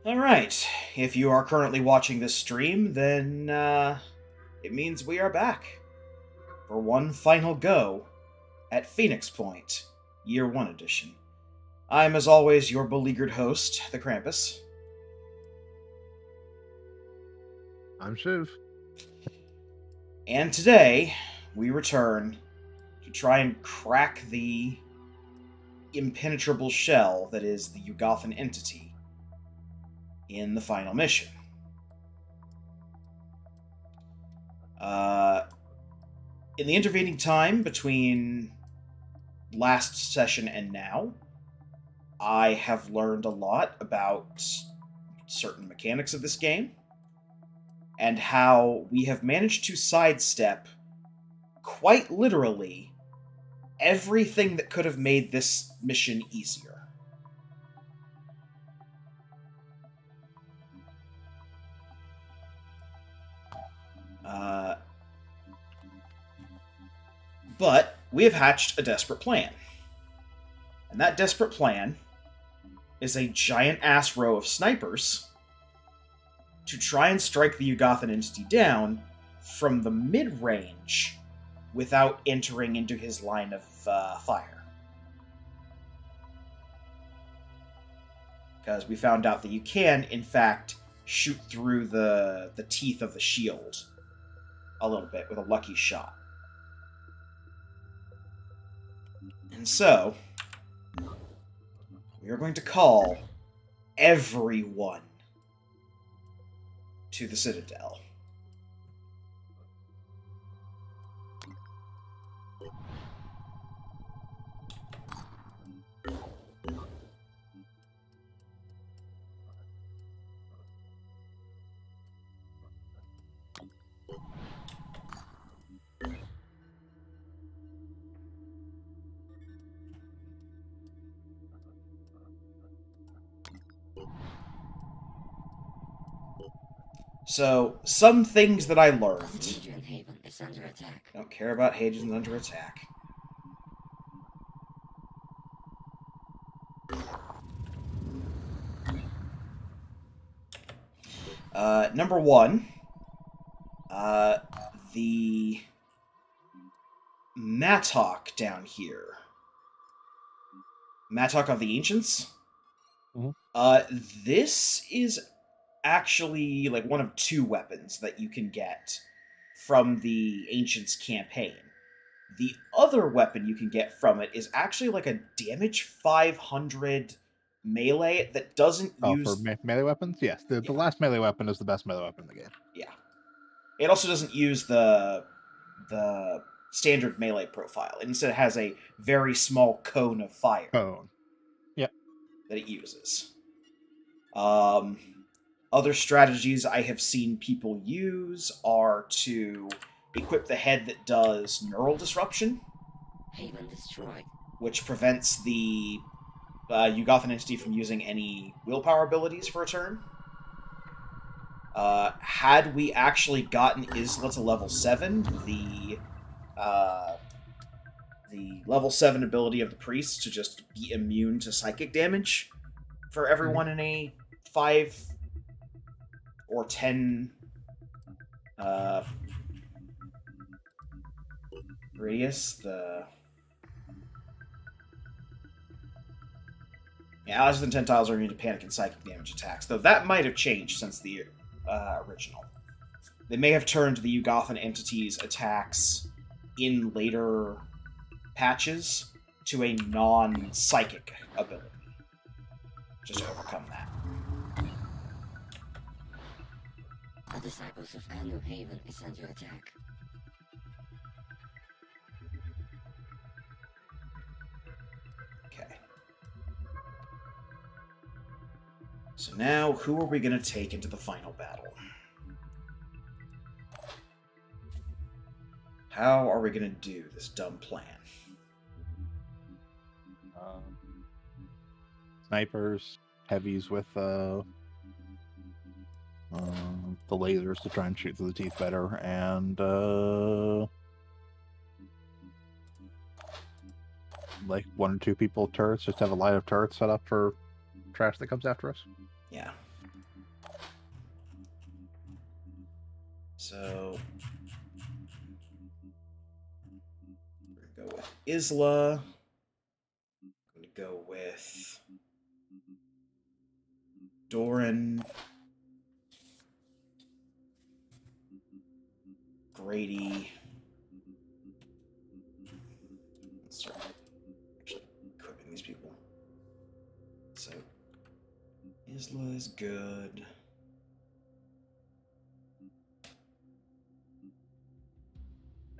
Alright, if you are currently watching this stream, then it means we are back for one final go at Phoenix Point, Year 1 Edition. I'm, as always, your beleaguered host, the Krampus. I'm Shiv. And today, we return to try and crack the impenetrable shell that is the Yugothan entity in the final mission. In the intervening time between last session and now, I have learned a lot about certain mechanics of this game, and how we have managed to sidestep, quite literally, everything that could have made this mission easier. But we have hatched a desperate plan. And that desperate plan is a giant-ass row of snipers to try and strike the Yugothan entity down from the mid-range without entering into his line of fire. Because we found out that you can, in fact, shoot through the teeth of the shield a little bit with a lucky shot. And so, we are going to call everyone to the Citadel. So, some things that I learned. Hadrian Haven is under attack. Don't care about Hadrian's under attack. Number one, the Mattock down here. Mattock of the Ancients? This is actually like one of two weapons that you can get from the Ancients campaign. The other weapon you can get from it is actually like a damage 500 melee that doesn't use... For melee weapons? Yes, the last melee weapon is the best melee weapon in the game. Yeah. It also doesn't use the standard melee profile. It instead has a very small cone of fire. Cone. Yep. That it uses. Other strategies I have seen people use are to equip the head that does neural disruption. Haven destroyed. Which prevents the Yugothan entity from using any willpower abilities for a turn. Had we actually gotten Isla to level 7, the level 7 ability of the priest to just be immune to psychic damage for everyone in a 5 or 10 radius. Allies within 10 tiles are immune to panic and psychic damage attacks, though that might have changed since the original. They may have turned the Yugothan entity's attacks in later patches to a non-psychic ability, just to overcome that. The Disciples of Anu Haven is under attack. Okay. So now, who are we going to take into the final battle? How are we going to do this dumb plan? Snipers, heavies with the lasers to try and shoot through the teeth better, and like 1 or 2 people turrets, just have a line of turrets set up for trash that comes after us. Yeah. So we're gonna go with Isla. I'm gonna go with Doran, Grady. Let's start actually equipping these people. So Isla is good.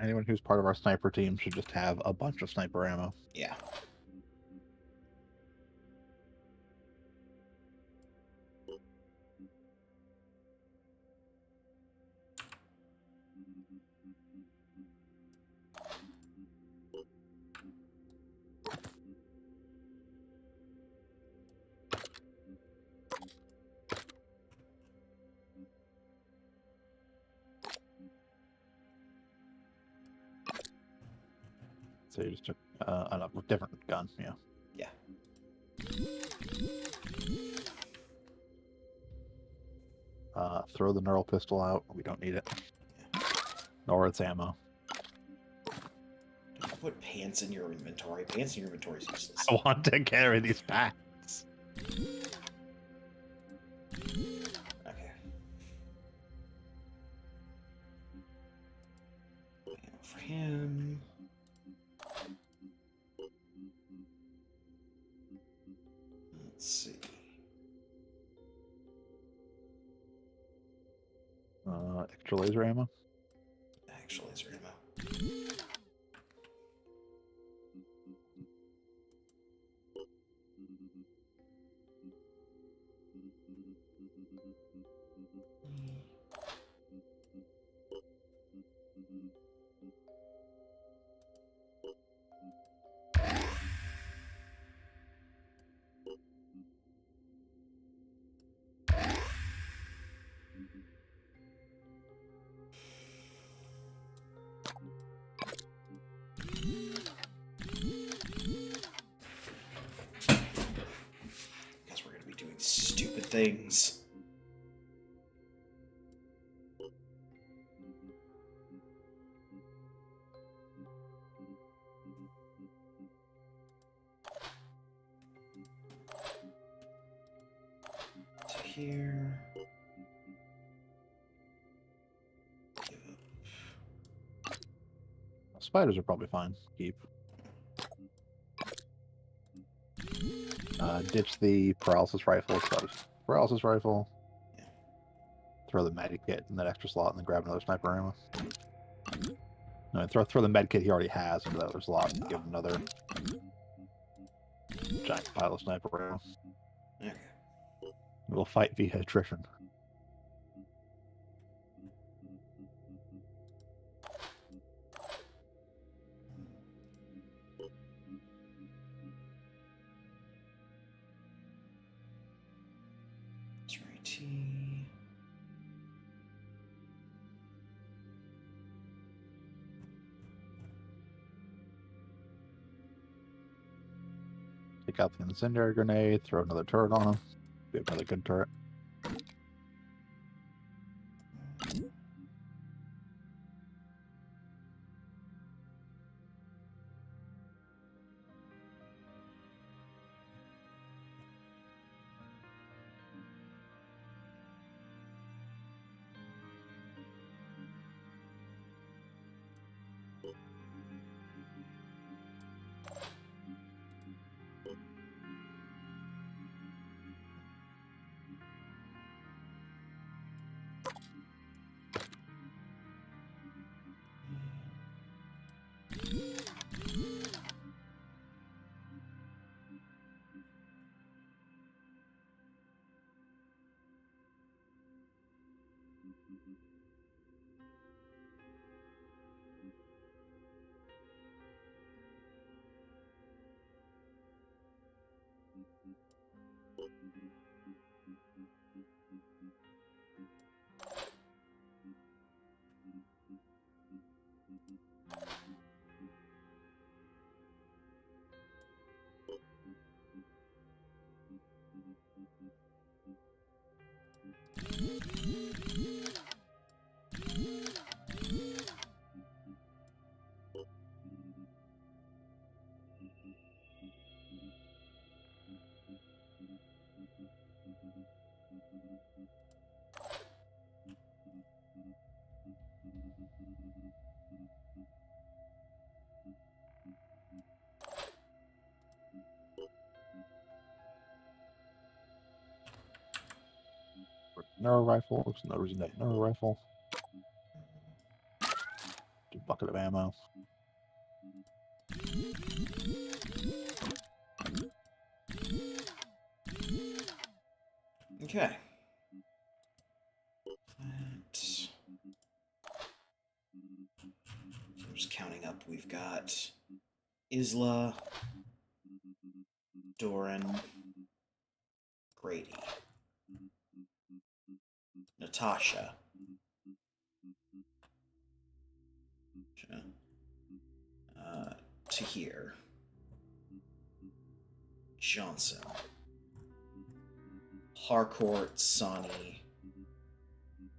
Anyone who's part of our sniper team should just have a bunch of sniper ammo. Yeah. So you just took a different gun, yeah. Yeah. Throw the neural pistol out. We don't need it. Nor its ammo. Don't put pants in your inventory. Pants in your inventory is useless. I want to carry these packs. Okay. Ammo for him. Let's see. Extra laser ammo. Actual laser ammo. Because we're going to be doing stupid things. To here. Give up. Spiders are probably fine. Keep. Ditch the paralysis rifle. So paralysis rifle. Yeah. Throw the med kit in that extra slot and then grab another sniper ammo. No, throw the med kit he already has into that other slot and give him another giant pile of sniper ammo. Okay. We'll fight via attrition. T. Take out the incendiary grenade, throw another turret on him. Be another good turret. Neuro rifle. Looks no reason that neuro rifle. Bucket of ammo. Okay. I'm just counting up. We've got Isla, Doran, Grady, Natasha, Tahir, Johnson, Harcourt, Sonny,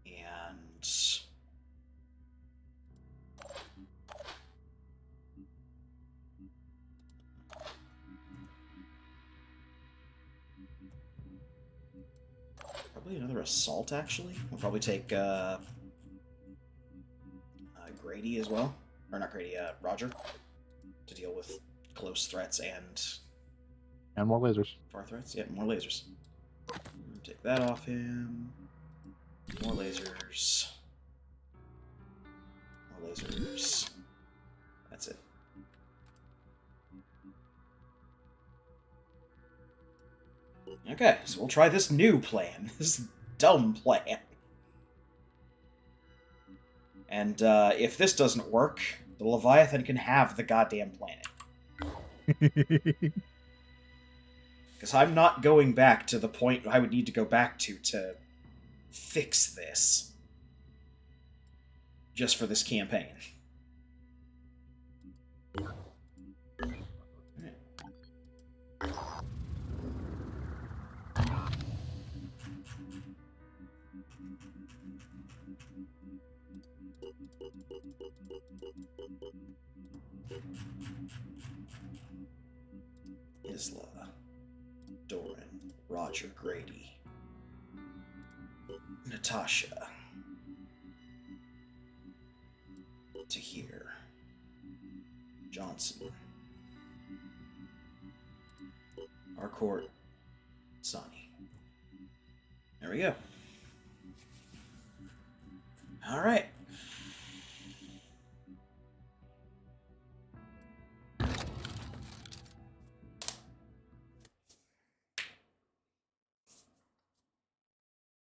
and probably another assault, actually. We'll probably take Grady as well. Or not Grady, Roger. To deal with close threats And more lasers. far threats. Yeah, more lasers. Take that off him. More lasers. More lasers. That's it. Okay, so we'll try this new plan. This dumb plan. And if this doesn't work, the Leviathan can have the goddamn planet. Because I'm not going back to the point I would need to go back to fix this. Just for this campaign. Isla, Doran, Roger, Grady, Natasha, Tahir, Johnson, Harcourt, Sonny. There we go. All right.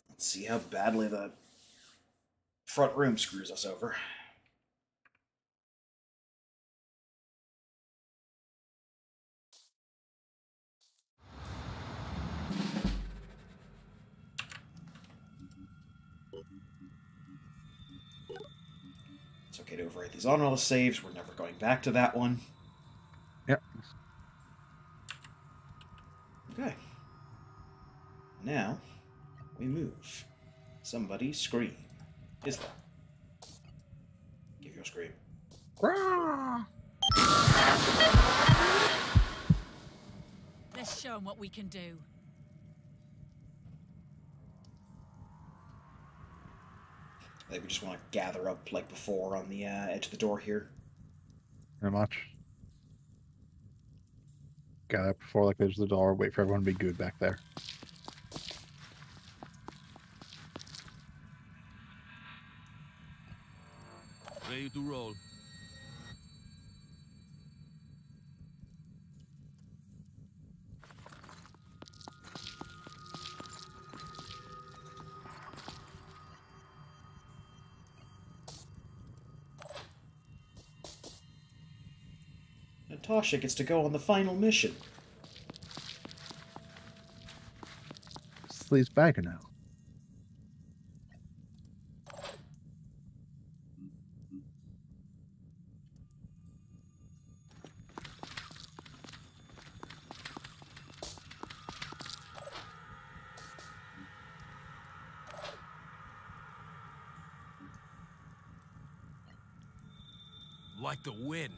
Let's see how badly the front room screws us over. It's okay to overwrite these on all the saves. We're never going back to that one. Yep. Okay. Now, we move. Somebody scream. Isla. Give your scream. Let's show them what we can do. I think we just want to gather up like before on the edge of the door here. Very much. Gather up before like there's the door, wait for everyone to be good back there. Ready to roll. Natasha gets to go on the final mission. Sleeves back now. Like the wind.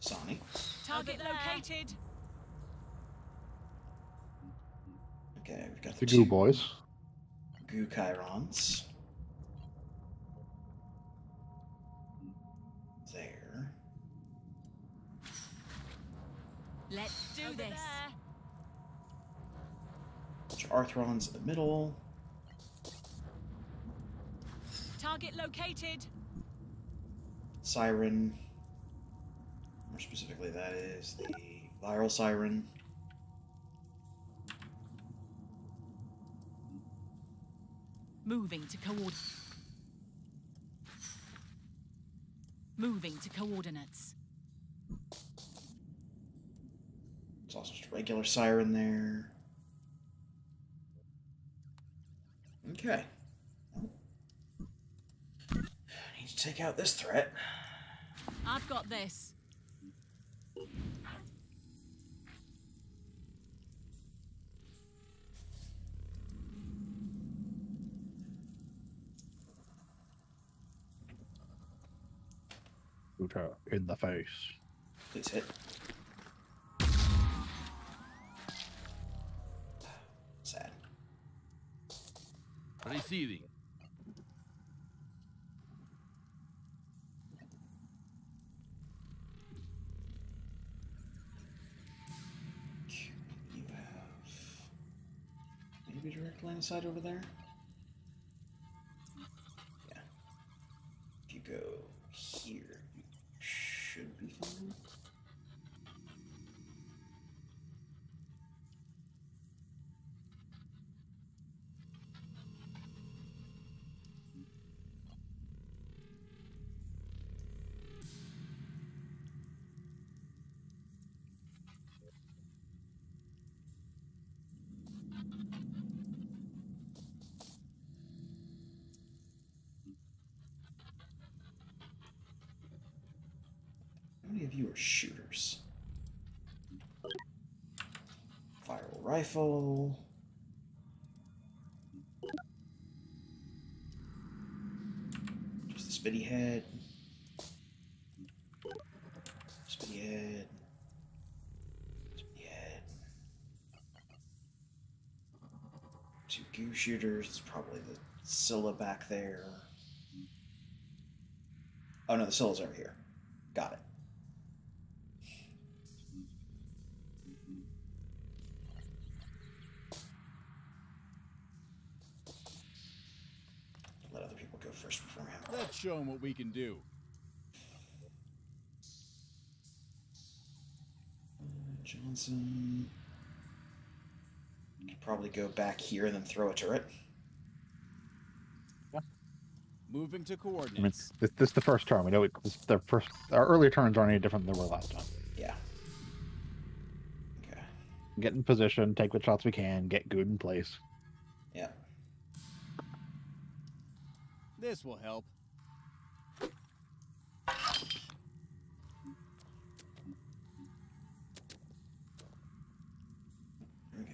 Sani. Target located. Okay, we've got The the goo two boys. goo Chirons. There. Let's do this. Bunch of Arthrons in the middle. Target located. Siren. More specifically, that is the viral siren. Moving to coordinates. There's also just a regular siren there. Okay. Need to take out this threat. I've got this. Shoot her in the face. Please hit. Sad. Receiving. You have maybe direct line of sight over there? Yeah. If you go here, you should be fine. How many of you are shooters? Viral rifle. Just the spitty head. Spitty head. Spitty head. Two goo shooters. It's probably the Scylla back there. Oh no, the Scylla's over here. Got it. Let other people go first before him. Let's show them what we can do. Johnson. Could probably go back here and then throw a turret. Moving to I mean, coordinates. this is the first turn. We know the first. Our earlier turns aren't any different than they were last time. Yeah. Okay. Get in position, take what shots we can, get good in place. Yeah. This will help. There we go.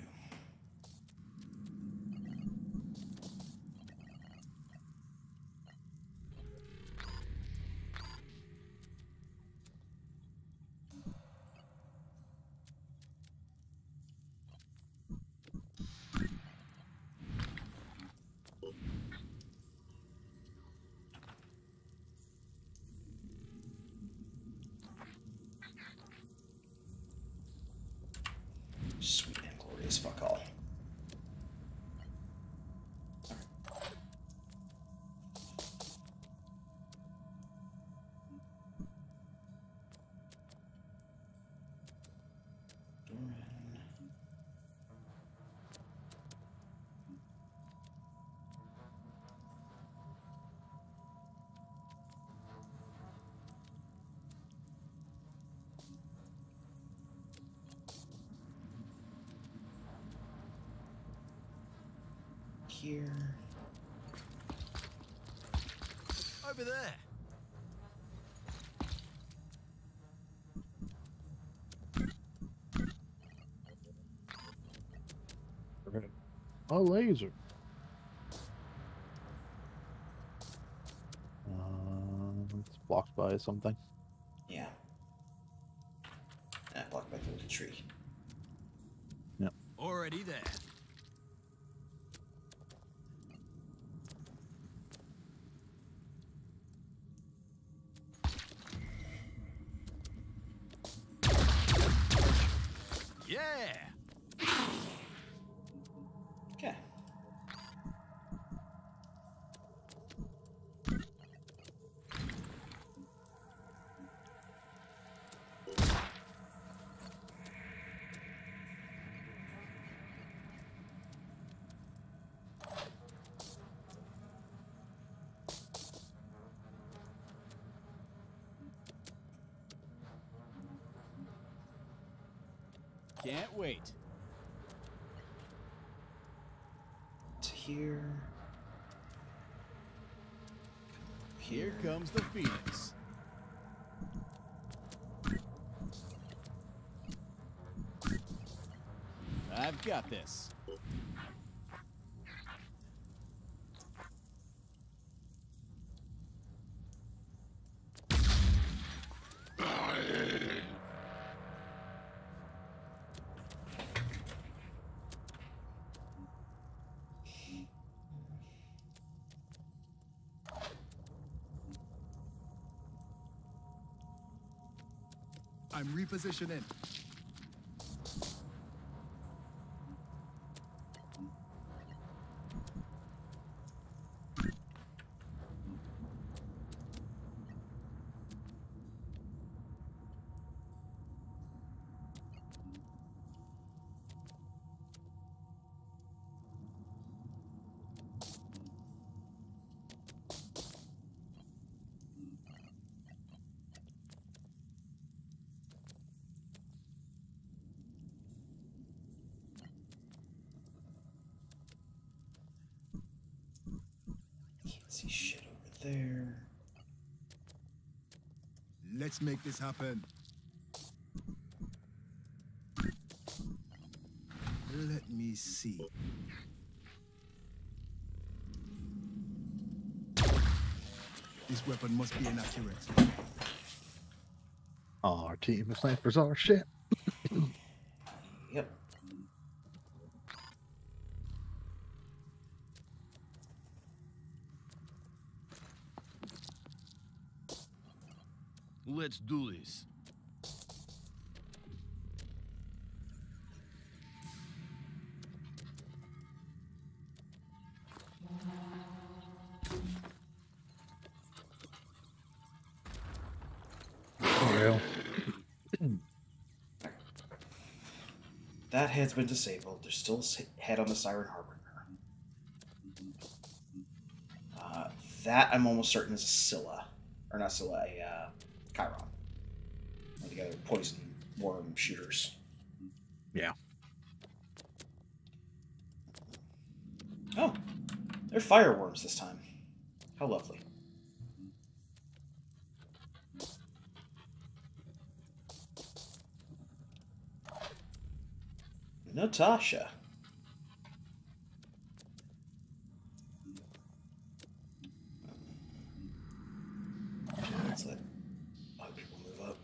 Sweet and glorious fuck all. Doran. Here. Over there. A laser. It's blocked by something. Yeah. tree. Already there. Yeah. Okay. Can't wait. To here. Here comes the Phoenix. I've got this. I'm repositioning. Can't see shit over there. Let's make this happen. Let me see. This weapon must be inaccurate. Oh, our team of snipers are shit. Yep. Let's do this. For real. That head's been disabled. There's still a head on the Siren Harbinger. That I'm almost certain is a Scylla. Or not Scylla, a Chiron. One of the other poison worm shooters. Yeah. Oh, they're fireworms this time. How lovely. Natasha. Let's let other people move up.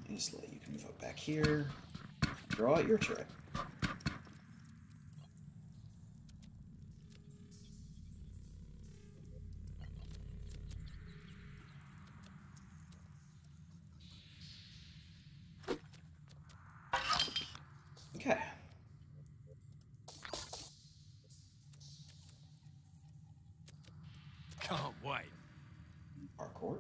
Isla, you can move up back here. Draw out your turret. Okay. Can't wait. Parkour.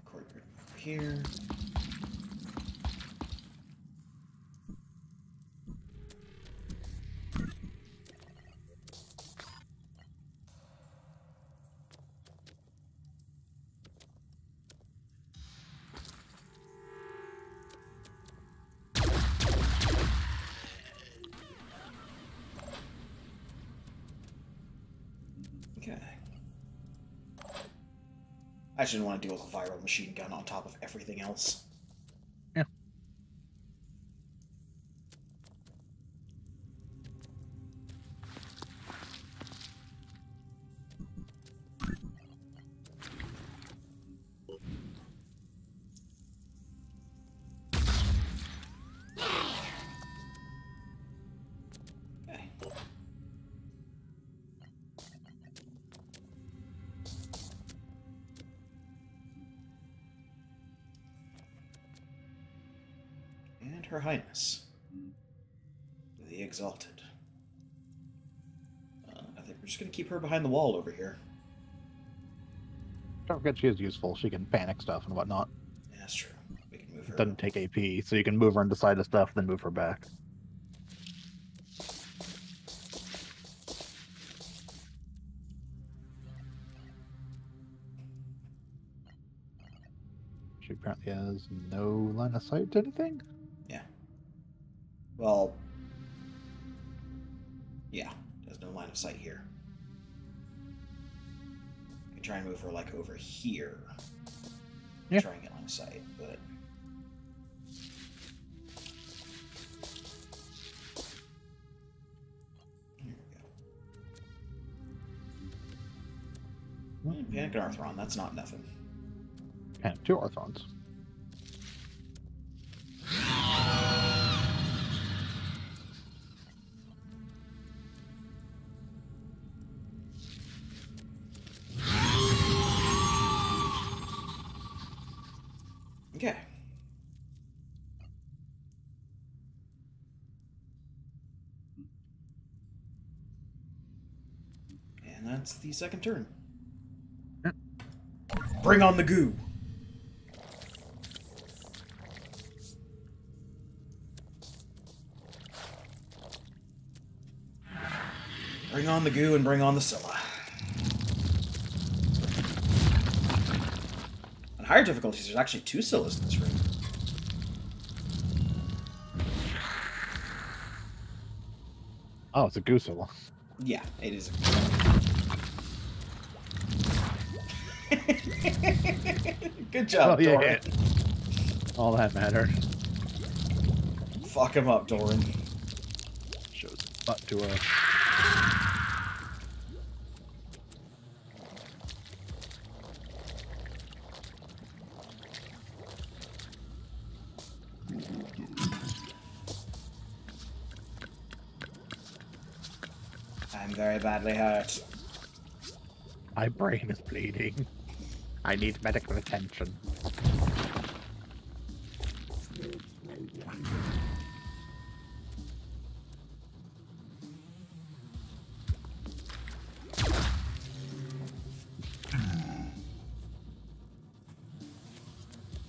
Parkour over here. Okay. I just didn't want to deal with a viral machine gun on top of everything else. Yeah. Okay. And Her Highness, the Exalted. I think we're just going to keep her behind the wall over here. Don't forget she is useful. She can panic stuff and whatnot. Yeah, that's true. We can move her. Doesn't take AP, so you can move her into side of stuff, then move her back. She apparently has no line of sight to anything. Yeah. Well, yeah. There's no line of sight here. I can try and move her, like, over here. Yeah. Try and get line of sight, but... Here we go. Panic and Arthron, that's not nothing. And 2 Arthrons. Okay. And that's the second turn. Yep. Bring on the goo! Bring on the goo and bring on the Scylla. On higher difficulties, there's actually 2 Scyllas in this room. Oh, it's a Goosilla. Yeah, it is. Good job, Oh, yeah, Doran. yeah. All that mattered. Fuck him up, Doran. Shows butt to a. I'm very badly hurt. My brain is bleeding. I need medical attention.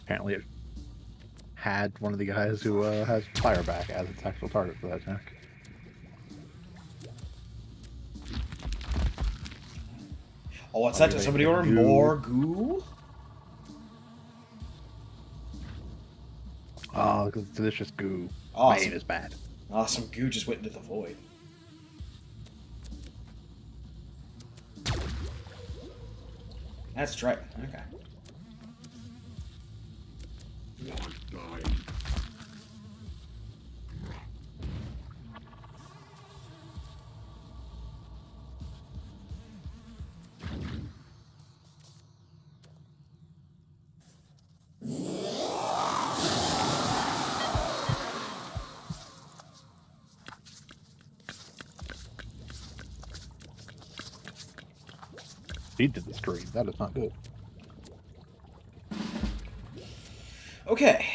Apparently it had one of the guys who has fire back as its actual target for that attack. Oh, what's that? Did somebody order more goo? Oh, because it's delicious goo. Awesome. Main is bad. Awesome goo just went into the void. That's right. Okay. He did the screen. That is not good. Okay.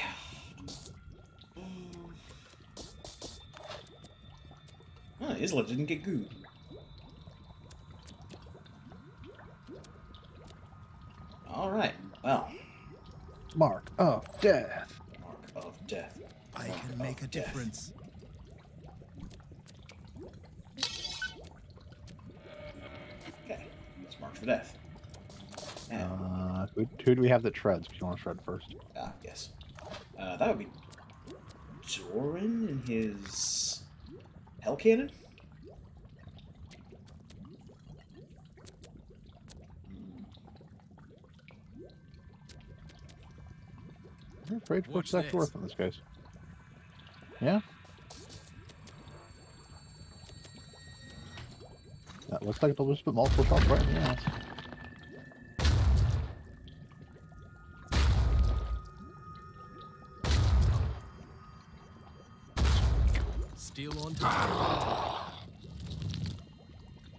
Oh, Isla didn't get goo. Alright, well. Mark of death. Mark of death. I Mark can make of a death. difference. Okay, it's marked for death. And, Who do we have that shreds? If you want to shred first. yes. That would be Doran and his Hell Cannon? You're afraid for Watch Zach this. Worth in this case. Yeah? That looks like they'll just put multiple shots right in the ass. Steel on target.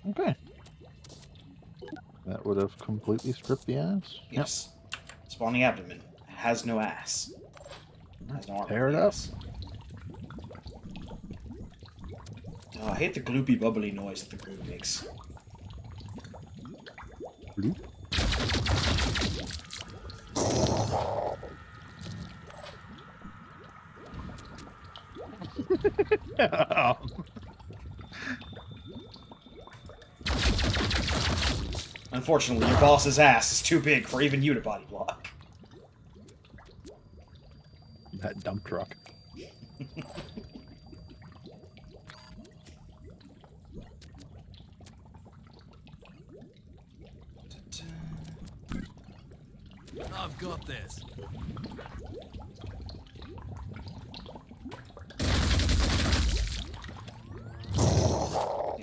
Okay. That would have completely stripped the ass. Yes. Spawning abdomen has no ass. Has no arm. Tear it up. Yes. Oh, I hate the gloopy bubbly noise that the goo makes. Bloop. Unfortunately, your boss's ass is too big for even you to body block. That dump truck. I've got this.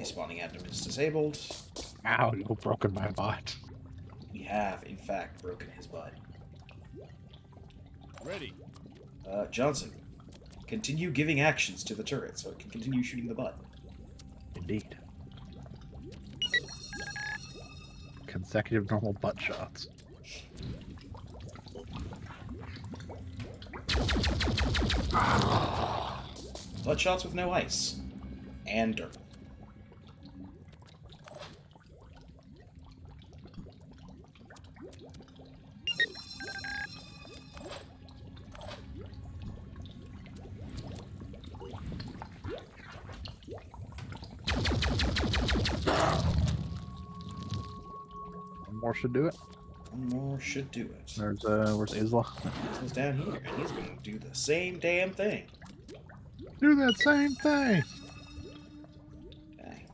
Spawning abdomen is disabled. Ow, you broken my butt. We have, in fact, broken his butt. Ready. Johnson, continue giving actions to the turret so it can continue shooting the butt. Indeed. Consecutive normal butt shots. Butt shots with no ice. And dirt. One more should do it. One more should do it. Where's Isla? He's down here, and he's gonna do the same damn thing. Do that same thing. Okay.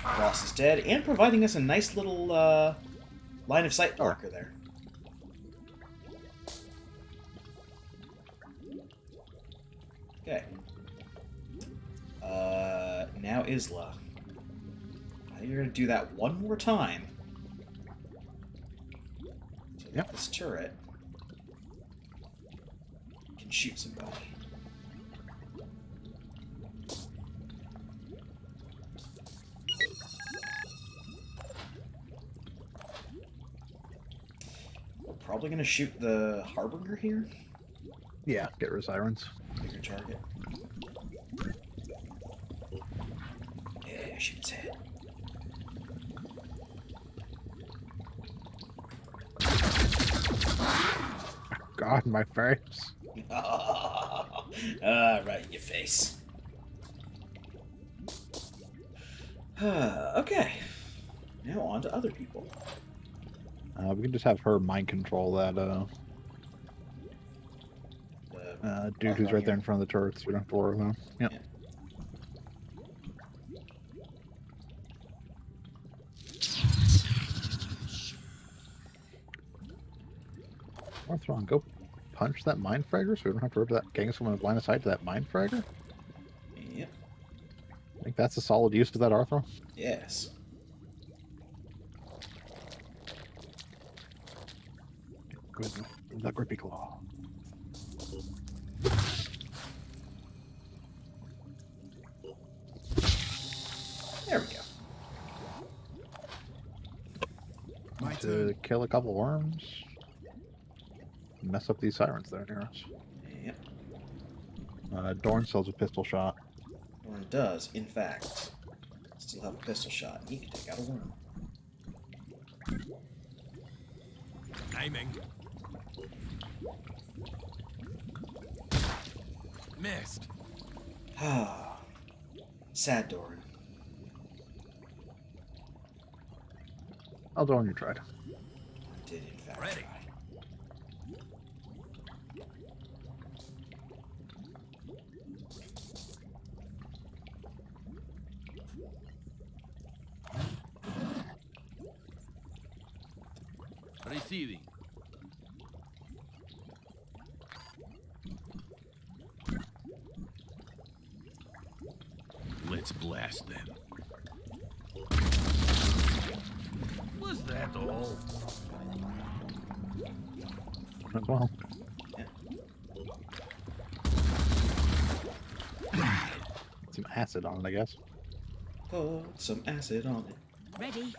Boss is dead, and providing us a nice little line of sight marker there. Okay. Now Isla. You're gonna do that one more time. So that Yep. this turret can shoot somebody. We're probably gonna shoot the Harbinger here. Yeah, get rid of sirens. Bigger target. Yeah, shoot its head. God, my face. Right in your face. Okay. Now on to other people. We can just have her mind control that dude who's right there in front of the turrets. We don't have to worry about him. Yep. Yeah. Orthron, go punch that mind fragger so we don't have to worry about that getting someone with line of sight to that mind fragger. Yep. I think that's a solid use of that Arthro. Yes. Good. The grippy claw. There we go. My To turn. kill a couple worms. Mess up these sirens that are near us. Yep. Dorn still has a pistol shot. Worm does, in fact, still have a pistol shot. He can take out a worm. Aiming. Missed. Ah. Sad Doran. Oh, Dorn, you tried. Did in fact Ready. try. Receiving. Let's blast them. Was that all? Well, some acid on it, I guess. Put some acid on it. Ready?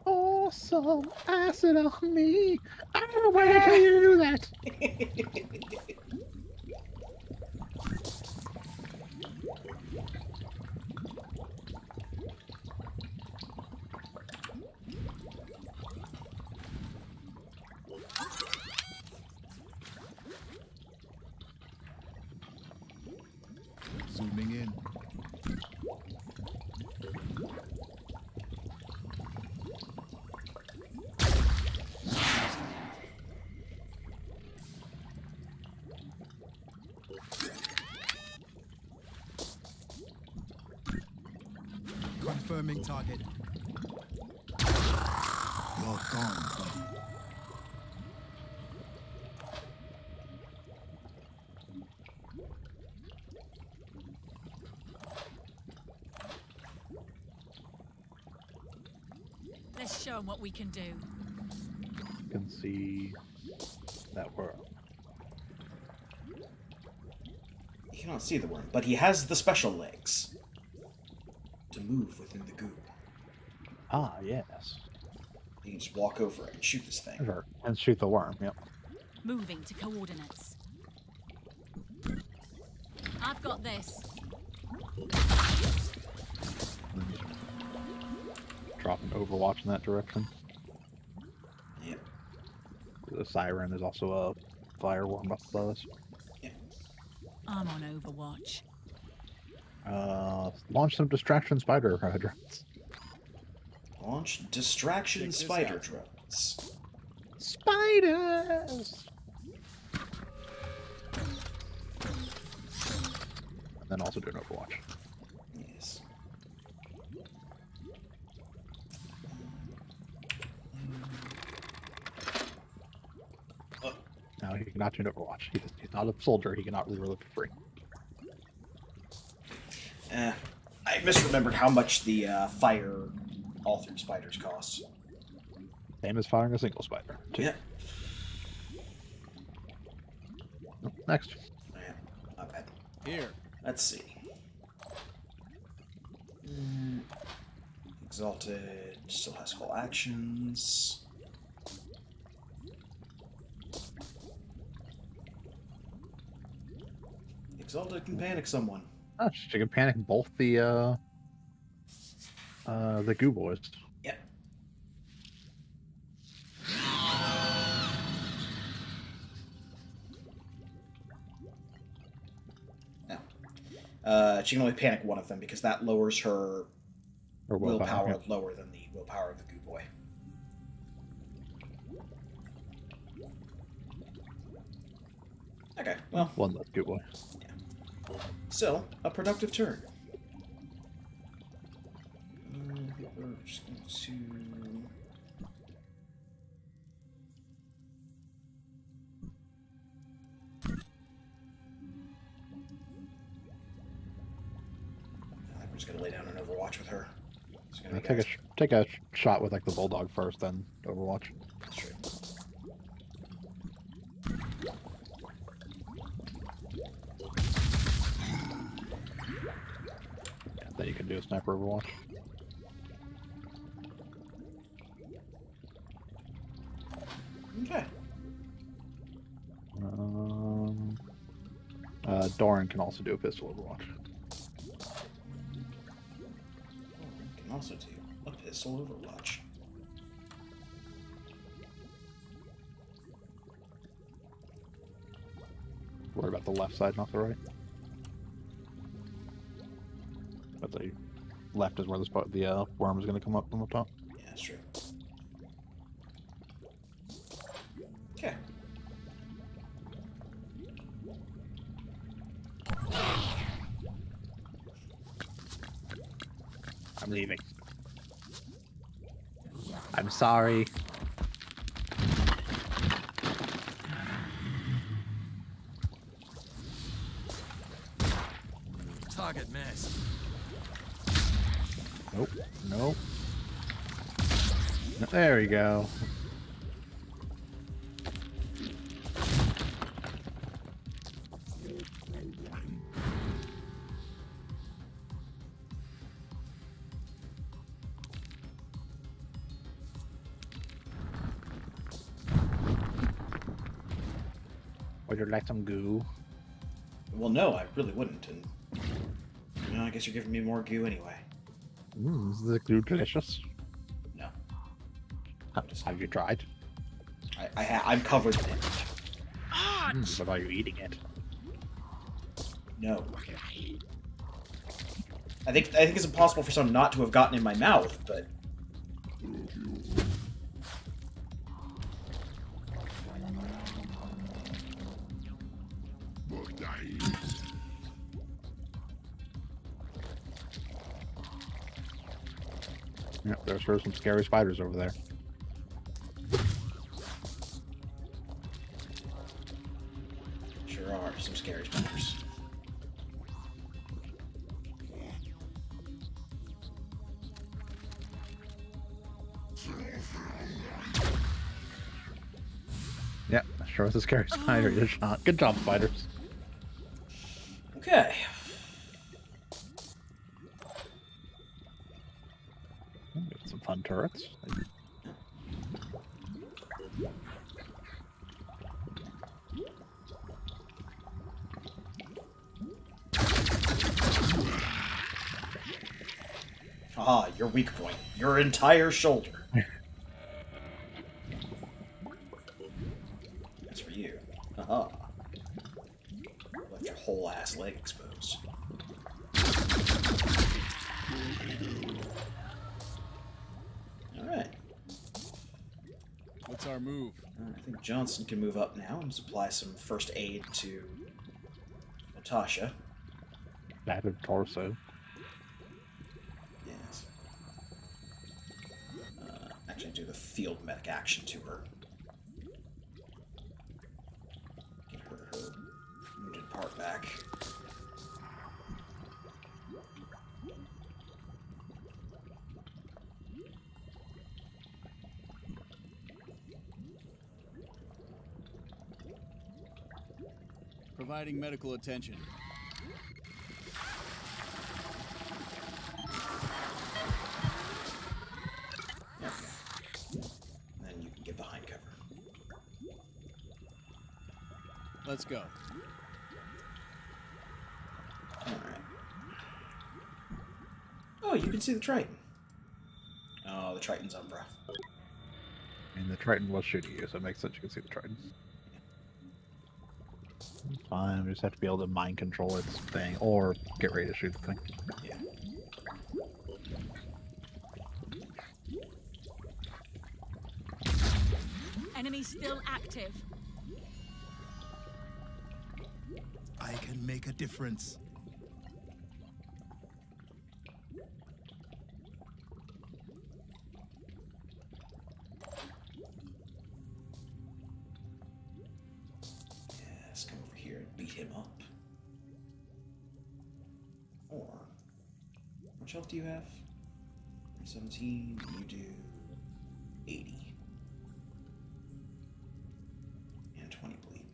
Oh, some acid on me. Oh, why did I tell you to do that? Zooming in. Confirming target. You're gone, buddy. Let's show 'em what we can do. You can see that worm. You cannot see the worm, but he has the special legs to move within the goo. Ah, yes. You can just walk over it and shoot this thing. Sure. And shoot the worm, yep. Moving to coordinates. I've got this. Drop an Overwatch in that direction. Yep. The siren, there's also a fire worm up above us. I'm on Overwatch. Launch some distraction spider drones. Launch distraction Check this spider out. drones. Spiders! And then also do an Overwatch. Yes. No, he cannot do an Overwatch. He's not a soldier. He cannot reroll it for free. I misremembered how much the fire all three spiders cost. Same as firing a single spider. Too. Yeah. Next. Yeah, not bad. Here. Let's see. Exalted still has full actions. Exalted can panic someone. Oh, she can panic both the goo boys. Yep. No. She can only panic one of them because that lowers her Or willpower yeah. lower than the willpower of the goo boy. Okay, well, One less goo boy. still a productive turn. We're just going to... I think we're just going to lay down an Overwatch with her. It's gonna be Take a shot with like the bulldog first, then Overwatch. That's true. Yeah, then you can do a sniper Overwatch. Okay. Doran can also do a pistol Overwatch. We can also do a pistol Overwatch. Worry about the left side, not the right. But the left is where the worm is going to come up from the top. Yeah, that's true. Okay. I'm leaving. I'm sorry. target missed. Nope. Nope. No, there we go. Would you like some goo? Well, no, I really wouldn't. And I guess you're giving me more goo anyway. Is the goo delicious? No, Have you tried? I'm covered in it. But are you eating it? No. I think it's impossible for some not to have gotten in my mouth, but Yep, there's sure some scary spiders over there. sure are some scary spiders. Yep, sure it's a scary spider. Good shot. Good job, spiders. Okay. Got some fun turrets. Ah, your weak point. Your entire shoulder. That's for you. Aha. Left your whole ass leg exposed. Alright. What's our move? I think Johnson can move up now and supply some first aid to Natasha. Battered torso. Yes. Actually, do the field medic action to her. Get her wounded part back. Providing medical attention. There we go. And then you can get behind cover. Let's go. Alright. Oh, you can see the Triton. Oh, the Triton's Umbra. And the Triton was shooting you, so it makes sense you can see the Triton. It's fine, we just have to be able to mind control its thing, or get ready to shoot the thing. Yeah. Enemy still active. I can make a difference. Yes, come over here and beat him up. Or, how much health do you have? 17, you do 80. And 20 bleed.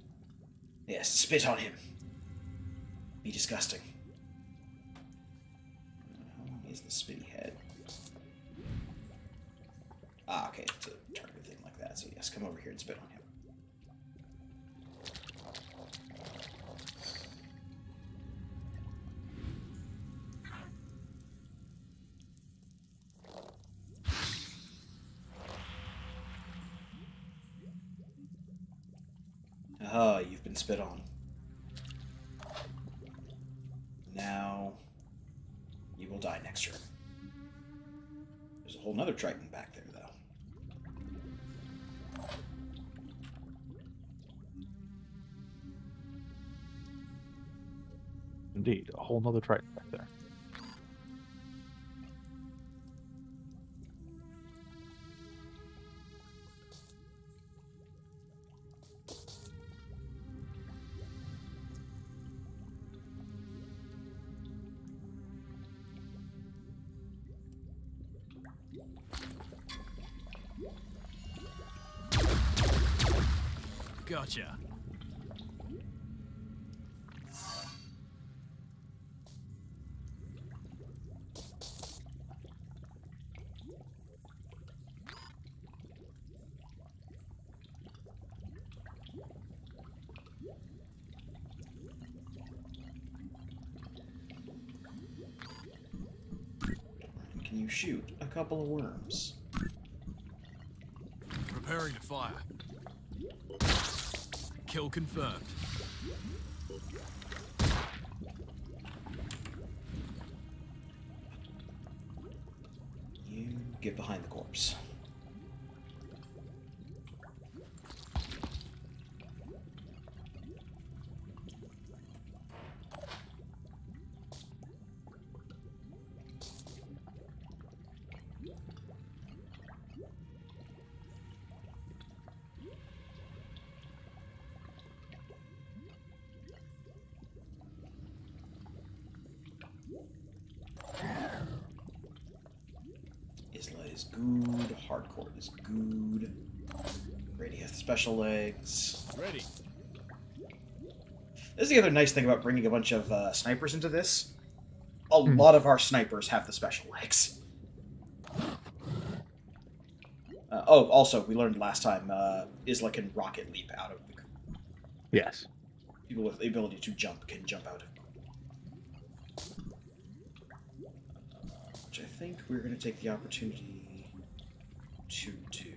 Yes, spit on him. Be disgusting. How long is the spitty head? Ah, okay, it's a target thing like that, so yes, come over here and spit on him. Ah, you've been spit on. Now, you will die next turn. There's a whole nother Triton back there, though. Indeed, a whole nother Triton back there. Gotcha. Can you shoot a couple of worms? Preparing to fire. Kill confirmed. You get behind the corpse. Isla is good. Hardcore is good. Grady has the special legs. Ready. This is the other nice thing about bringing a bunch of snipers into this. A lot of our snipers have the special legs. Oh, also, we learned last time, Isla can rocket leap out of the... Yes. People with the ability to jump can jump out of... Which I think we're going to take the opportunity to do.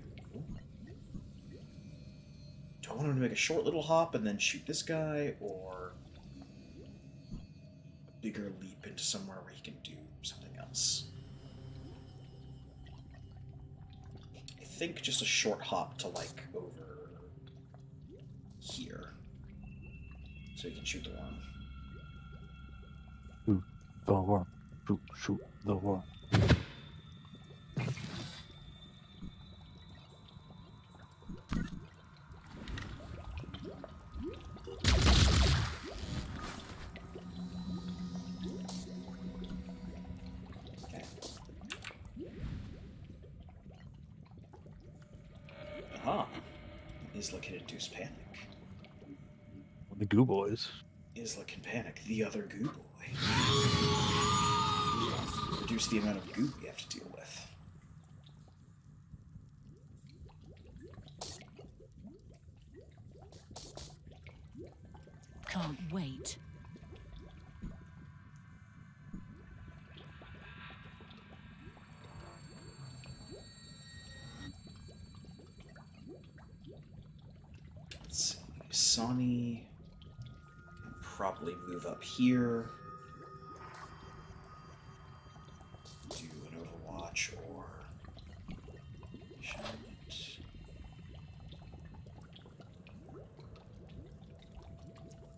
Do I want him to make a short little hop and then shoot this guy, or a bigger leap into somewhere where he can do something else? I think just a short hop to, like, over here. So he can shoot the worm. Shoot the worm. Shoot the worm. Okay. Aha. Isla can induce panic. The Goo Boys. Isla can panic. The other goo boy. Reduce the amount of goo we have to deal with. Can't wait. Let's see. Sonny can probably move up here. Do an Overwatch or...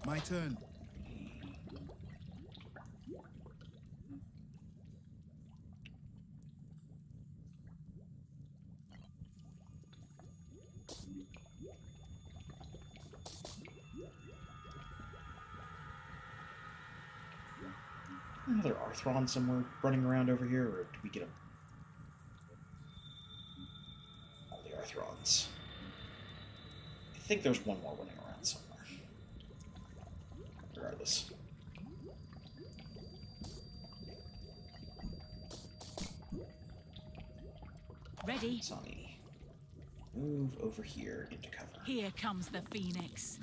My turn. Another Arthron somewhere running around over here, or did we get him? All the Arthrons. I think there's one more running around somewhere. Regardless. Ready? Sonny. Move over here into cover. Here comes the Phoenix.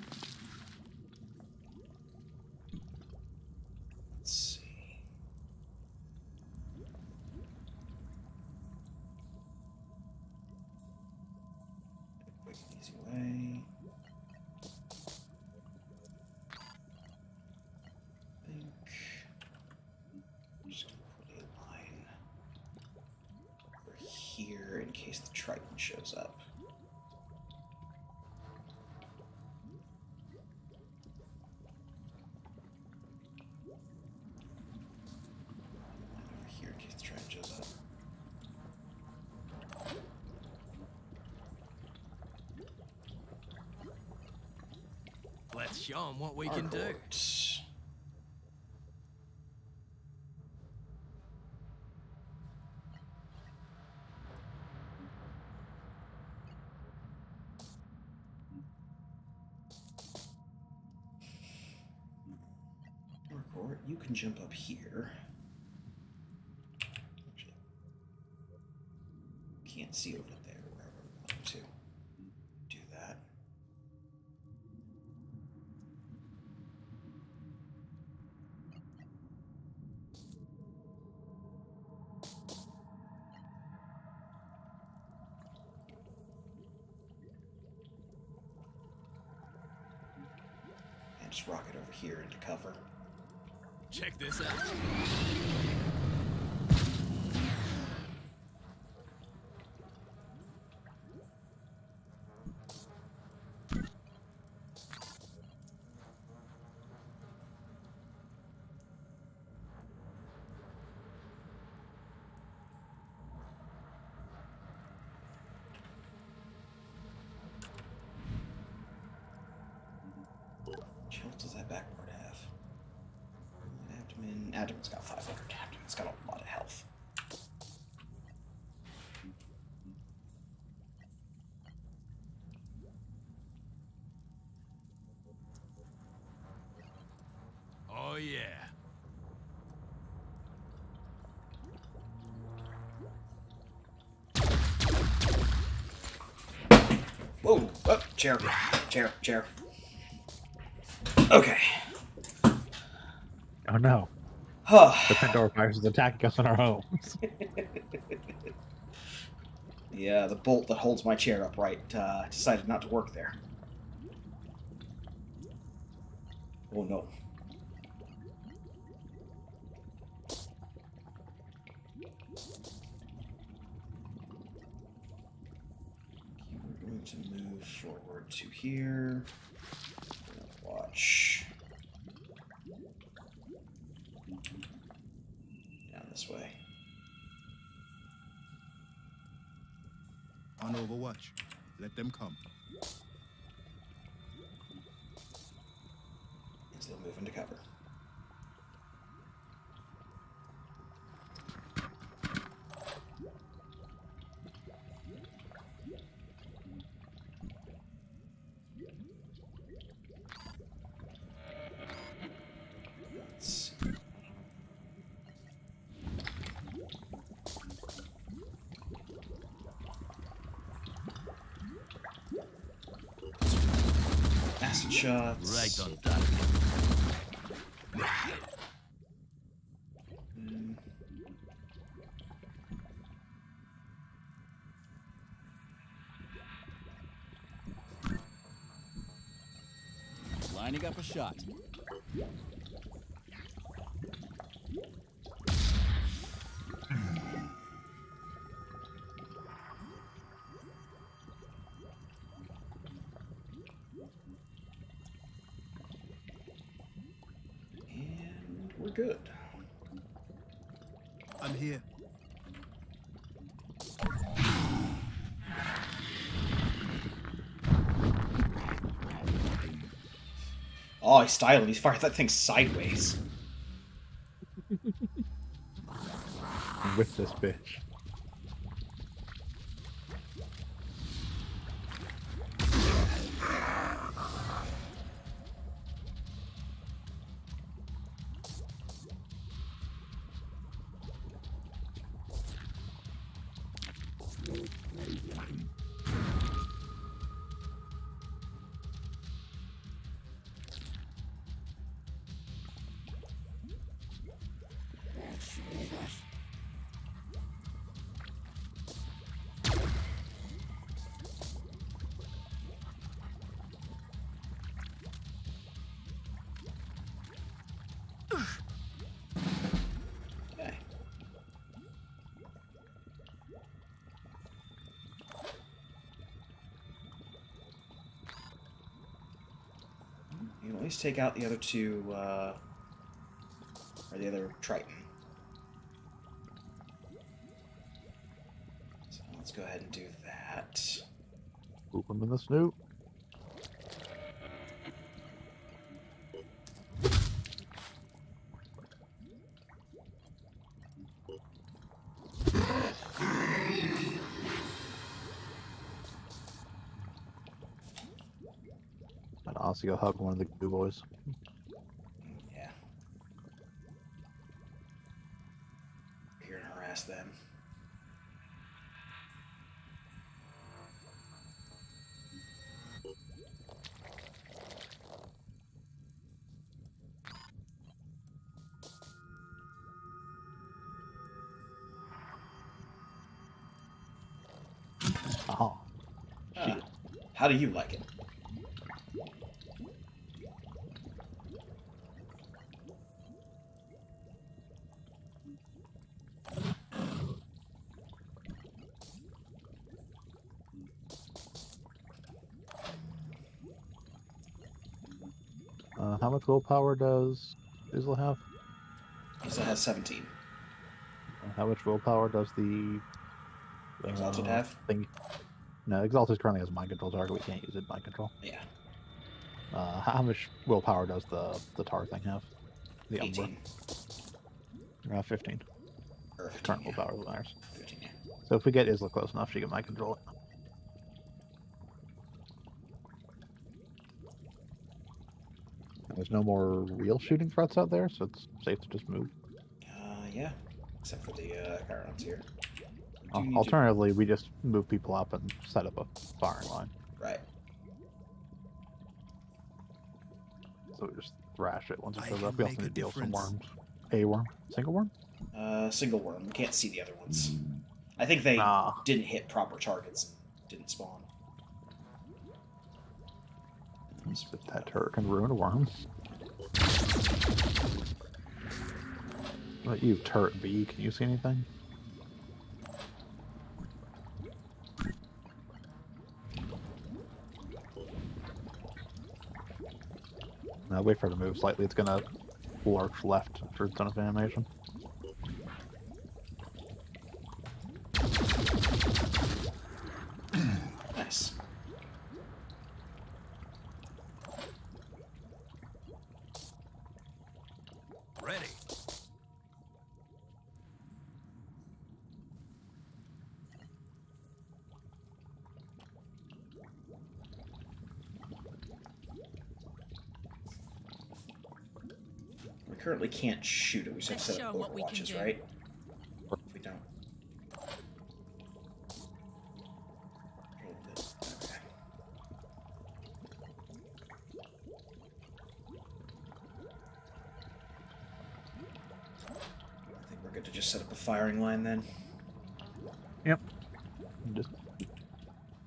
Let's see. A quick and easy way. I think I'm just gonna put a line over here in case the Triton shows up. Over here in case the Triton shows up. Let's show them what we can do. Arcourt. You can jump up here. Actually, can't see over there where I want to do that. And just rocket over here into cover. Check this out. What does that backboard have? Abdomen. Abdomen's got 500. Abdomen's got a lot of health. Oh yeah. Whoa! Oh, chair. Chair. Okay. Oh no. Huh. The Pandora virus is attacking us in our homes. Yeah, the bolt that holds my chair upright decided not to work there. Oh no. We're going to move forward to here. We're gonna watch. Down this way. On Overwatch. Let them come. As they'll move into cover. Let's see. Acid shots. Right on top. Mm, Lining up a shot. and we're good. I'm here. Oh, he's styling. He's fired that thing sideways. With this bitch. Okay. You can at least take out the other two, or the other Triton. So let's go ahead and do that. Poop him in the snoot. I'd honestly go hug one of the goo boys. Yeah. fast then. Oh. Shit. How do you like it? How much willpower does Isla have? It has 17. How much willpower does the Exalted have? thing? No, Exalted currently has a mind control target. We can't use it in mind control. Yeah. How much willpower does the tar thing have? The 18. Umbra? 15. Or 15, Current yeah. willpower is ours. 15, yeah. So if we get Isla close enough, she can mind control it. And there's no more real shooting threats out there, so it's safe to just move. Yeah. Except for the Chirons here. Do need to- Alternatively, we just move people up and set up a firing line. Right. So we just thrash it once it I shows can up. We also make need a to deal with some difference. worms. A worm? Single worm? Single worm. We can't see the other ones. I think they Nah. didn't hit proper targets and didn't spawn. But that turret can ruin a worm. What about you, turret B? Can you see anything? Now wait for it to move slightly. It's gonna lurch left for its own animation. Nice. Ready. We currently can't shoot it. We just have to Let's set up show what we can overwatches, do. right? If we don't. Okay. I think we're good to just set up a firing line then. Just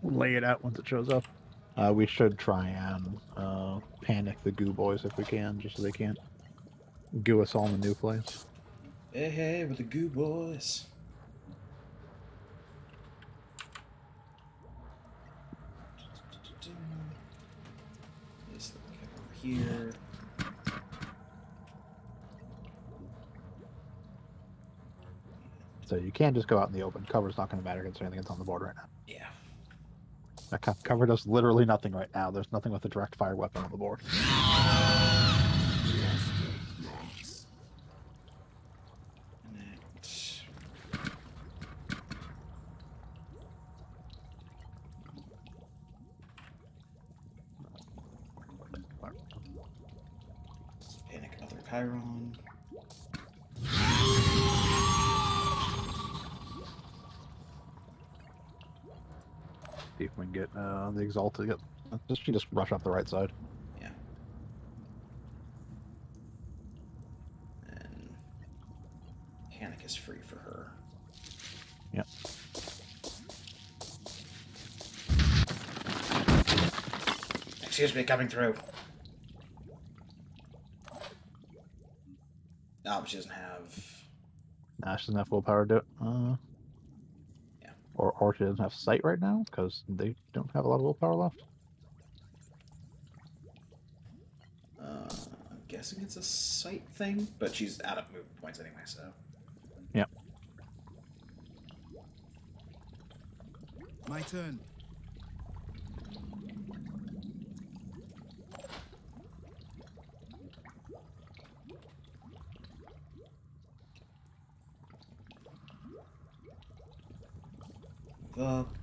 lay it out once it shows up. We should try and panic the goo boys if we can, just so they can't goo us all in the new place. Hey, hey, we're the Goo Boys. This thing over here. So you can't just go out in the open. Cover's not going to matter against anything that's on the board right now. Yeah. That cover does literally nothing right now. There's nothing with a direct fire weapon on the board. Connect. Panic other Chiron. See if we can get the Exalted. She just rush up the right side. Yeah. And Panic is free for her. Yep. Excuse me, coming through. No, but she doesn't have. Nah, she doesn't have willpower to do it. Yeah. Or she doesn't have sight right now, because they don't have a lot of willpower left. I'm guessing it's a sight thing, but she's out of movement points anyway, so. Yep. My turn. Move up.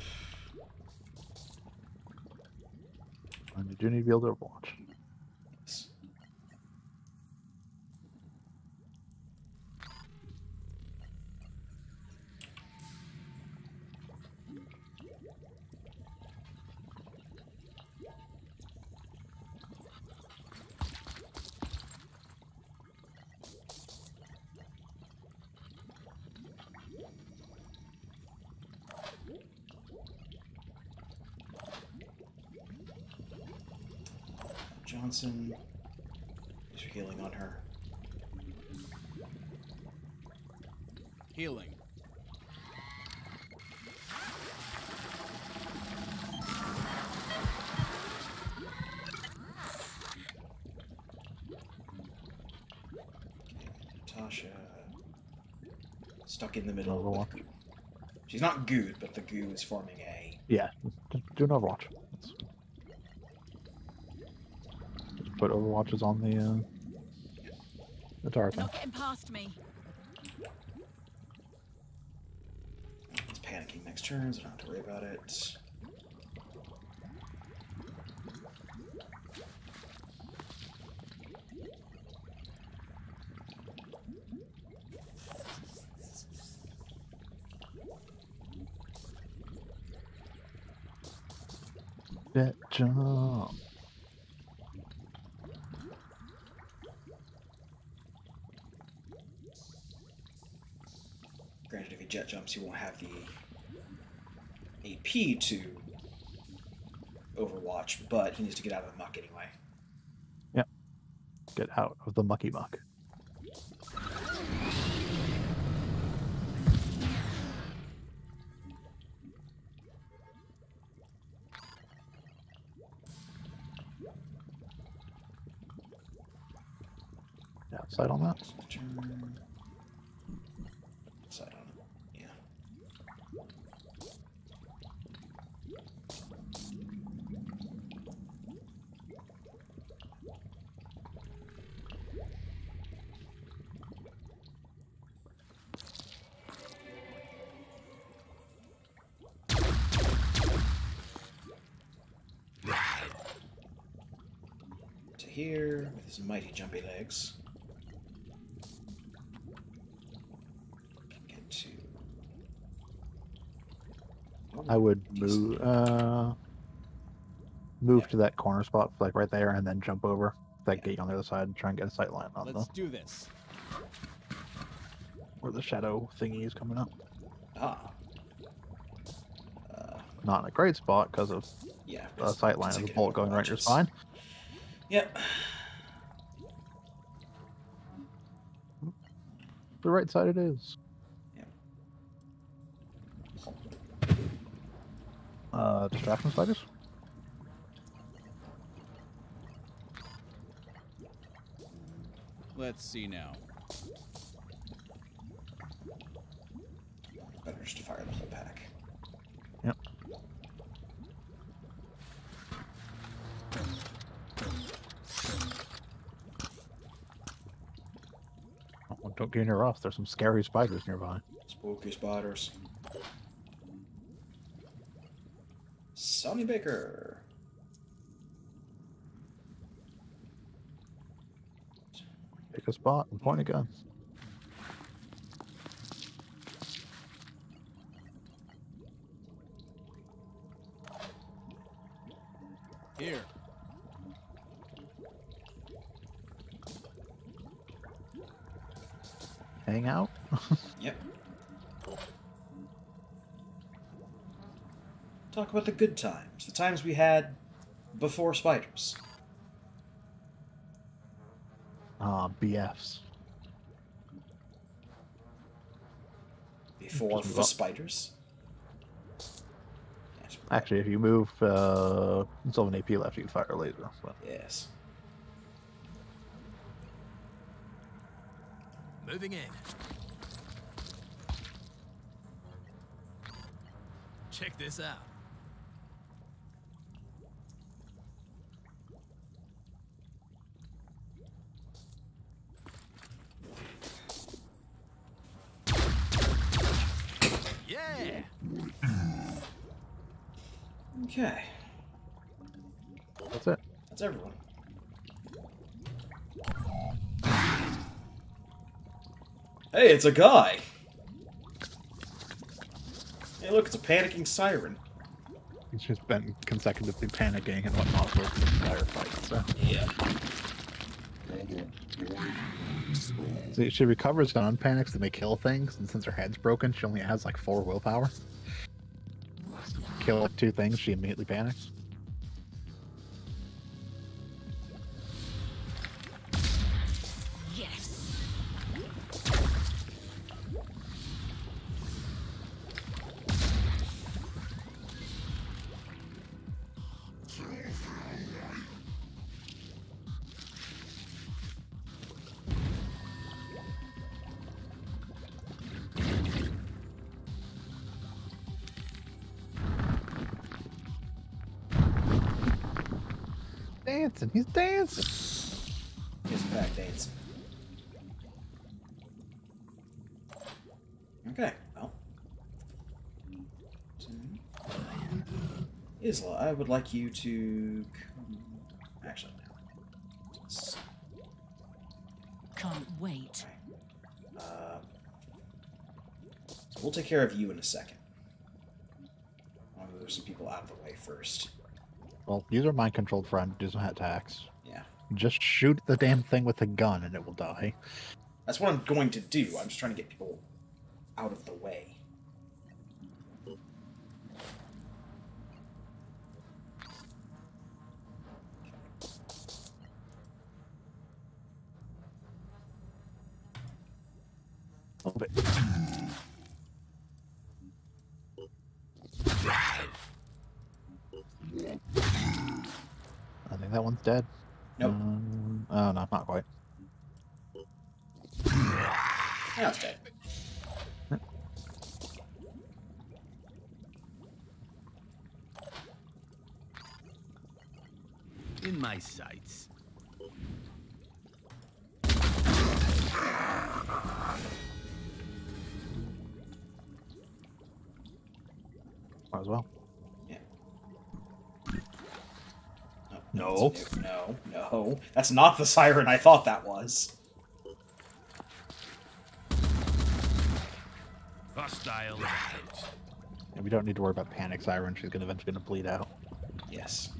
And you do need to be able to overwatch. Yes. Johnson. Thanks for healing on her. Healing. Natasha. Stuck in the middle Overwatch. with goo. She's not gooed, but the goo is forming a... Yeah, do an Overwatch. Just put Overwatches on the tower They're thing. not getting past me. It's panicking next turn, so I don't have to worry about it. Jet jump. Granted, if he jet jumps, he won't have the AP to Overwatch, but he needs to get out of the muck anyway. Get out of the mucky muck. Outside on that. Turn. Side on it. Yeah. To here with his mighty jumpy legs. Get to. I would Decent. move Yeah. to that corner spot, like right there, and then jump over that gate on the other side and try and get a sight line on Let's do this. where the shadow thingy is coming up. Ah. Not in a great spot because of Yeah. a sight line of a bullet going right in your spine. Yep. The right side it is. Distraction spiders. Let's see now. Better just to fire the whole pack. Yep. Oh, don't get near us. There's some scary spiders nearby. Spooky spiders. Sonny Baker. Pick a spot and point a gun. Here. Hang out. Yep. Talk about the good times. The times we had before spiders. BFs. Before Just move the up. spiders. Yes. Actually, if you move, still have an AP left, you can fire a laser. So. Yes. Moving in. Check this out. Yeah. Okay. That's it. That's everyone. Hey, it's a guy! Hey, look, it's a panicking siren. He's just been consecutively panicking and whatnot for the entire fight. So. Yeah. See, she recovers and unpanics and they kill things, and since her head's broken, she only has like 4 willpower. Kill like 2 things, she immediately panics. dancing. He's dancing. He's back dancing. Okay, well. Isla, I would like you to come... Actually, no. Can't wait. So we'll take care of you in a second. I'll move some people out of the way first. Well, use our mind-controlled friend. Do some attacks. Yeah. Just shoot the damn thing with a gun and it will die. That's what I'm going to do. I'm just trying to get people out of the way. Oh, but... I think that one's dead. Nope. Oh, no, not quite. Now it's dead. In my sights. Might as well. Yeah. No. No, no. That's not the siren I thought that was. Hostile. And we don't need to worry about Panic Siren. She's eventually gonna bleed out. Yes.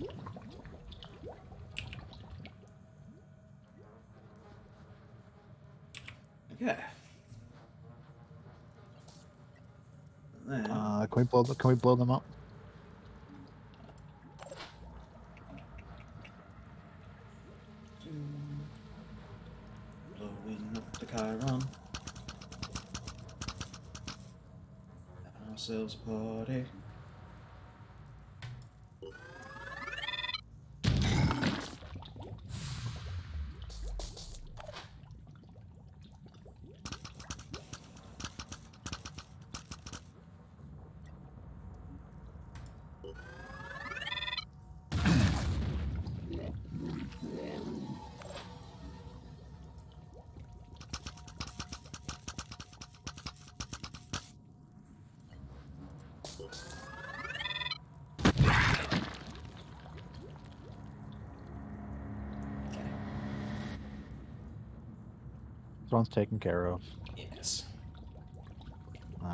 Okay. And then... Can we blow them up? Blowing up the Chiron. Having ourselves a party. This one's taken care of. Yes.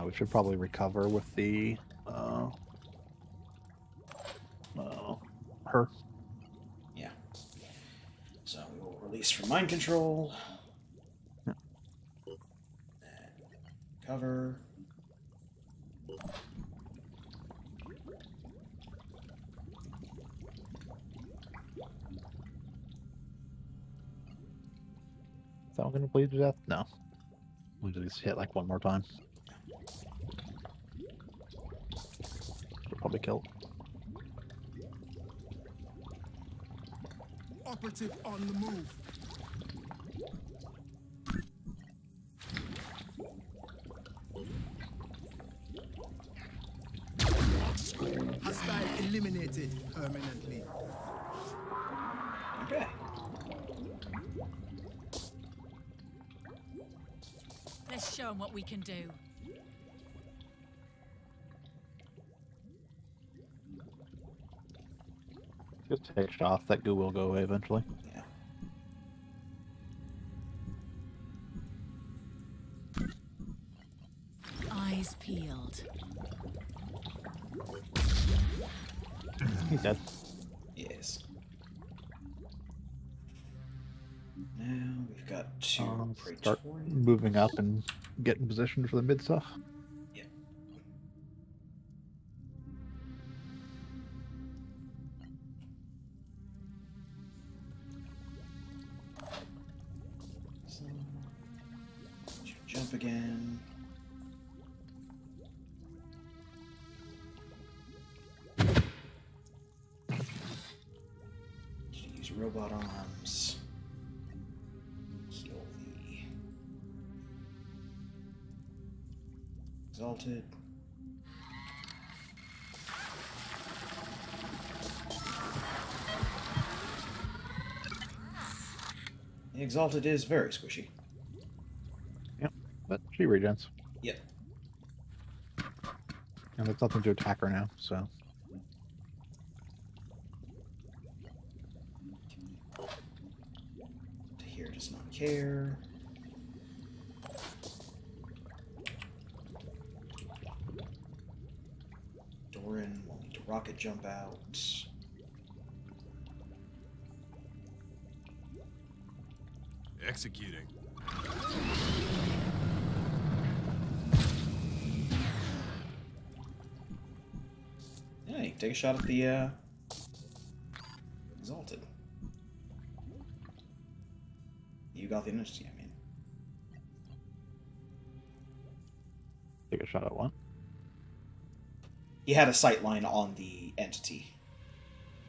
We should probably recover with the her. Yeah. So we will release from mind control. Yeah. And cover. Is that one gonna bleed to death? No. We'll just hit like one more time. We'll probably kill. Operative on the move. Hostile eliminated permanently. Okay. Let's show them what we can do. Just take off. That goo will go away eventually. Yeah. Eyes peeled. He's dead. Yes. Now we've got two Start Praetorians. moving up and getting positioned for the mid stuff. Yeah. So, jump again. Use robot arms. Heal the exalted. The Exalted is very squishy. Yep, but she regens. Yep. And it's nothing to attack her now, so. Tahir does not care. Doran will need to rocket jump out. Executing. Yeah, you can take a shot at the Exalted. You got the initiative, I mean. Take a shot at one. He had a sight line on the entity.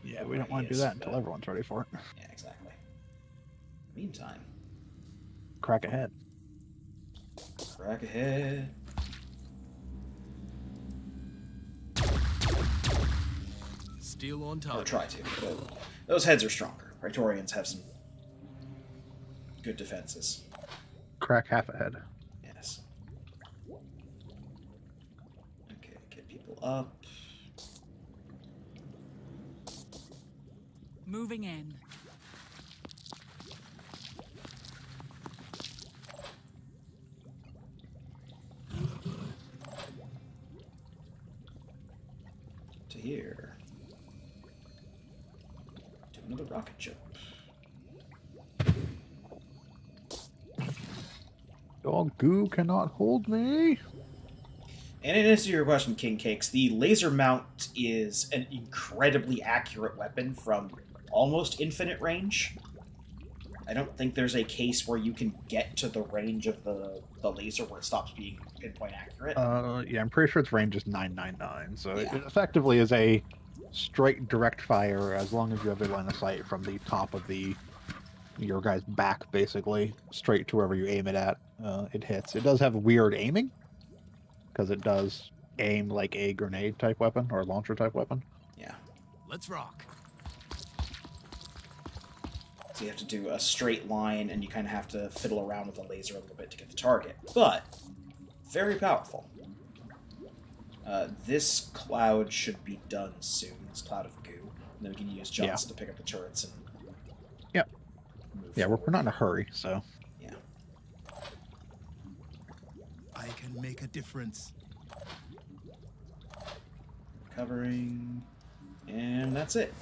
Yeah, we don't want to do that until everyone's ready for it. Yeah, exactly. Meantime, Crack ahead. crack ahead. Steel on Or top. try to. Those heads are stronger. Praetorians have some good defenses. Crack half ahead. Yes. Okay, get people up. Moving in. To here. Do another rocket jump. Dog goo cannot hold me. And in answer to your question, King Cakes, the laser mount is an incredibly accurate weapon from almost infinite range. I don't think there's a case where you can get to the range of the laser where it stops being pinpoint accurate. Yeah, I'm pretty sure its range is 999, so Yeah. it effectively is a straight direct fire as long as you have a line of sight from the top of your guy's back, basically, straight to wherever you aim it at. It hits. It does have weird aiming, because it does aim like a grenade type weapon or launcher type weapon. Yeah. Let's rock. So you have to do a straight line, and you kind of have to fiddle around with the laser a little bit to get the target. But, very powerful. This cloud should be done soon, this cloud of goo. And then we can use Johnson to pick up the turrets and... Yep. move Yeah, we're forward. not in a hurry, so... Yeah. I can make a difference. Covering... And that's it.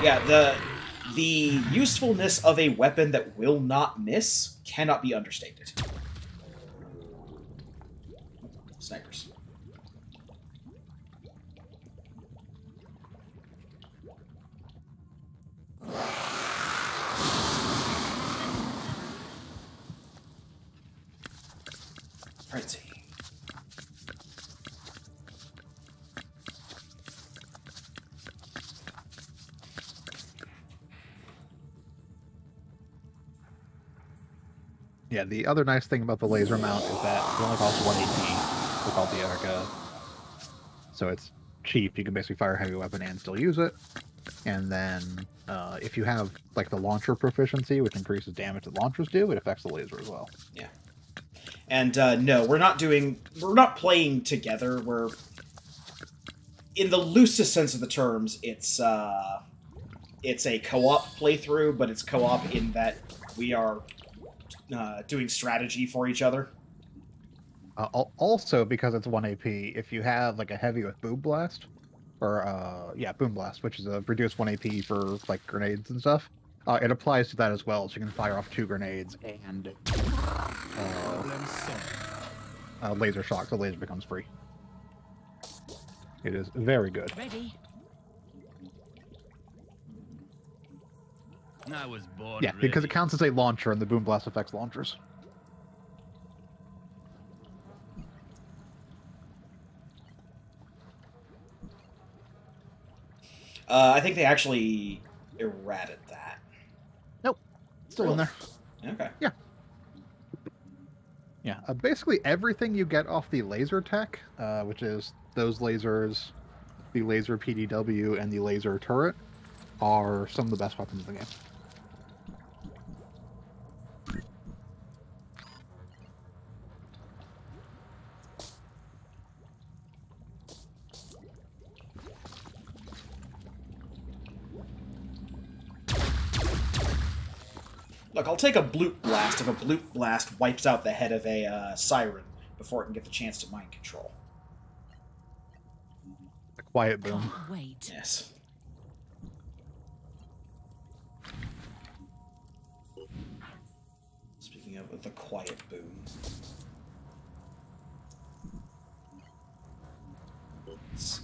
Yeah, the usefulness of a weapon that will not miss cannot be understated. Snipers. Right, see. Yeah, the other nice thing about the laser mount is that it only costs 1 AP without the Erica. So it's cheap. You can basically fire a heavy weapon and still use it. And then if you have like the launcher proficiency, which increases damage that launchers do, it affects the laser as well. Yeah. And no, we're not playing together. We're, in the loosest sense of the terms, it's a co-op playthrough, but it's co-op in that we are doing strategy for each other. Also, because it's 1 AP, if you have like a heavy with Boom Blast, or Boom Blast, which is a reduced 1 AP for like grenades and stuff, it applies to that as well. So you can fire off 2 grenades and laser shock. The laser becomes free. It is very good. Ready? I was born Yeah, because it counts as a launcher, and the Boom Blast affects launchers. I think they actually errated that. Nope, still in there. Okay. Yeah. Yeah, basically everything you get off the laser tech, which is those lasers, the laser PDW, and the laser turret, are some of the best weapons in the game. Look, I'll take a Bloop Blast if a Bloop Blast wipes out the head of a Siren before it can get the chance to mind control. The quiet boom. Can't wait. Yes. Speaking of the quiet boom. Let's see.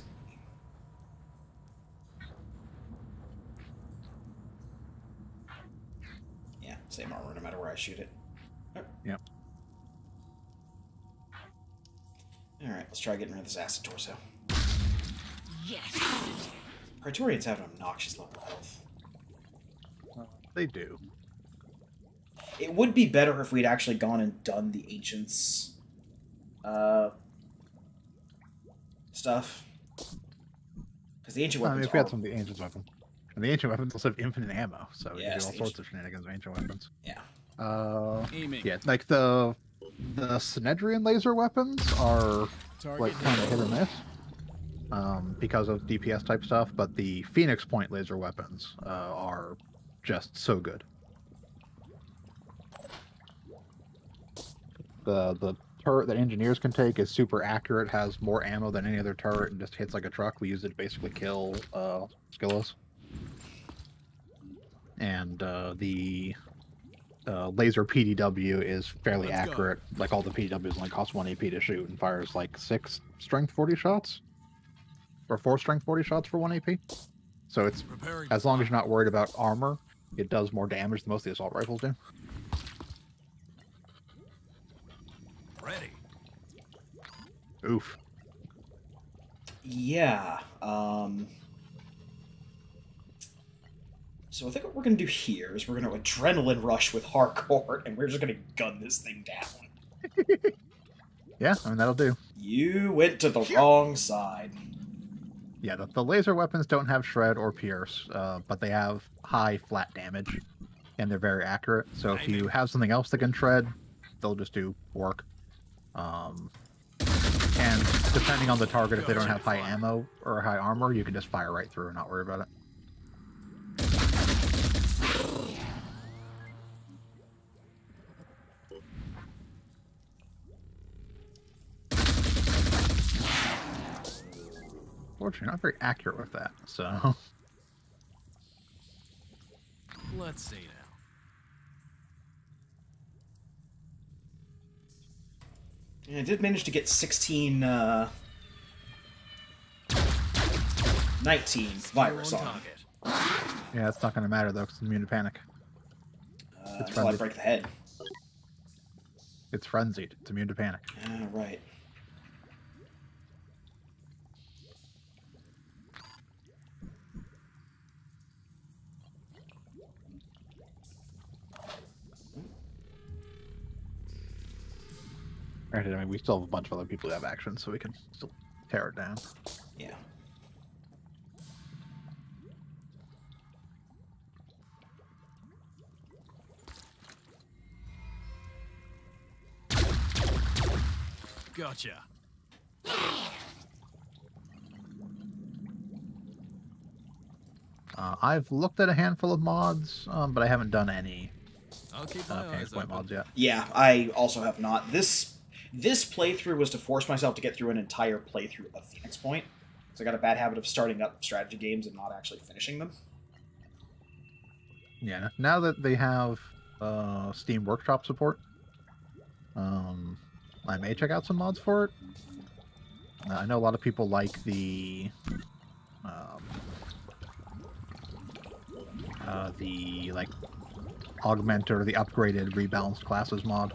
Yeah, same armor no matter where I shoot it. Oh. Yep. Alright, let's try getting rid of this acid torso. Yes. Praetorians have an obnoxious level of health. They do. It would be better if we'd actually gone and done the Ancients stuff. Because the Ancient I weapons mean, if we had are... some of the ancient weapons. And the ancient weapons also have infinite ammo, so you can Yes, do all the sorts of shenanigans with ancient weapons. Yeah. Aiming. Yeah, like the Synedrian laser weapons are Target like kind of hit or miss because of DPS type stuff, but the Phoenix Point laser weapons are just so good. The turret that engineers can take is super accurate, has more ammo than any other turret, and just hits like a truck. We use it to basically kill Skillos. And the laser PDW is fairly Let's go. accurate. Like all the PDWs only cost 1 AP to shoot and fires like 6 strength 40 shots. Or 4 strength 40 shots for 1 AP. So it's, Preparing. as long as you're not worried about armor, it does more damage than most of the assault rifles do. Ready. Oof. Yeah. So I think what we're going to do here is we're going to adrenaline rush with Harcourt, and we're just going to gun this thing down. Yeah, I mean, that'll do. You went to the wrong side. Yeah, the laser weapons don't have shred or pierce, but they have high flat damage, and they're very accurate. So if you have something else that can shred, they'll just do work. And depending on the target, if they don't have high ammo or high armor, you can just fire right through and not worry about it. Fortunately, not very accurate with that, so... Let's see now. And I did manage to get 16, 19 virus Still on on him. target. Yeah, it's not going to matter, though, because it's immune to panic. It's Until I frenzied. break the head. It's frenzied. It's immune to panic. Right. Granted, I mean, we still have a bunch of other people who have action, so we can still tear it down. Yeah. Gotcha. I've looked at a handful of mods, but I haven't done any I'll keep my Phoenix eyes Point open. mods yet. Yeah, I also have not. This playthrough was to force myself to get through an entire playthrough of Phoenix Point. So I got a bad habit of starting up strategy games and not actually finishing them. Yeah, now that they have Steam Workshop support, I may check out some mods for it. I know a lot of people like the like augmented or the upgraded rebalanced classes mod.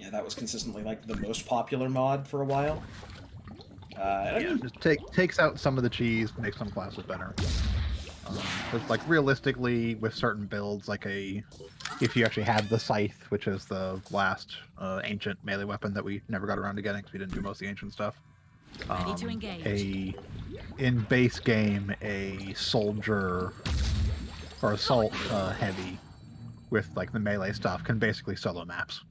Yeah, that was consistently like the most popular mod for a while. Yeah, just takes out some of the cheese, makes some classes better. Because like realistically, with certain builds, like a if you actually had the scythe, which is the last ancient melee weapon that we never got around to getting because we didn't do most of the ancient stuff. Ready to engage. In base game, a soldier or assault heavy with like the melee stuff can basically solo maps.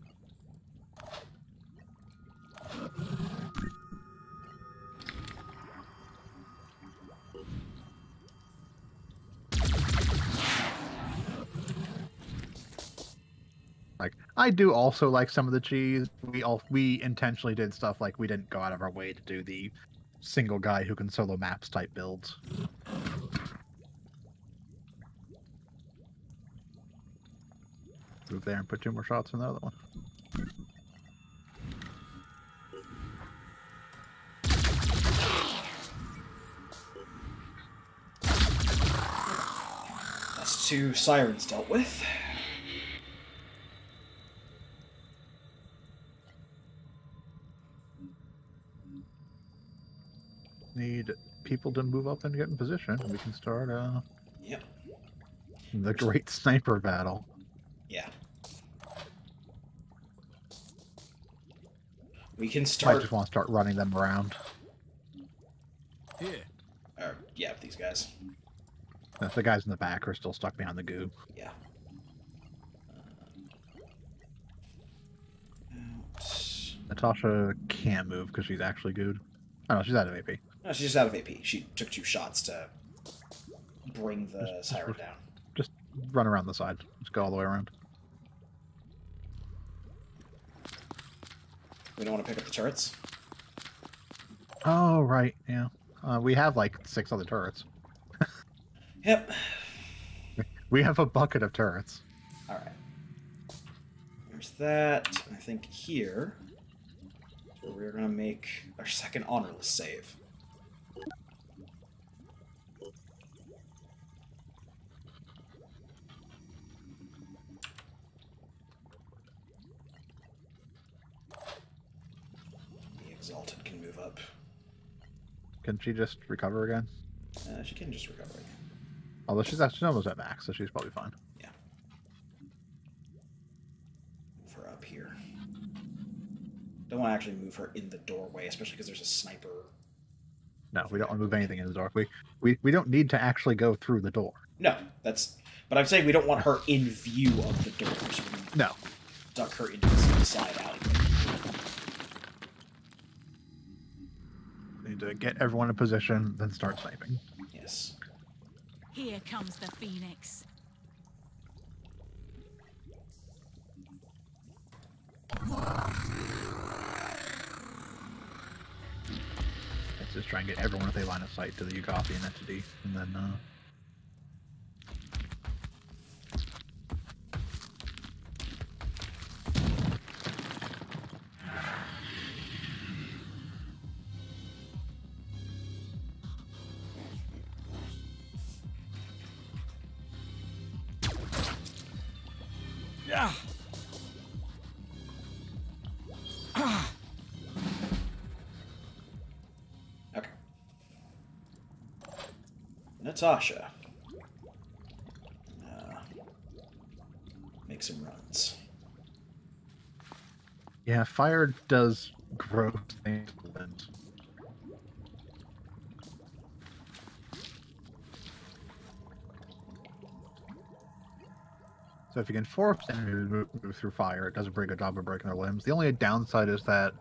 Like, I do also like some of the cheese. We intentionally did stuff like we didn't go out of our way to do the single guy who can solo maps type builds. Move there and put 2 more shots in the other one. That's 2 sirens dealt with. Need people to move up and get in position. We can start Yep. the great sniper battle. Yeah. We can I start. just want to start running them around. Here. Yeah, these guys. The guys in the back are still stuck behind the goo. Yeah. Natasha can't move because she's actually gooed. Oh no, she's out of AP. No, she's just out of AP. She took 2 shots to bring the siren down. Just run around the side. Just go all the way around. We don't want to pick up the turrets. Oh, right, yeah. We have like 6 other turrets. Yep. We have a bucket of turrets. All right. There's that. I think here is where we're going to make our second honorless save. The Exalted can move up. Can she just recover again? She can just recover again. Although she's almost at max, so she's probably fine. Yeah. Move her up here. Don't want to actually move her in the doorway, especially because there's a sniper. No, we don't want to move anything in the door. We don't need to actually go through the door. No, that's. But I'm saying we don't want her in view of the door. So we No. duck her into the side alley. We need to get everyone in position, then start sniping. Yes. Here comes the Phoenix. Let's just try and get everyone with a line of sight to the Yugopian entity, and then Yeah. Okay. Natasha. Make some runs. yeah, fire does grow things. So if you can force enemies to move through fire, it does a pretty good job of breaking their limbs. The only downside is that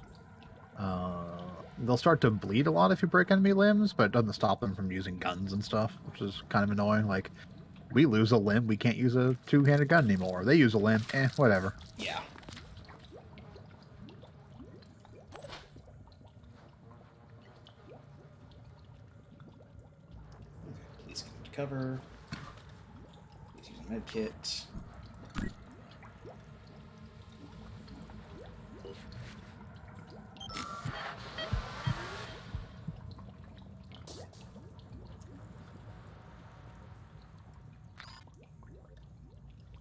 they'll start to bleed a lot if you break enemy limbs, but it doesn't stop them from using guns and stuff, which is kind of annoying. Like, we lose a limb, we can't use a 2-handed gun anymore. They use a limb, whatever. Yeah. Okay, please get into cover. Please use a med kit.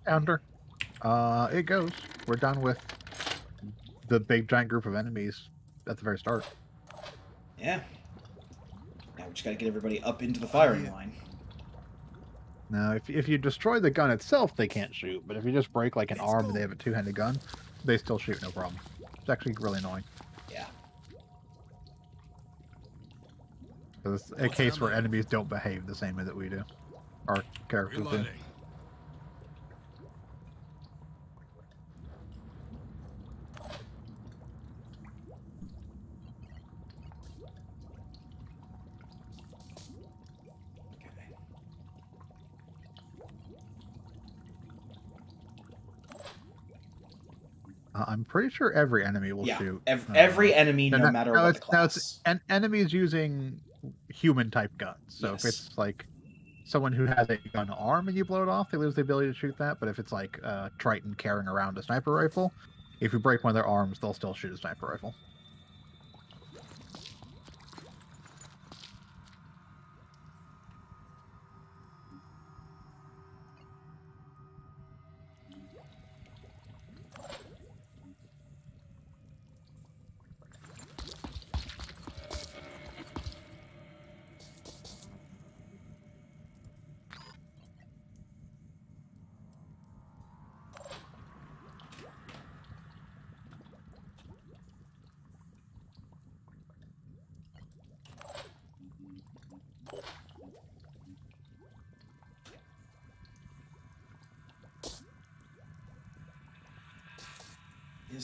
Founder. It goes. We're done with the big giant group of enemies at the very start. Yeah. Now we just gotta get everybody up into the firing line. Now, if you destroy the gun itself, they can't shoot. But if you just break like an arm and they have a two-handed gun, they still shoot, no problem. It's actually really annoying. Yeah. It's a case where enemies don't behave the same way that we do. Our characters do. Reloading. Okay. I'm pretty sure every enemy will Yeah. shoot. Every enemy, no matter what the class. And enemies using human-type guns. So Yes. if it's like someone who has a gun arm and you blow it off, they lose the ability to shoot that. But if it's like Triton carrying around a sniper rifle, if you break one of their arms, they'll still shoot a sniper rifle.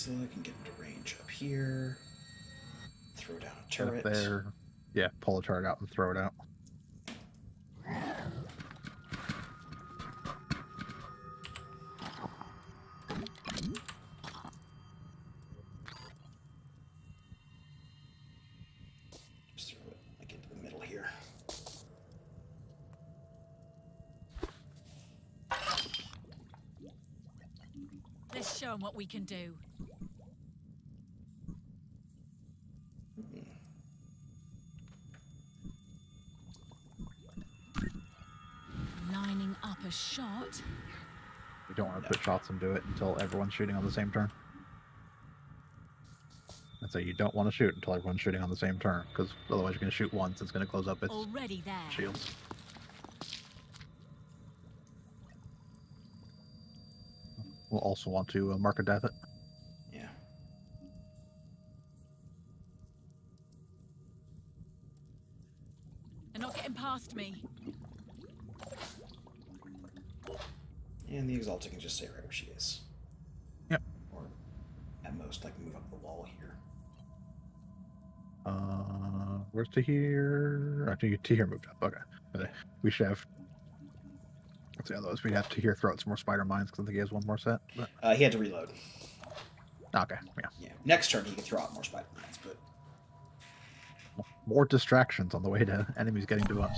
Isla can get into range up here. Throw down a Up turret. there, yeah, pull a turret out and throw it out. Just throw it like into the middle here. Let's show them what we can do. Lining up a shot. We don't want to put shots into it until everyone's shooting on the same turn. And so you don't want to shoot until everyone's shooting on the same turn, because otherwise you're going to shoot once, it's going to close up its Already there. shields. We'll also want to mark a death it. Yeah. They're not getting past me. And the Exalted can just stay right where she is. Yep. Or at most, like, move up the wall here. Where's Tahir? I think Tahir moved up. Okay. Okay. We should have. Let's see, otherwise we'd have Tahir throw out some more spider mines because I think he has one more set. But... He had to reload. Okay, yeah. Yeah. Next turn, he can throw out more spider mines, but More distractions on the way to enemies getting to us.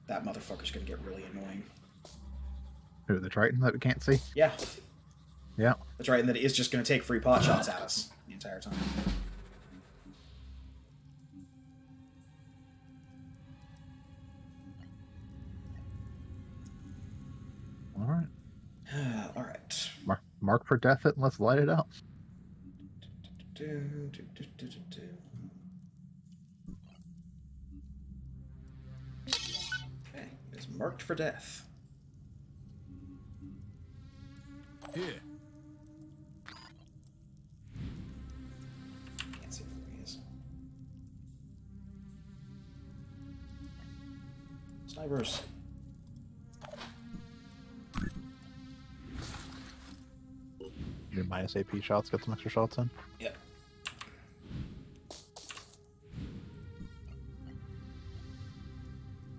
that motherfucker's gonna get really annoying. Who, the Triton that we can't see? Yeah. Yeah. That's right, and that it is just gonna take free pot shots at us the entire time. Alright. Alright. Mark for death it and let's light it up. Okay, it is marked for death. Here. Can't see where he is. Snipers. Do minus AP shots, get some extra shots in. Yep.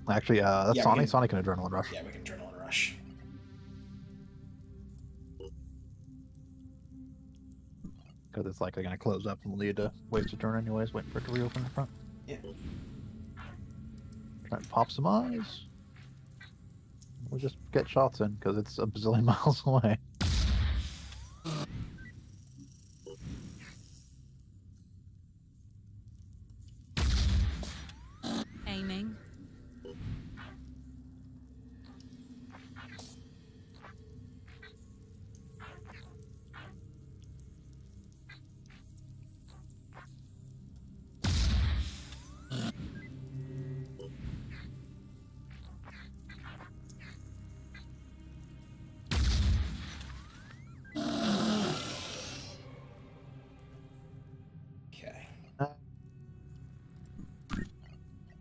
Actually, that's Yeah, Sonic. Sonic and Adrenaline Rush. Yeah, we can Adrenaline Rush. Because it's likely going to close up and we'll need to waste a turn anyways, waiting for it to reopen in front. Yeah. Try and pop some eyes. We'll just get shots in because it's a bazillion miles away. Aiming.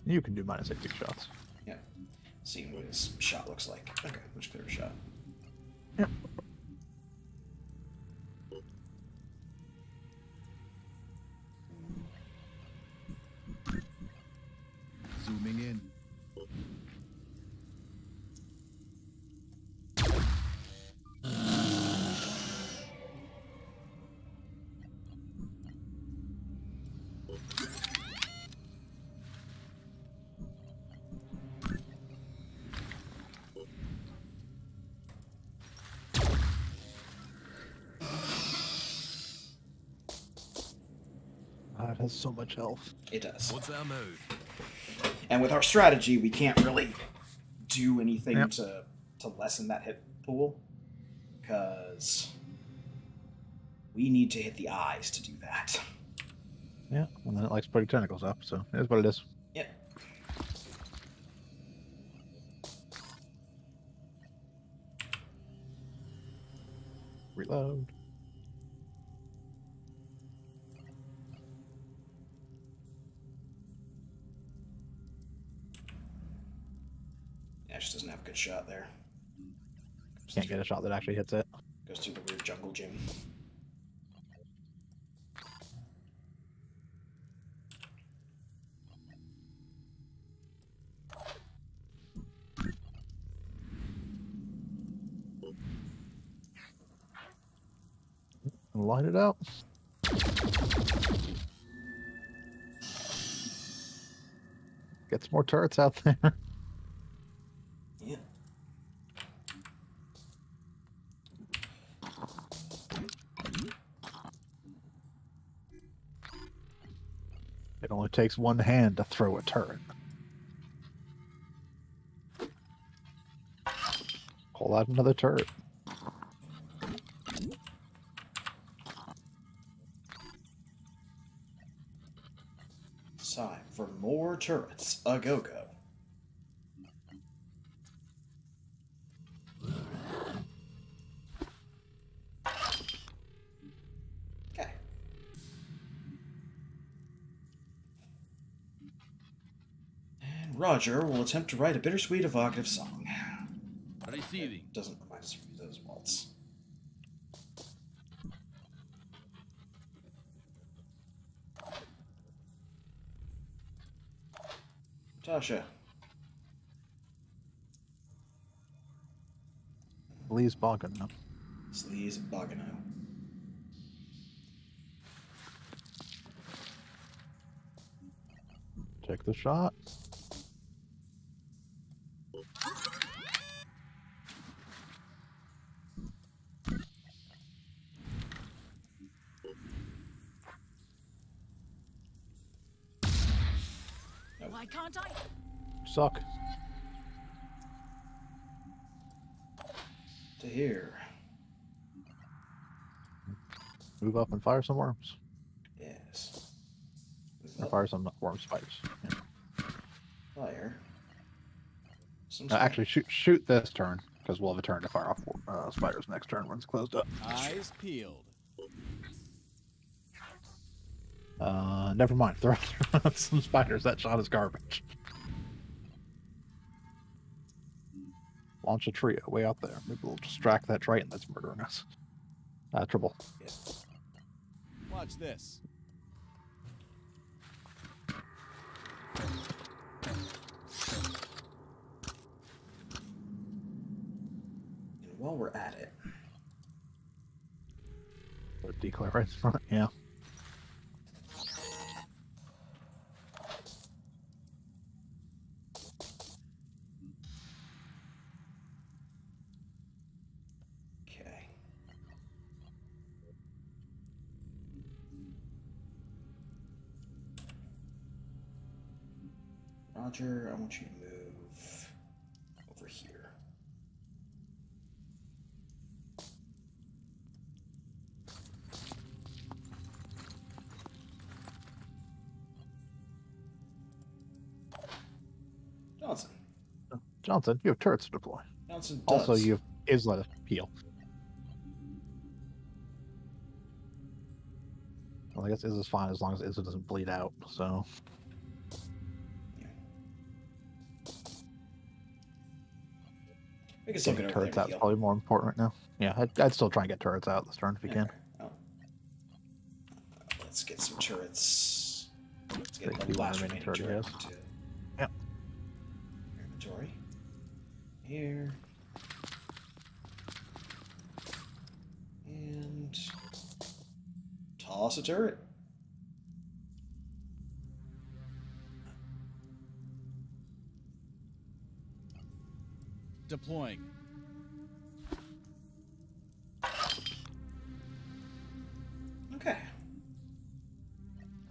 You can do minus 18 shots. Yeah. Seeing what his shot looks like. Okay, much clearer shot. Yep. Zooming in. It has so much health. It does. What's our move? And with our strategy, we can't really do anything Yep. to lessen that hit pool. Because we need to hit the eyes to do that. Yeah, and then it likes putting tentacles up, so it is what it is. Yep. Reload. Yeah, it just doesn't have a good shot there. Can't get a shot that actually hits it. Goes through the weird jungle gym. Light it out. Get some more turrets out there. Yeah. It only takes one hand to throw a turret. Pull out another turret. Time for more turrets. A go-go. Okay. And Roger will attempt to write a bittersweet evocative song. Receiving. Doesn't remind us of those waltz. Tasha. Lee's bogging them. Sleaze Bogano. Take the shot. Why can't I? Suck. To here. Move up and fire some worms. Yes. Or fire some worm spiders. Yeah. Fire. Some Actually, shoot this turn, because we'll have a turn to fire off spiders next turn when it's closed up. Eyes peeled. Never mind. Throw out some spiders. That shot is garbage. Launch a trio way out there. Maybe we'll distract that Triton that's murdering us. Triple. Yeah. Watch this. And while we're at it, Or declare right in front. Yeah. okay. Roger, I want you to move over here. Johnson. Johnson, you have turrets to deploy. Johnson does. Also, you have Isla heal. Well, I guess Izza's fine as long as Izza doesn't bleed out, so... We can still Getting get over turrets there out to is heal. probably more important right now. Yeah, I'd still try and get turrets out this turn if you can. Okay. Oh. Let's get some turrets. Let's get Take the the last remaining remaining turret, turret yes. into Yep. inventory. Here. And toss a turret. Deploying. Okay.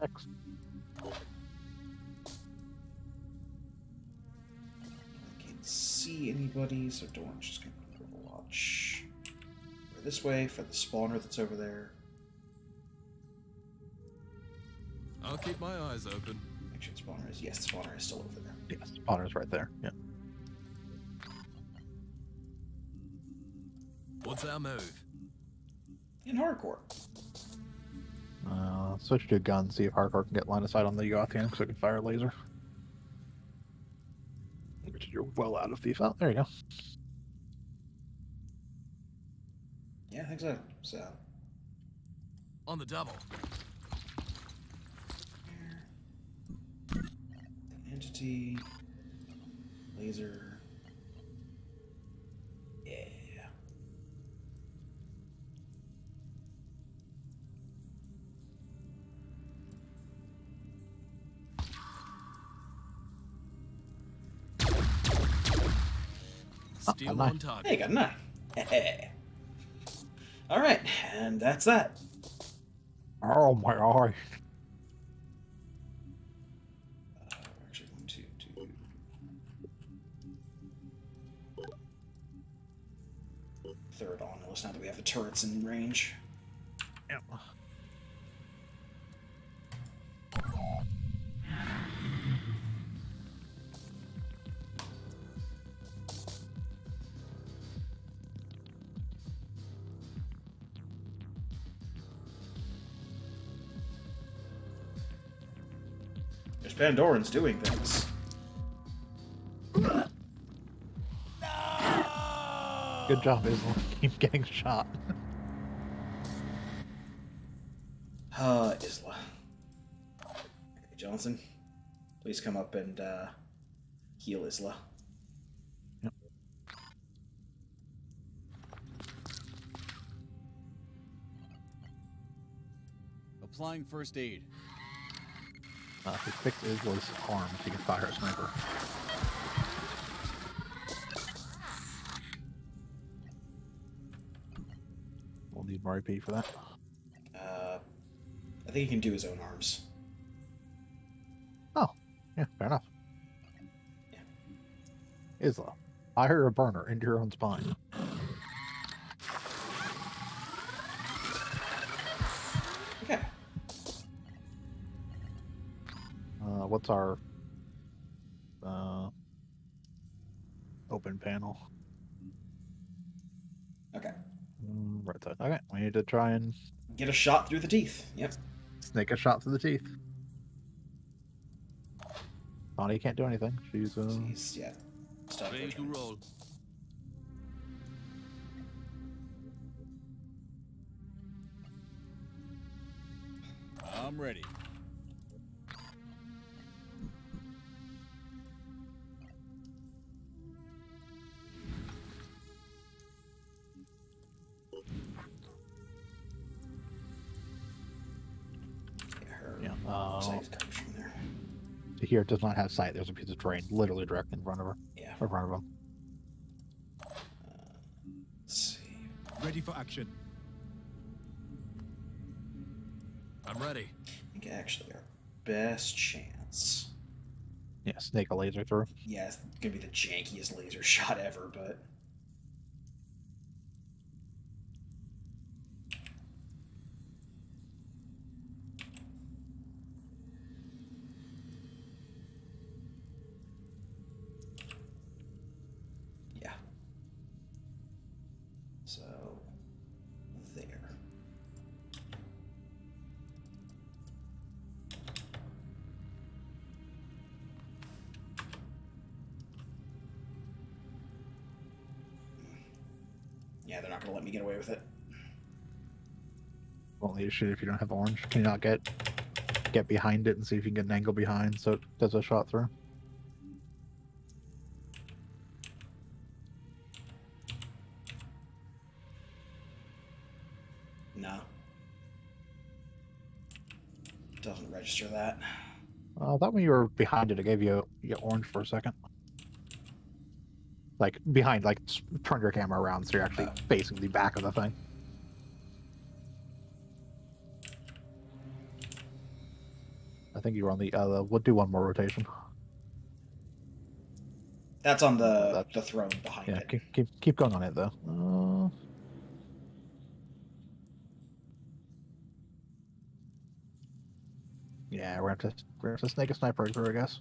X. I can't see anybody, so don't just gonna put Overwatch. Go this way for the spawner that's over there. I'll keep my eyes open. Make sure the spawner is the spawner is still over there. Yeah, spawner's right there. Yeah. What's our move? In hardcore. Switch to a gun, see if hardcore can get line of sight on the Yothian so it can fire a laser. Which you're well out of thief out. There you go. Yeah, I think so. So On the double. entity, laser. Yeah. Steel nice. on target. Hey, got a 9. All right, and that's that. Oh my eye. Actually, 1, 2, 2. Third on the list now that we have the turrets in range. Yep. There's Pandorans doing things. Good job, Islam. Keep getting shot. Isla. Okay, Johnson, please come up and heal Isla. Yep. Applying first aid. He fixed Isla's arm so he can fire a sniper. We'll need more AP for that. I think he can do his own arms. Oh, yeah, fair enough. Yeah. Isla, fire a burner into your own spine. Okay. What's our open panel? Okay. Right side. Okay, we need to try and Get a shot through the teeth. Yep. snake a shot through the teeth. Bonnie can't do anything. She's He's stuck. Ready to roll. I'm ready. Her yeah. sight comes from there. Here it does not have sight. There's a piece of terrain literally directly in front of her. Yeah. In front of him. Let's see. Ready for action. I'm ready. I think actually our best chance. Yeah, snake a laser through. Yeah, it's gonna be the jankiest laser shot ever, but yeah. So there. Yeah, they're not going to let me get away with it. Won't let you shoot if you don't have orange. Can you not get behind it and see if you can get an angle behind so it does a shot through? No. Doesn't register that. That when you were behind it, it gave you orange for a second. Like behind, like turn your camera around so you're actually facing the back of the thing. I think you were on the we'll do one more rotation. That's on the throne behind Yeah, it. keep going on it though. Yeah, we're gonna have to snake a sniper through, I guess.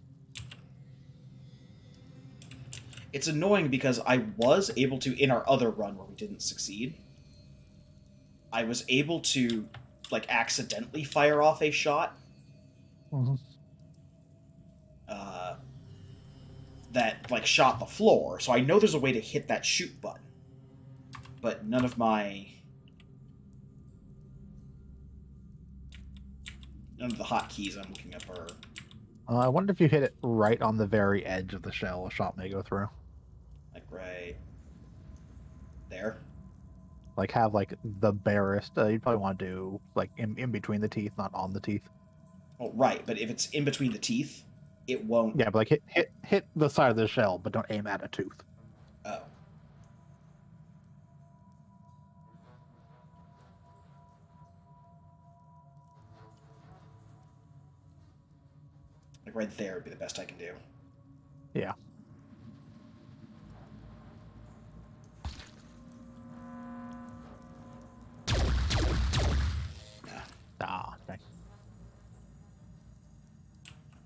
It's annoying because I was able to, in our other run where we didn't succeed, I was able to, like, accidentally fire off a shot that, like, shot the floor. So I know there's a way to hit that shoot button. But none of the hotkeys I'm looking up are... I wonder if you hit it right on the very edge of the shell, a shot may go through. Like, right there? Like, have, like, the barest... you'd probably want to do, like, in between the teeth, not on the teeth. Oh, right, but if it's in between the teeth, it won't... Yeah, but, like, hit the side of the shell, but don't aim at a tooth. Oh. Like, right there would be the best I can do. Yeah. Ah, okay.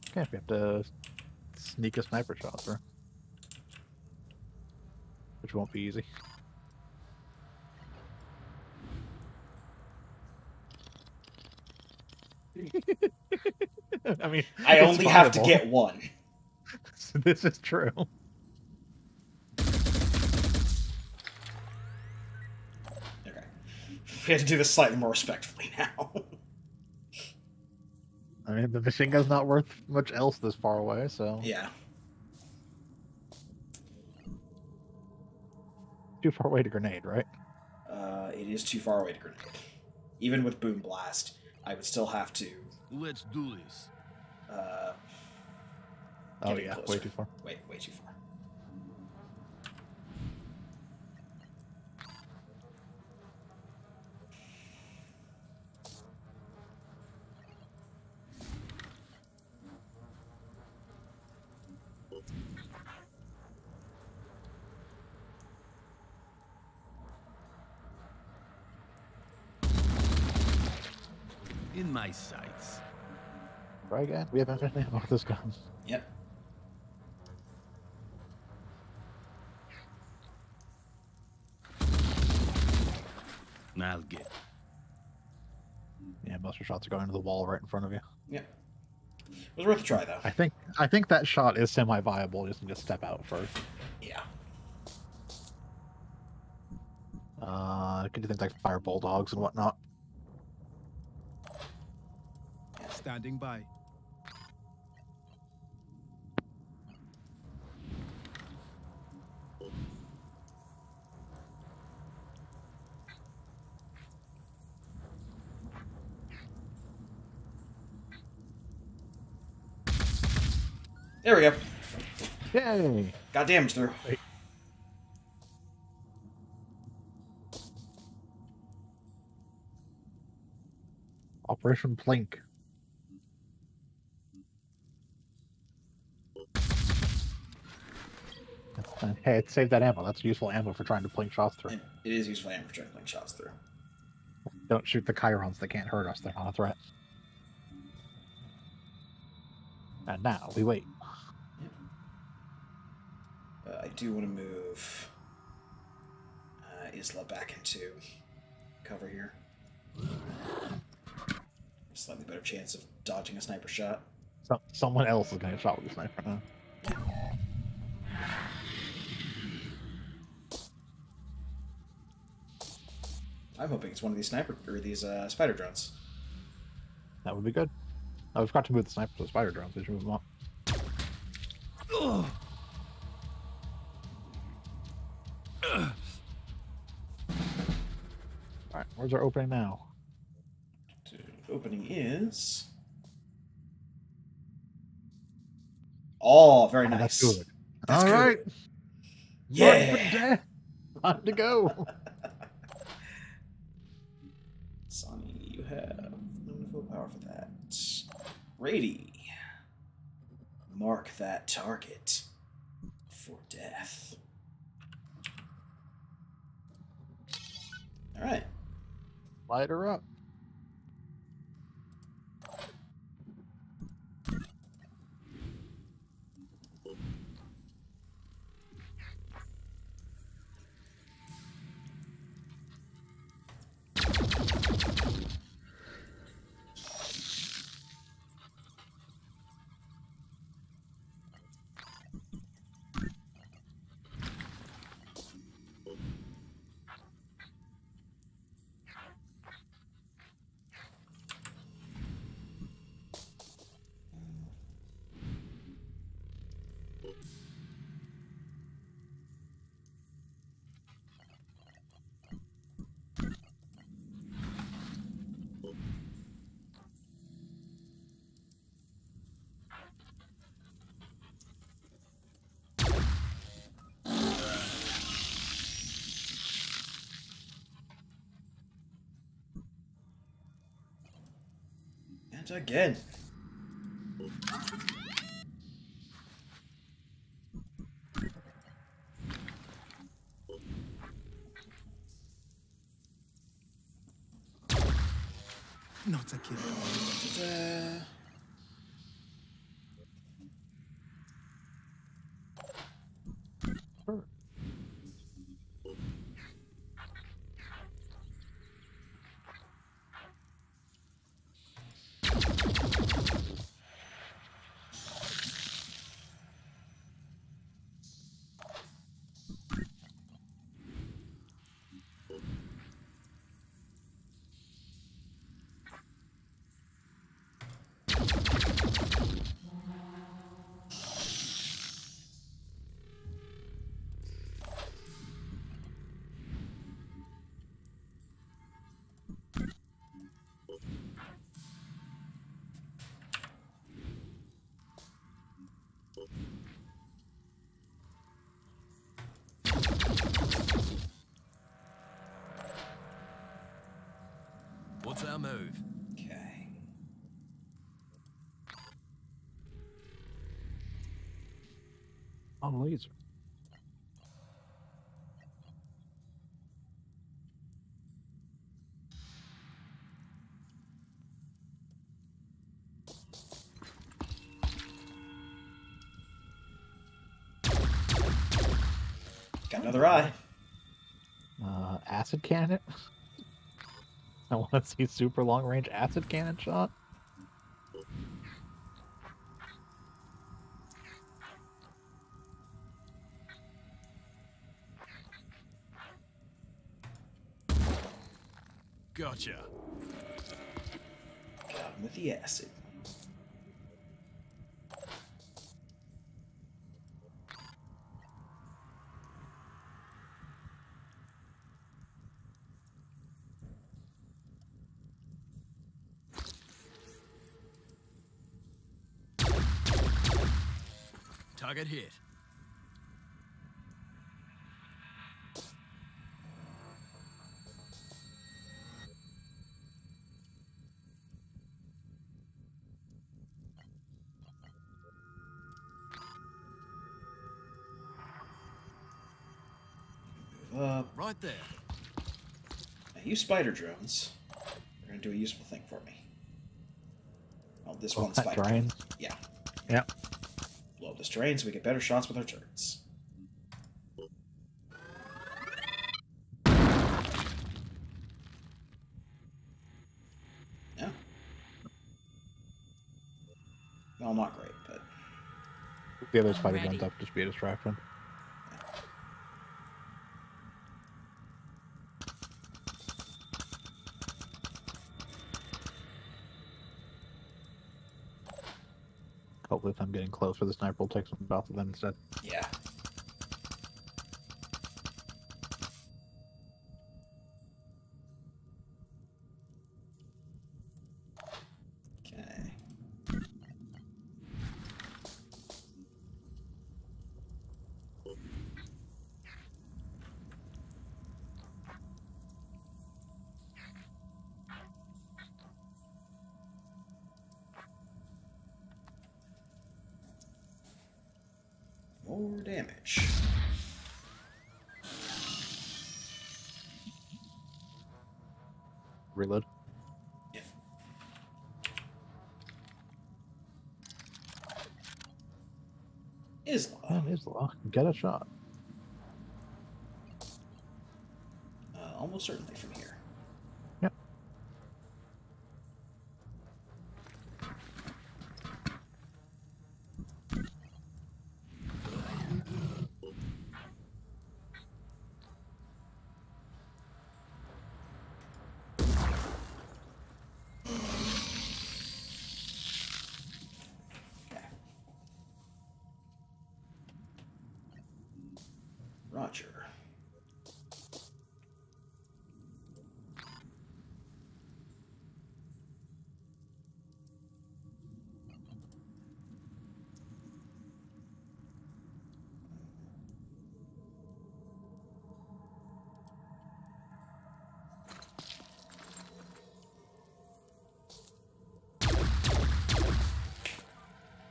Okay, we have to sneak a sniper shot through. Which won't be easy. I mean, I it's only have to viable. get one. This is true. Okay. We have to do this slightly more respectfully now. I mean, the machine gun's not worth much else this far away, so... Yeah. Too far away to grenade, right? It is too far away to grenade. Even with Boom Blast, I would still have to... Let's do this. Oh getting yeah, way closer. too far. Way too far. In my sights. Try again. We have infinite ammo with this gun. Yep. I'll get. Yeah, most of your shots are going into the wall right in front of you. Yep. It was worth a try, though. I think that shot is semi-viable. You just need to step out first. Yeah. Could do things like fire bulldogs and whatnot. Standing by. There we go. Yay! Got damage through. Wait. Operation Plink. Hey, it saved that ammo. That's useful ammo for trying to plink shots through. It is useful ammo for trying to blink shots through. Don't shoot the Chirons. They can't hurt us. They're not a threat. And now we wait. I do want to move Isla back into cover here. Slightly better chance of dodging a sniper shot. Someone else is going to get shot with a sniper. Huh? I'm hoping it's one of these sniper or these spider drones. That would be good. I forgot to move the sniper to the spider drones. I should move them up. Alright, where's our opening now? Opening is. Oh, very nice. That's good. That's All good. right. Yeah. Time to go. Sonny, you have no full power for that. Rady, mark that target for death. All right. Light her up. And again. Not a kid. Ta-da. What's our move? Okay. Oh, laser. Got another eye. Acid cannon. I want to see super long range acid cannon shot. Gotcha. Got him with the acid. Target hit. Move up. Right there. Now, you spider drones are going to do a useful thing for me. Oh, this one that spider. drain. Yeah. Yeah. Blow up this drain so we get better shots with our turrets. Yeah. Well, not great, but The other I'm spider ready. guns up, just be a distraction. likely if I'm getting close, for the sniper will take some both of them instead. Yeah. Okay. More damage. Reload. Yeah. Isla. And Isla, get a shot. Almost certainly from here. Yep. Okay. Roger.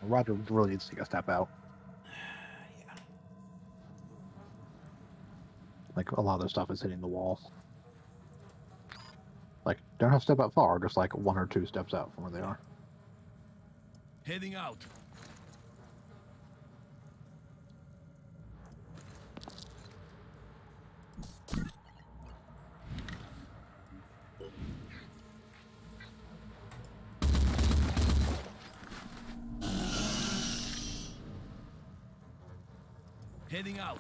Roger really needs to take a step out. Yeah. Like, a lot of their stuff is hitting the wall. Like, don't have to step out far, just like 1 or 2 steps out from where they are. Heading out. Heading out.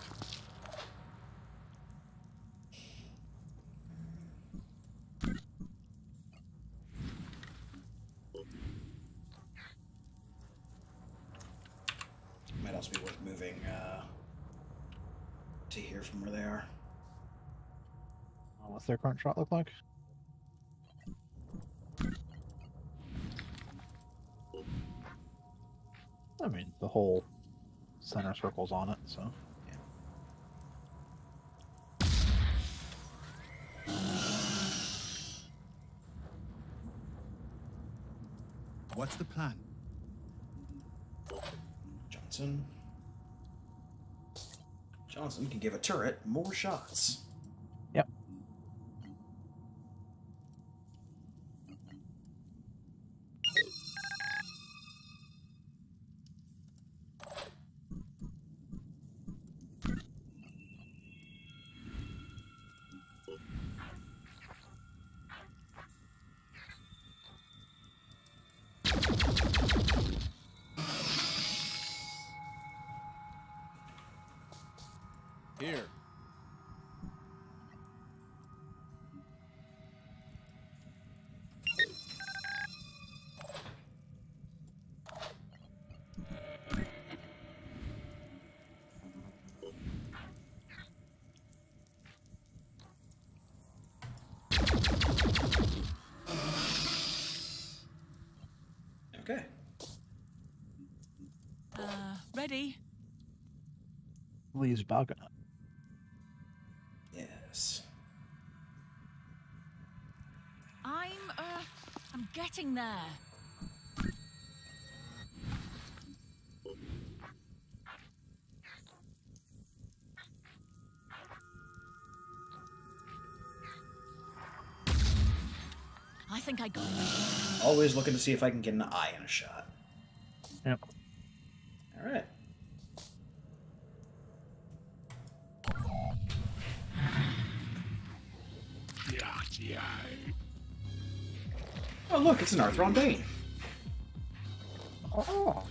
Might also be worth moving to here from where they are. What's their current shot look like? I mean, the whole center circle's on it, so. What's the plan? Johnson. Johnson can give a turret more shots. Yep. Here. Okay. Ready? Lee's bugging it. Yes. I'm getting there. I think I got it. Always looking to see if I can get an eye in a shot. Yep. All right. Oh, look, it's an Arthron Bane. Oh,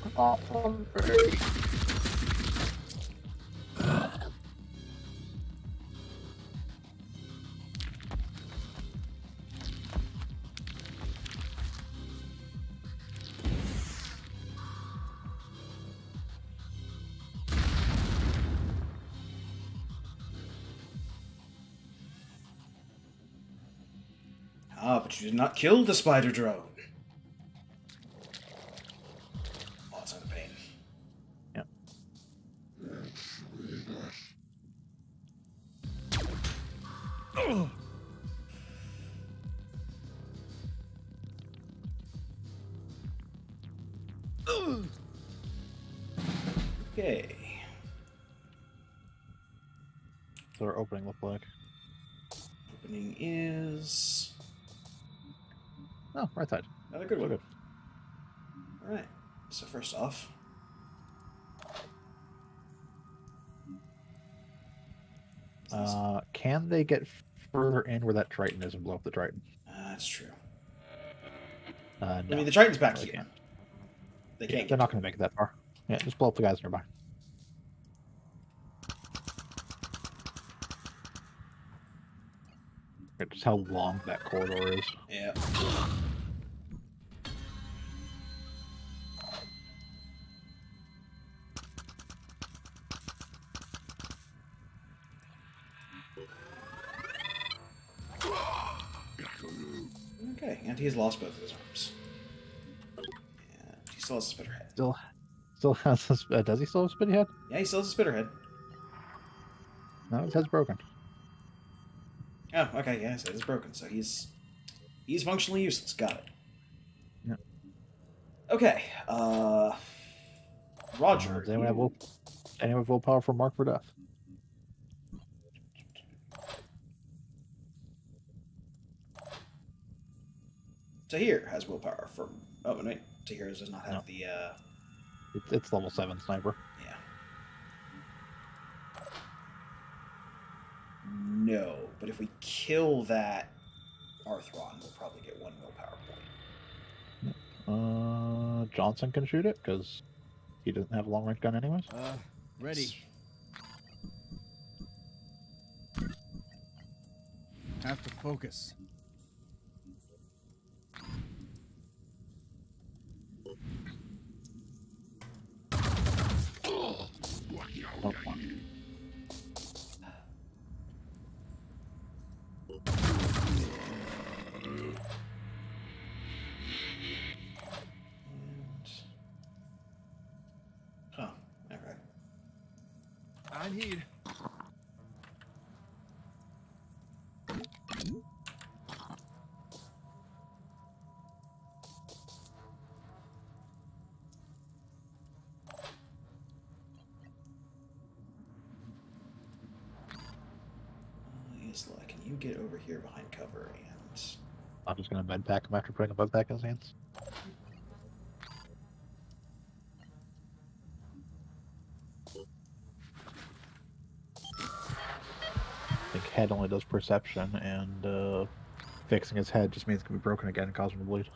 Ah, but you did not kill the spider drone. Oh, it's not a pain. Yep. Okay. So our opening look like. Opening is Oh, right side. another good one. Good. Alright. So first off. Can they get further in where that Triton is and blow up the Triton? That's true. No, I mean, the Triton's back they here. can't. They Yeah, can't they're get not going to make it that far. Yeah, just blow up the guys nearby. Just how long that corridor is. Yeah. Okay, and he's lost both of his arms. And he still has a spitter head. Still has his, does he still have a spitty head? Yeah, he still has a spitter head. No, his head's broken. Oh, okay, yeah, his head is broken, so he's functionally useless. Got it. Yeah. Okay, Roger. Does anyone have willpower for Mark for Death? Tahir has willpower for. Oh, wait, Tahir does not have No. the. It's level 7 sniper. Yeah. No, but if we kill that Arthron, we'll probably get 1 willpower point. Johnson can shoot it because he doesn't have a long range gun anyways. Ready. Have to focus. Oh, fuck. Huh. Okay. I need. Isla, can you get over here behind cover and... I'm just gonna med pack him after putting a bug pack in his hands. I think head only does perception, and fixing his head just means it can be broken again and cause him to bleed.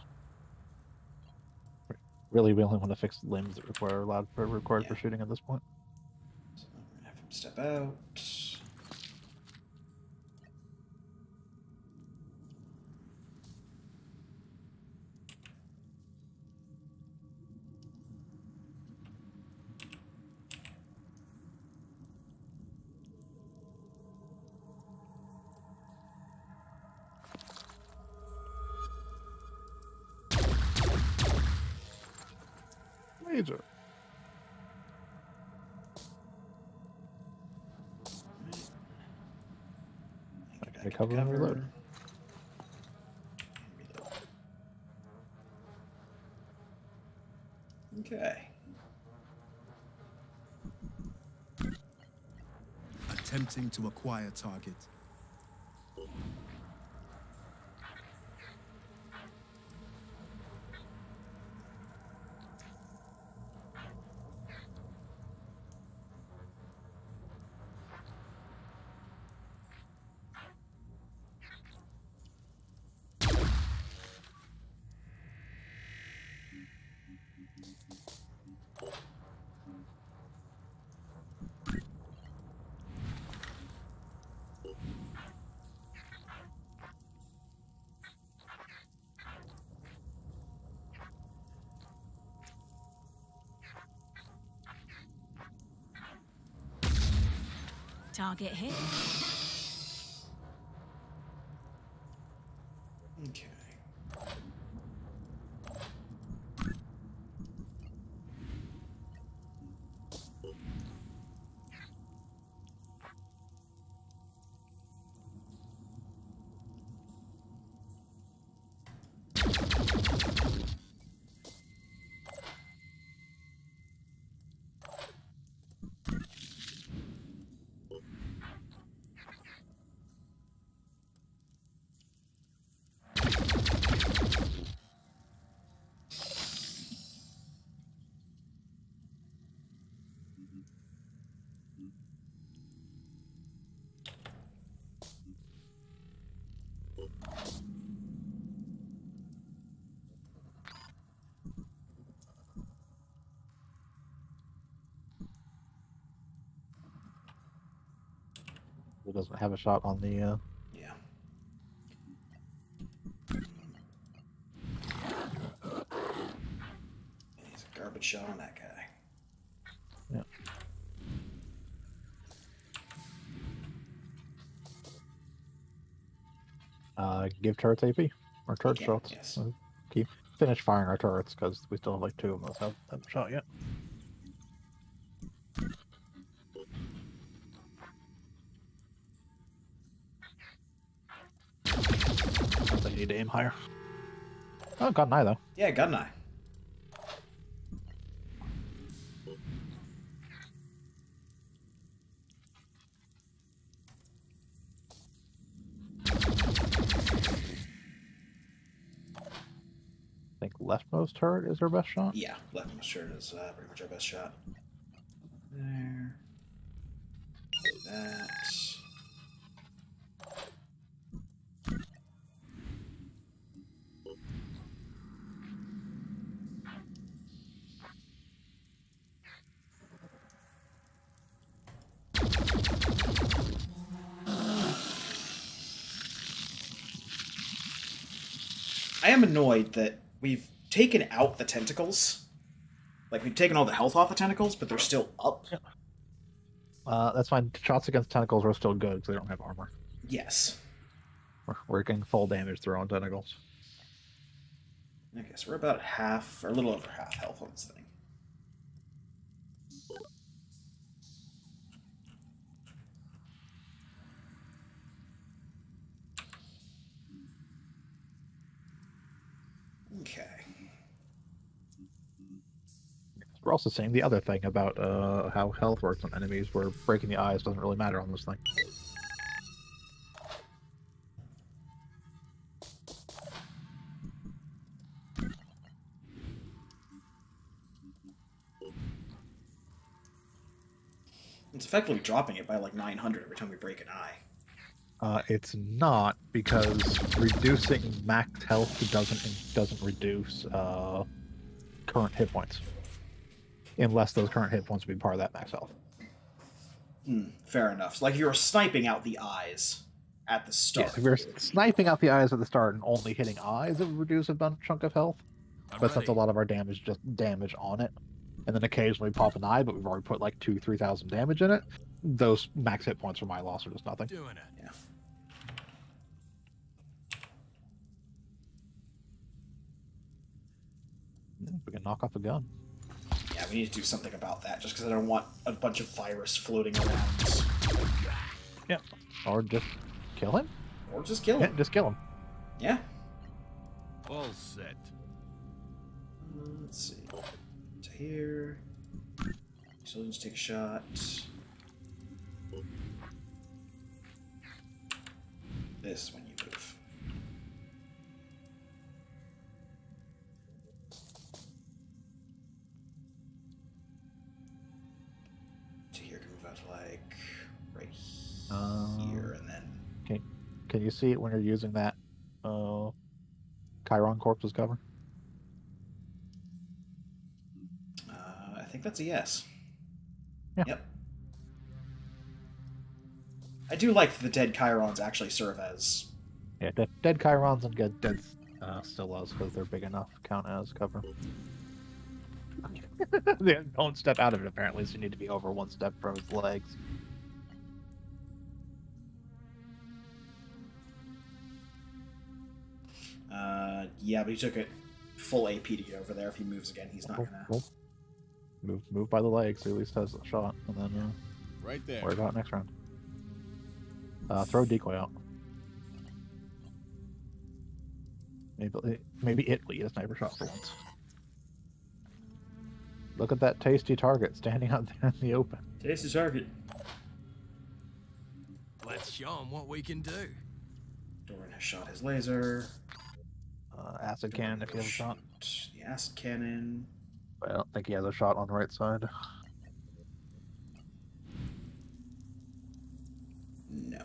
Really, we only want to fix limbs that required for shooting at this point. So I'm gonna have him step out. Laser. Get back Okay, cover and reload. Reload. Okay. Attempting to acquire target. Target hit. Okay. It doesn't have a shot on the. Yeah. He's a garbage shot on that guy. Yeah. Give turrets AP or turret can, shots. yes. Keep finish firing our turrets because we still have like 2 of those haven't shot yet. I think you need to aim higher. Oh, got an eye though. Yeah, got an eye. I think leftmost turret is our best shot. Yeah, leftmost shirt is pretty much our best shot. There. That. I am annoyed that we've taken out the tentacles. Like, we've taken all the health off the tentacles, but they're still up. That's fine. Shots against tentacles are still good because they don't have armor. Yes. We're getting full damage through on tentacles. I guess we're about half, or a little over half health on this thing. Okay. We're also saying the other thing about how health works on enemies, where breaking the eyes doesn't really matter on this thing. It's effectively dropping it by like 900 every time we break an eye. It's not, because reducing max health doesn't reduce current hit points, unless those current hit points would be part of that max health. Fair enough. So, like, if you were sniping out the eyes at the start. Yes, if you're sniping out the eyes at the start and only hitting eyes, it would reduce a chunk of health. But since a lot of our damage is just damage on it, and then occasionally pop an eye, but we've already put like 2,000-3,000 damage in it, those max hit points from my loss are just nothing. Doing it. Yeah. We can knock off a gun. Yeah, we need to do something about that, just because I don't want a bunch of virus floating around. Yeah. Or just kill him. Or just kill Yeah, him. just kill him. Yeah. All set. Let's see. To here. So let's take a shot. This is when you move. To here can move out to like right here, and then Can you see it when you're using that Chiron corpse's cover? I think that's a yes. Yeah. Yep. I do like that the dead Chirons actually serve as... Yeah, dead Chirons and dead Scyllas, because they're big enough to count as cover. They don't step out of it, apparently, so you need to be over 1 step from his legs. Yeah, but he took it full AP to get over there. If he moves again, he's not gonna... Cool. Move by the legs, so he at least has a shot, and then Right there. worry about it next round. Throw decoy out. Maybe it lead a sniper shot for once. Look at that tasty target standing out there in the open. Tasty target. Let's show him what we can do. Doran has shot his laser. Acid cannon if he has a shot. The acid cannon. But I don't think he has a shot on the right side. No.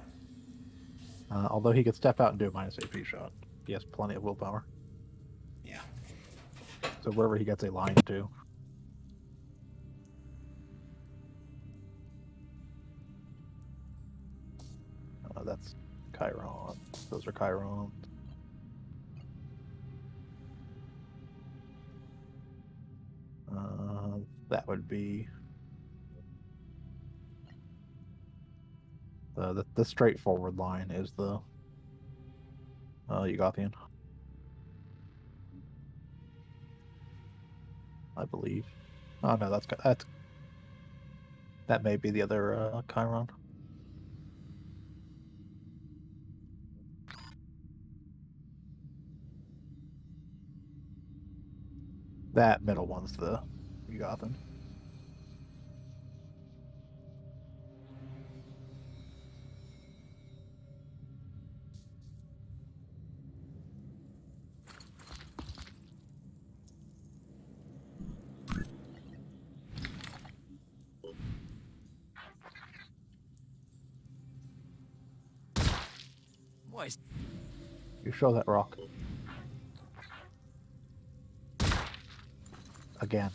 Although he could step out and do a minus AP shot. He has plenty of willpower. Yeah. So wherever he gets a line to. that's Chiron. Those are Chiron. That would be the straightforward line is the Yugothian, I believe. Oh no, that's that may be the other Chiron. That middle one's the Yugothian. Why is You show that rock. Again.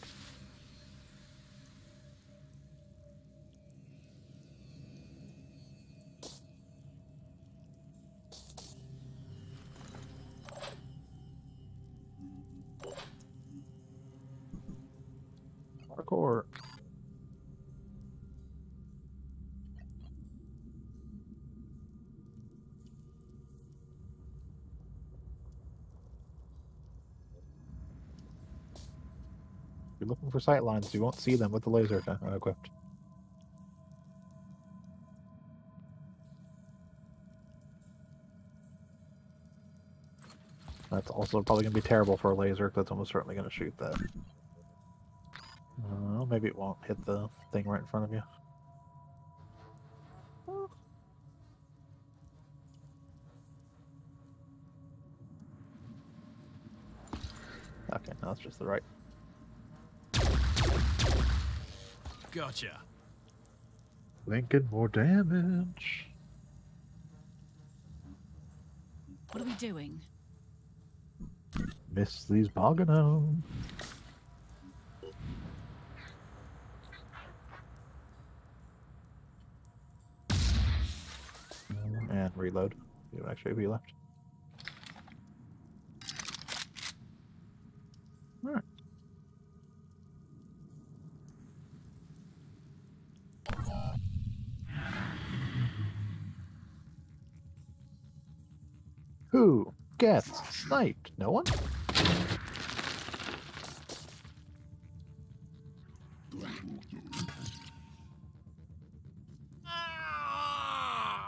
Parkour. If you're looking for sight lines, you won't see them with the laser equipped. That's also probably going to be terrible for a laser, because it's almost certainly going to shoot that. Maybe it won't hit the thing right in front of you. Okay, no, that's just the right. gotcha? Lincoln, more damage. What are we doing? Miss these Bogano. And reload. You have actually be left. Alright. Who gets sniped? No one?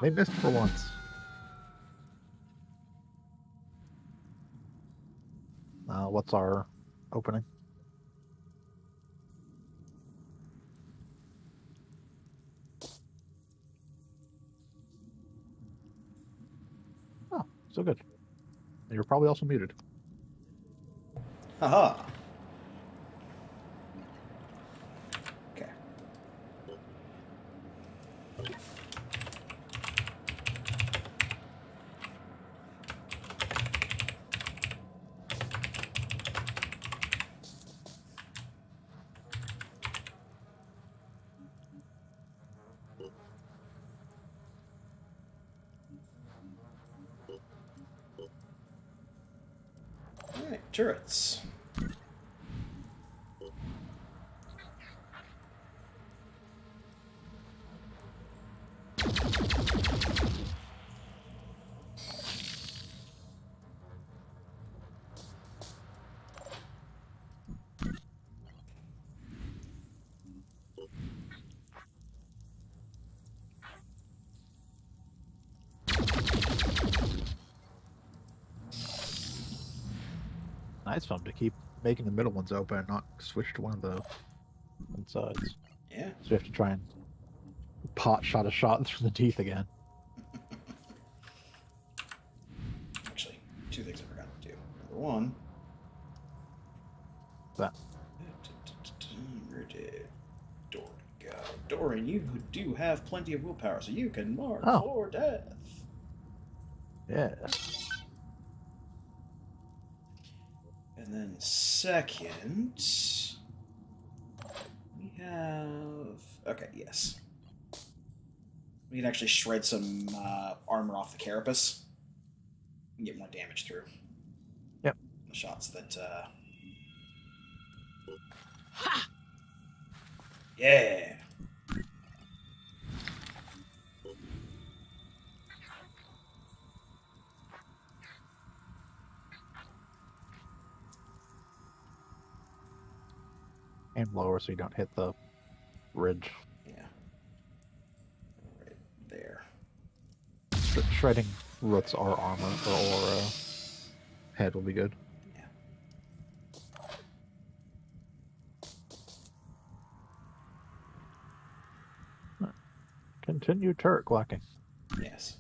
They missed for once. What's our opening? Oh, so good. You're probably also muted. Haha. Okay. Alright, turrets. Nice of them to keep making the middle ones open and not switch to one of the insides. Yeah. So you have to try and pot shot a shot through the teeth again. Actually, two things I forgot to do. Number one. That. Where did Doran go? Doran, you do have plenty of willpower, so you can mark for death. Yeah. And then second, we have... Okay, yes. We can actually shred some armor off the carapace and get more damage through. Yep. The shots that. Ha! Yeah. And lower so you don't hit the ridge. Yeah. Right there. Shredding roots or armor or head will be good. Yeah. Continue turret clacking. Yes.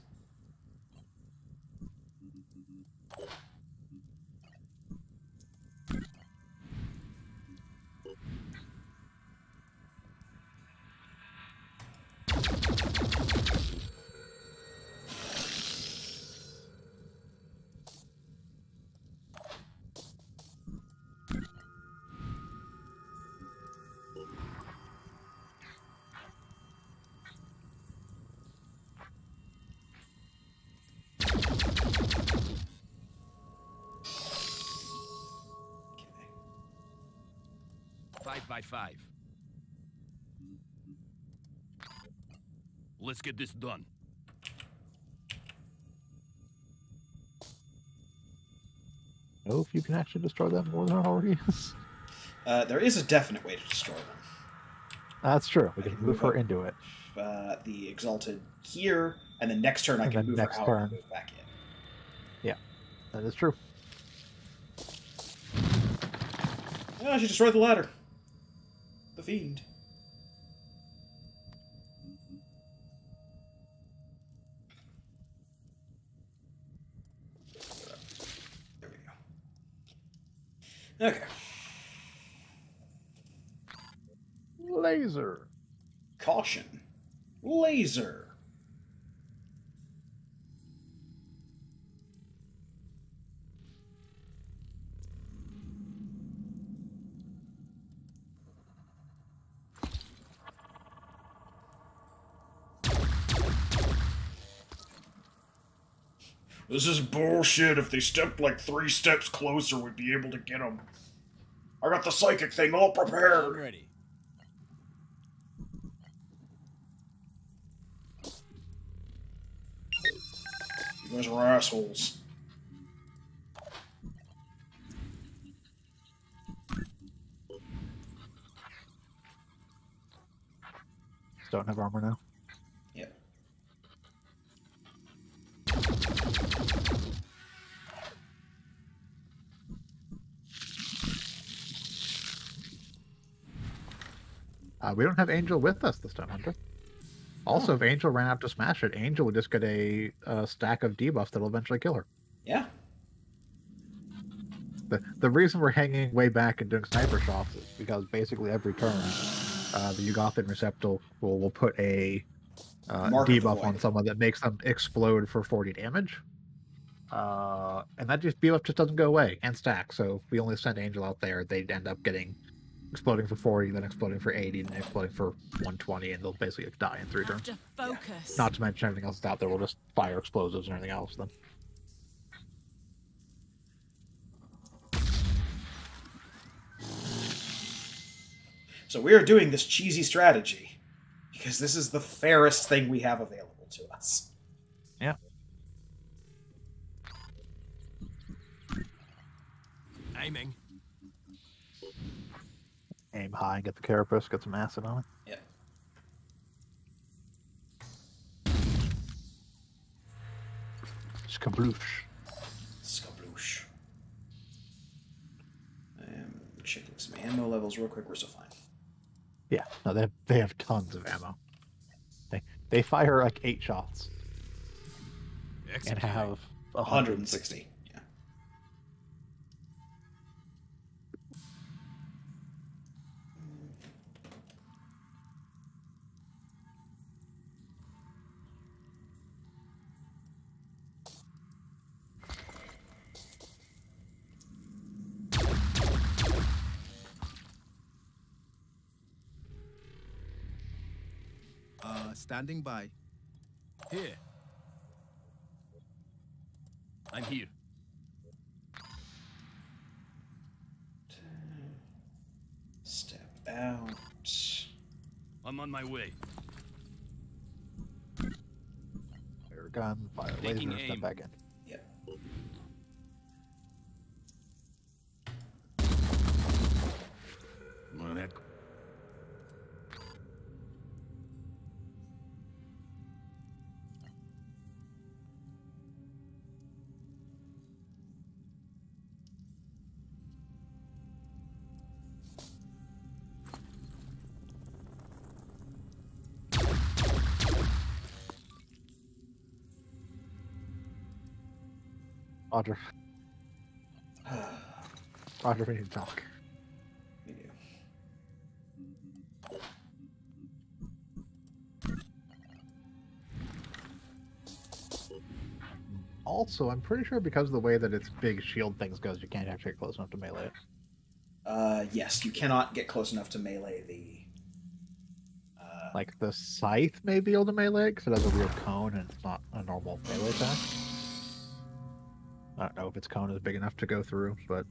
Okay. 5 by 5. Let's get this done. Know if you can actually destroy that more than it already is. There is a definite way to destroy them. That's true. We I can can move move her up. into it. The Exalted here, and then next turn I And can then move her next out turn. and move back in. That is true. Oh, she destroyed the ladder. The fiend. There we go. Okay. Laser. Caution. Laser. This is bullshit. If they stepped like 3 steps closer, we'd be able to get them. I got the psychic thing all I'm prepared. ready. You guys are assholes. Don't have armor now. Yeah. We don't have Angel with us this time, Hunter. Also, if Angel ran out to smash it, Angel would just get a stack of debuffs that'll eventually kill her. Yeah. The reason we're hanging way back and doing sniper shots is because basically every turn, the Ugathan Receptacle will put a Mark of the debuff Void. on someone that makes them explode for 40 damage. And that just debuff just doesn't go away and stack. So if we only send Angel out there, they'd end up getting exploding for 40, then exploding for 80, then exploding for 120, and they'll basically die in 3 turns. Have to focus. Not to mention everything else that's out there will just fire explosives and everything else then. So we are doing this cheesy strategy because this is the fairest thing we have available to us. Yeah. Aiming. Aim high and get the carapace, get some acid on it. Yeah. Skabloosh. Skabloosh. I'm checking some ammo levels real quick. We're still fine. Yeah, no, they have tons of ammo. They fire like 8 shots and Executing. have 160. Yeah. Standing by. Here. I'm here. Step out. I'm on my way. Fire gun, fire Taking laser, step aim. back in. Yep. Well, that... Roger. Roger, we need to talk. We do. Also, I'm pretty sure because of the way that its big shield things goes, you can't actually get close enough to melee it. Yes, you cannot get close enough to melee the... Like, the scythe may be able to melee because it has a weird cone and it's not a normal melee attack. I don't know if its cone is big enough to go through, but...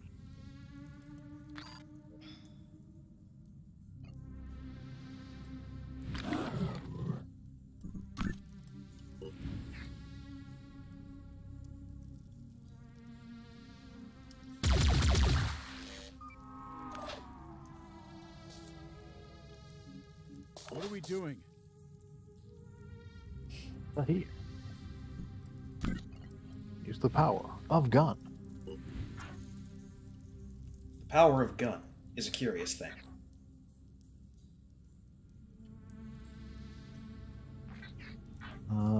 What are we doing? Here. Use the power of gun. The power of gun is a curious thing.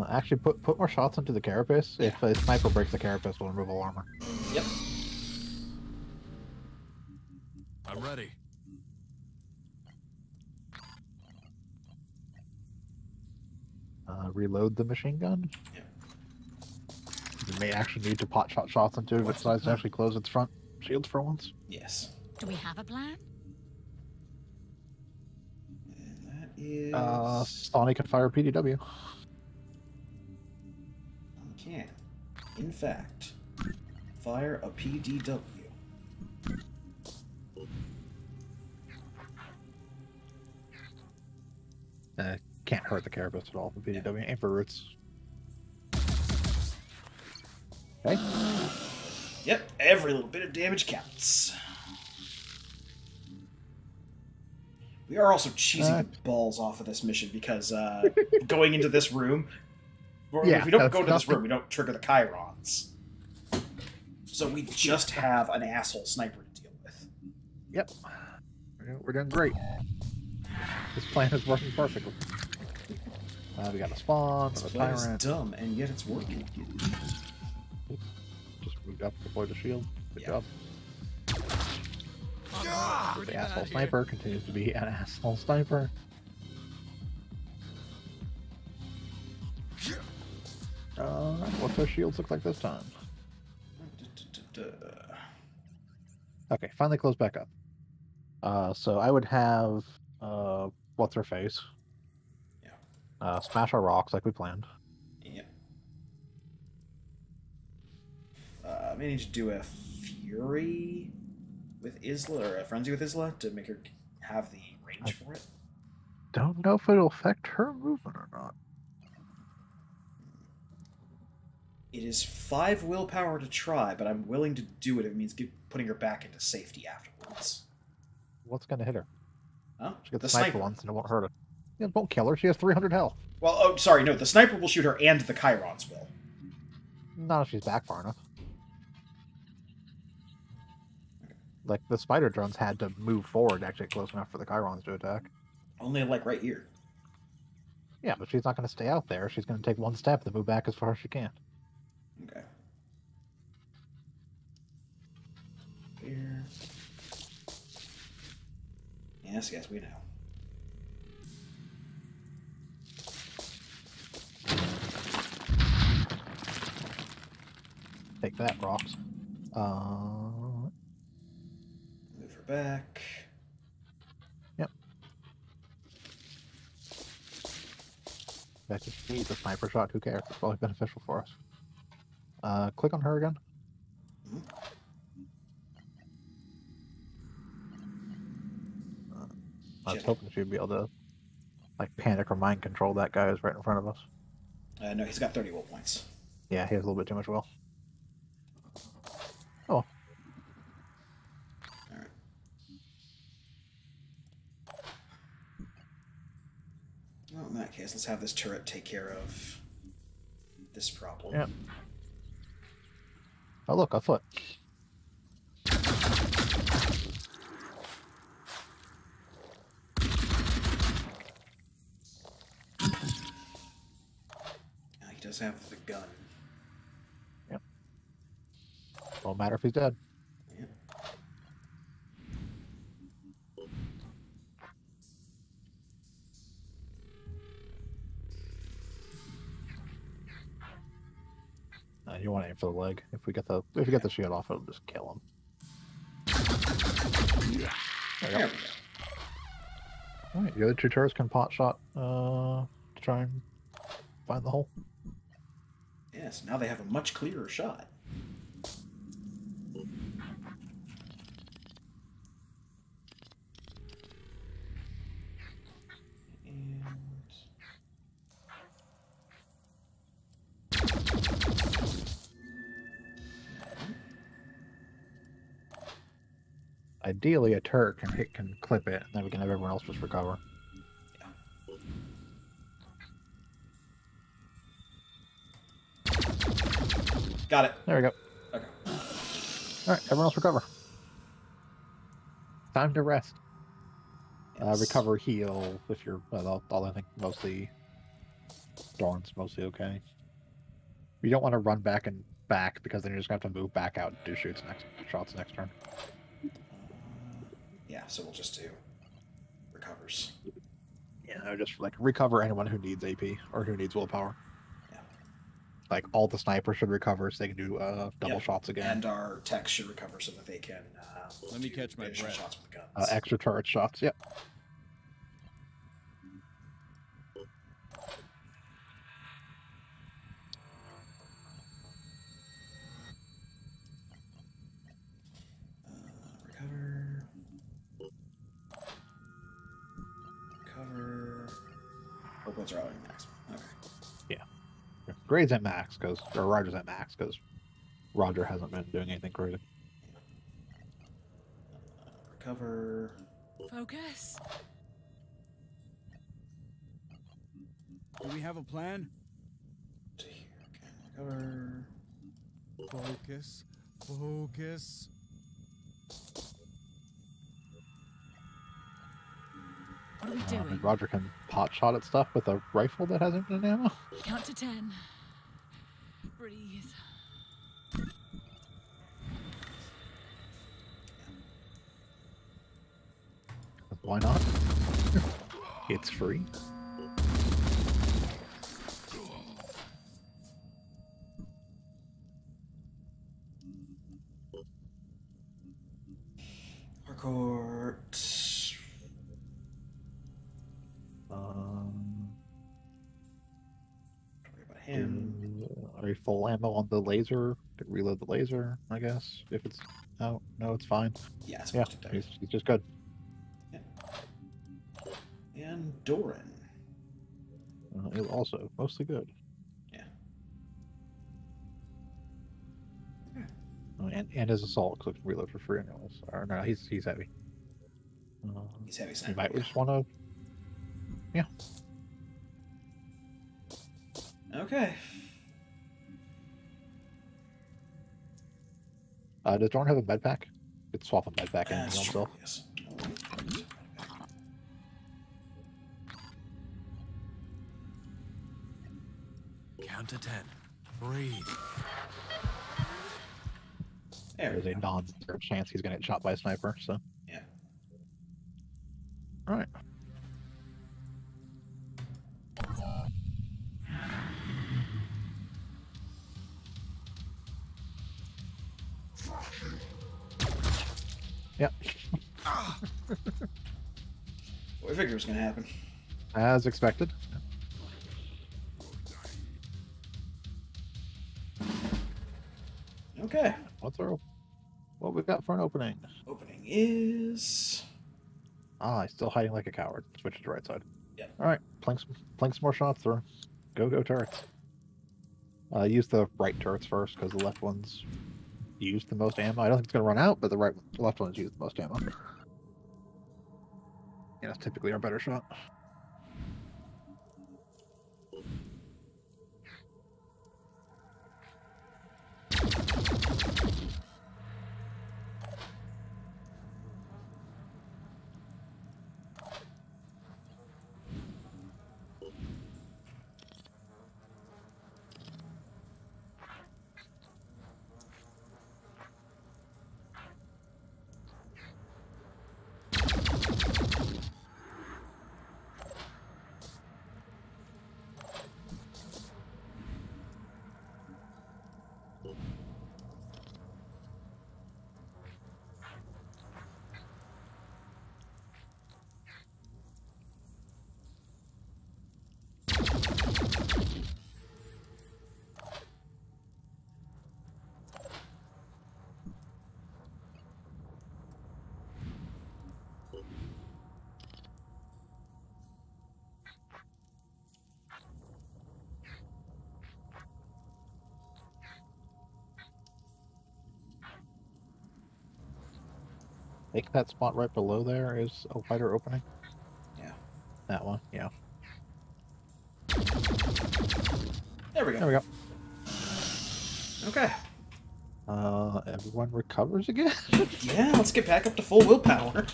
Actually, put more shots into the carapace. Yeah. If a sniper breaks the carapace, we'll remove all armor. Yep. I'm ready. Reload the machine gun. Yeah. You may actually need to pot shot shots into it if it decides to actually close its front shields for once. Yes. Do we have a plan? And that is... Sonic can fire PDW. Can, in fact, fire a PDW. Can't hurt the carapace at all for PDW. Aim for roots. Okay. Yep, every little bit of damage counts. We are also cheesing the balls off of this mission because going into this room, or Yeah, if we don't that's go into this nothing. room, we don't trigger the Chirons. So we just have an asshole sniper to deal with. Yep. We're doing great. This plan is working perfectly. We got a spawn, This a plan is tyrant. dumb, and yet it's working. Just moved up, deployed the shield. Good Yeah. job. The asshole sniper continues to be an asshole sniper. What's our shields look like this time? Okay, finally close back up. So I would have what's her face? Yeah. Smash our rocks like we planned. Yep. I may need to do a Fury with Isla, or a Frenzy with Isla, to make her have the range for it. Don't know if it'll affect her movement or not. It is 5 willpower to try, but I'm willing to do it if it means putting her back into safety afterwards. What's gonna hit her? Huh? She gets The sniped sniper. once and it won't hurt her. Yeah, it won't kill her. She has 300 health. Well, oh, sorry, no, the sniper will shoot her and the Chirons will. Not if she's back far enough. Like, the spider drones had to move forward to actually get close enough for the Chirons to attack. Only, like, right here. Yeah, but she's not going to stay out there. She's going to take one step to move back as far as she can. Okay. Here. Yes, yes, we know. Take that, rocks. Move her back. Yep. That just needs a sniper shot. Who cares? It's probably beneficial for us. Click on her again. Mhm. I was Shit. hoping she'd be able to like panic or mind control that guy who's right in front of us. No, he's got 30 will points. Yeah, he has a little bit too much will. Oh, Alright. Well, in that case, let's have this turret take care of this problem. yeah. Oh look, a foot. He does have the gun. Yep. Won't matter if he's dead. Yeah. You want to aim for the leg. If we get the shield off, it'll just kill him. There you There go. we go. Alright, the other two turrets can pot shot to try and find the hole. Yes, now they have a much clearer shot. And... Ideally, a turret can clip it, and then we can have everyone else just recover. Got it. There we go. Okay. Alright, everyone else recover. Time to rest. Yes. Recover, heal, if you're... Well, I think mostly... Dawn's mostly okay. You don't want to run back, because then you're just going to have to move back out and do shots next turn. Yeah, so we'll just do recovers. Yeah, just like recover anyone who needs AP or who needs willpower. Yeah. Like all the snipers should recover so they can do double Yep. shots again. And our techs should recover so that they can Let me do catch my additional breath. shots with the guns. Extra turret shots, yep. Recover. Recover. Oh, what's our maximum? Okay. Grade's at max, or Roger's at max, because Roger hasn't been doing anything crazy. Recover. Focus. Do we have a plan? To here. Okay. Recover. Focus. Focus. What are we doing? And Roger can pot shot at stuff with a rifle that has infinite ammo. Count to 10. Breathe. Why not? It's free. Harcourt. Don't worry about him. Are you full ammo on the laser? Could reload the laser, I guess. If it's no, it's fine. Yeah, it's Yeah, supposed to die. he's just good. And Doran. He's also mostly good. Yeah. And his assault click reload for free anyways. Or no, he's heavy. He's heavy You sniper. might yeah. just want to. Yeah. Okay. Does Dorn have a med pack? Could swap a med pack in That's himself. true, yes. Count to 10. Breathe. There we There's a go. non-zero chance he's gonna get shot by a sniper. So. Yeah. All right. Yep. What I figured was going to happen. As expected. Okay. What we got for an opening? Opening is... Ah, he's still hiding like a coward. Switch to the right side. Yeah. All right, plank some more shots through. Go turrets. Use the right turrets first because the left ones use the most ammo. I don't think it's gonna run out, but the left ones use the most ammo. Yeah, that's typically our better shot. I think that spot right below there is a wider opening. Yeah. That one, yeah. There we go. There we go. Okay. Everyone recovers again? Yeah, let's get back up to full willpower.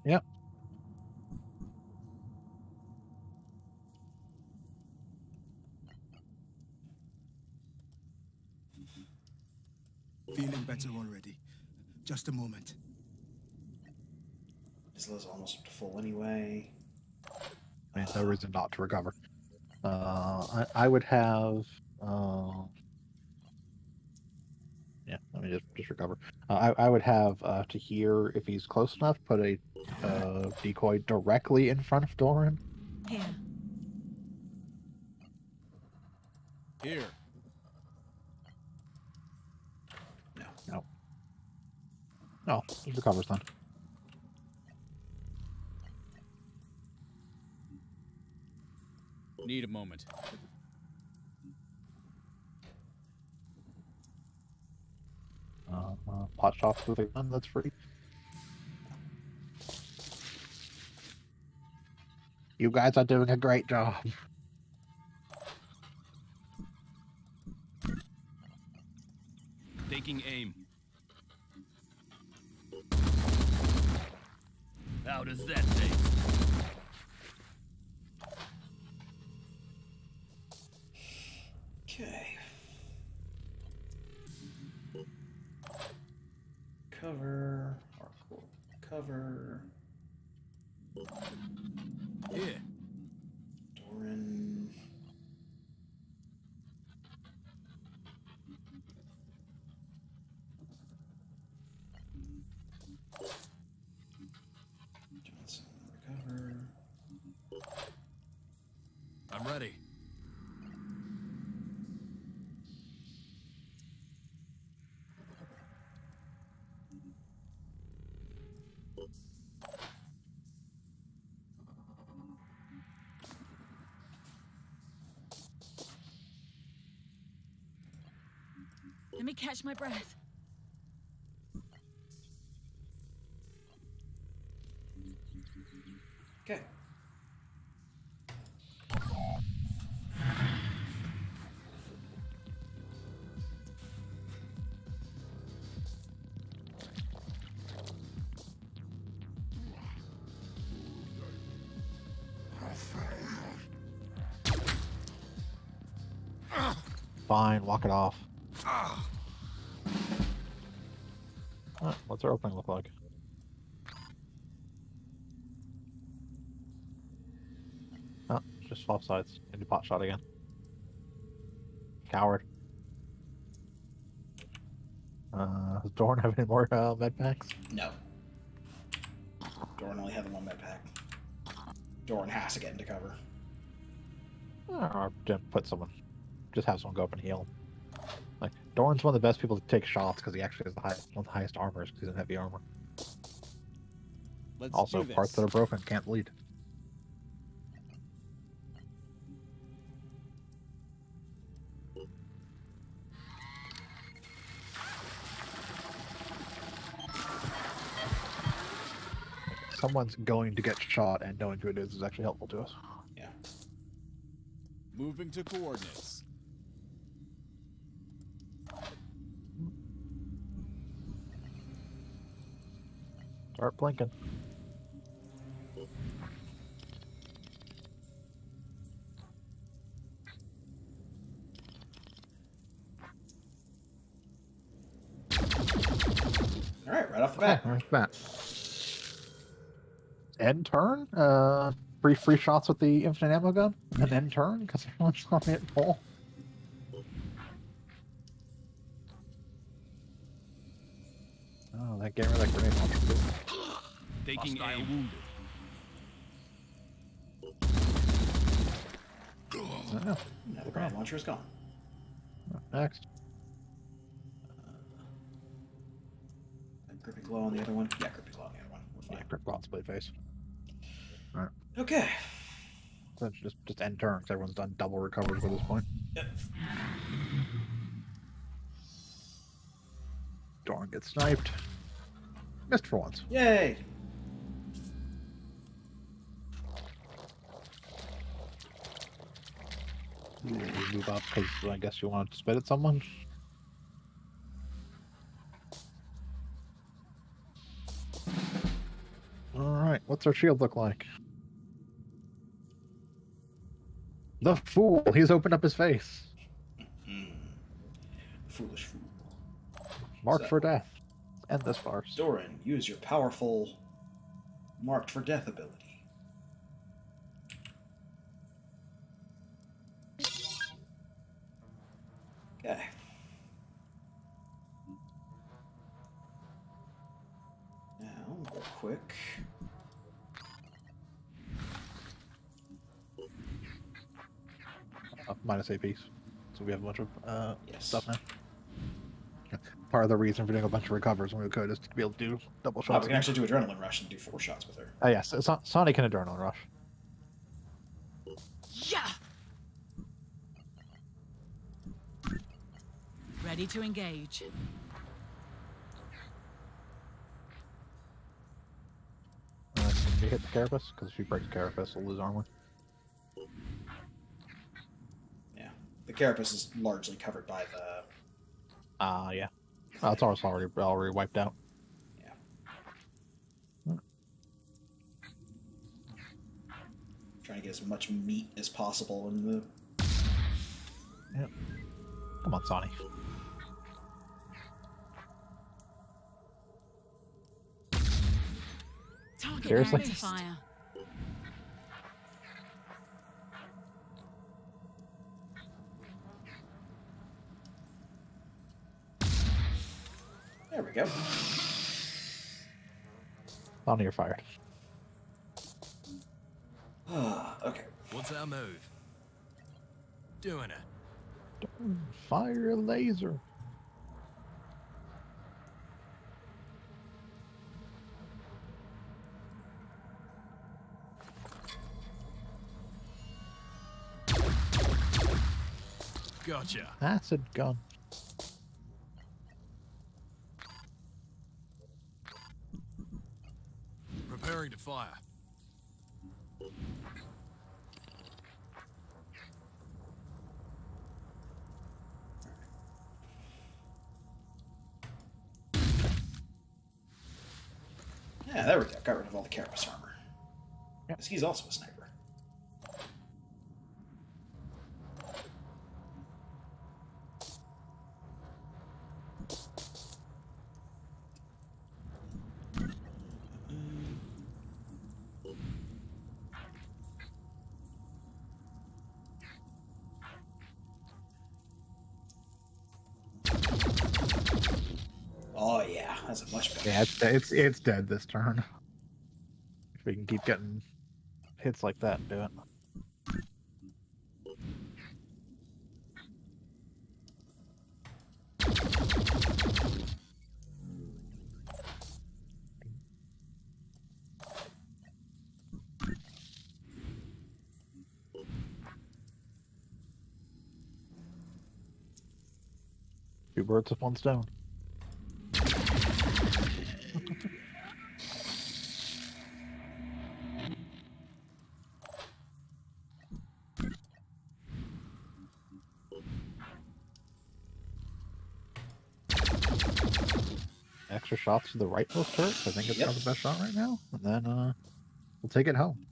Yep. Feeling better already. Just a moment. Isla's almost up to full anyway. There's no reason not to recover. I would have. Yeah, let me just recover. I would have to hear if he's close enough. Put a decoy directly in front of Doran. Here. Here. No. No, just recovers then. Need a moment. Pot shots with a gun that's free. You guys are doing a great job. Taking aim. How does that taste? Okay. Cover. Hardcore. Cover. Here. Doran. Johnson. Recover. I'm ready. Let me catch my breath. Okay. Fine, walk it off. What's our opening look like? Oh, just swap sides. Into pot shot again. Coward. Does Doran have any more med packs? No. Doran only had the one med pack. Doran has to get into cover. Or just put someone. Just have someone go up and heal. Like Doran's one of the best people to take shots because he actually has one of the highest armors because he's in heavy armor. Let's Also, do parts this. that are broken can't bleed. Someone's going to get shot, and knowing who it is actually helpful to us. Yeah. Moving to coordinates. Start blinking. All right, right off the bat. Right back. End turn? Free shots with the infinite ammo gun? An end turn? Because everyone's on it full. Oh, that gave me that grenade launcher too. Taking Hostile aim. wounded. Oh, Now the grenade launcher is gone. next. Grippy glow on the other one. Yeah, grippy glow on the other one. We're Yeah, fine. grip glot split face. Okay. So just end turn because everyone's done double recovers at this point. Yep. Doran gets sniped. Missed for once. Yay. You move up because I guess you want to spit at someone. Alright, what's our shield look like? The fool! He's opened up his face. Foolish fool. Marked So- for death. End this farce. Doran, use your powerful marked for death ability. Okay. Now, real quick. Minus APs. So we have a bunch of Yes. stuff now. Part of the reason for doing a bunch of recovers when we could is to be able to do double Oh, shots. we can actually do adrenaline rush and do 4 shots with her. Oh yes, Sonic and Adrenaline Rush. Yeah. Ready to engage. Can we hit the Carapace? Because if she breaks Carapace, we'll lose armor. Yeah. The carapace is largely covered by the... Yeah. Oh, it's almost already wiped out. Trying to get as much meat as possible in the... Come on, Sonic. Target Seriously? area fire. There we go. Sonic, you're fired. Okay. What's our move? Doing it. Fire a laser. Gotcha. Acid gun. Preparing to fire. Yeah, there we go. Got rid of all the carapace armor. Yep. 'Cause he's also a sniper. Oh yeah, that's a much better. Yeah, it's dead this turn. If we can keep getting hits like that and do it. Two birds with one stone. Extra shots to the rightmost turret. I think it's Yep. not the best shot right now. And then we'll take it home.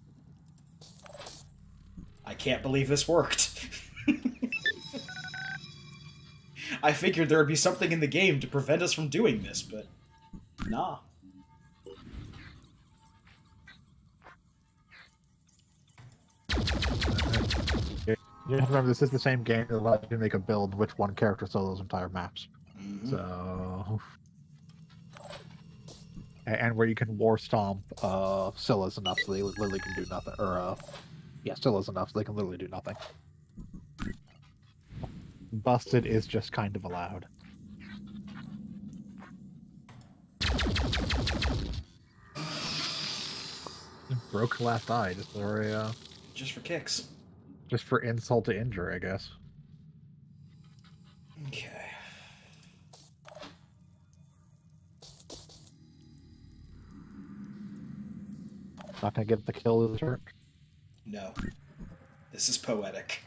I can't believe this worked. I figured there would be something in the game to prevent us from doing this, but nah. You have to remember, this is the same game that allows you to make a build which one character solos entire maps. Mhm. So, and where you can war stomp Scylla's enough so they literally can do nothing. Or yeah, Scylla's enough so they can literally do nothing. Busted is just kind of allowed. Broke last eye just for a Just for kicks. just for insult to injury, I guess. Okay. Not gonna get the kill this turn. No. This is poetic.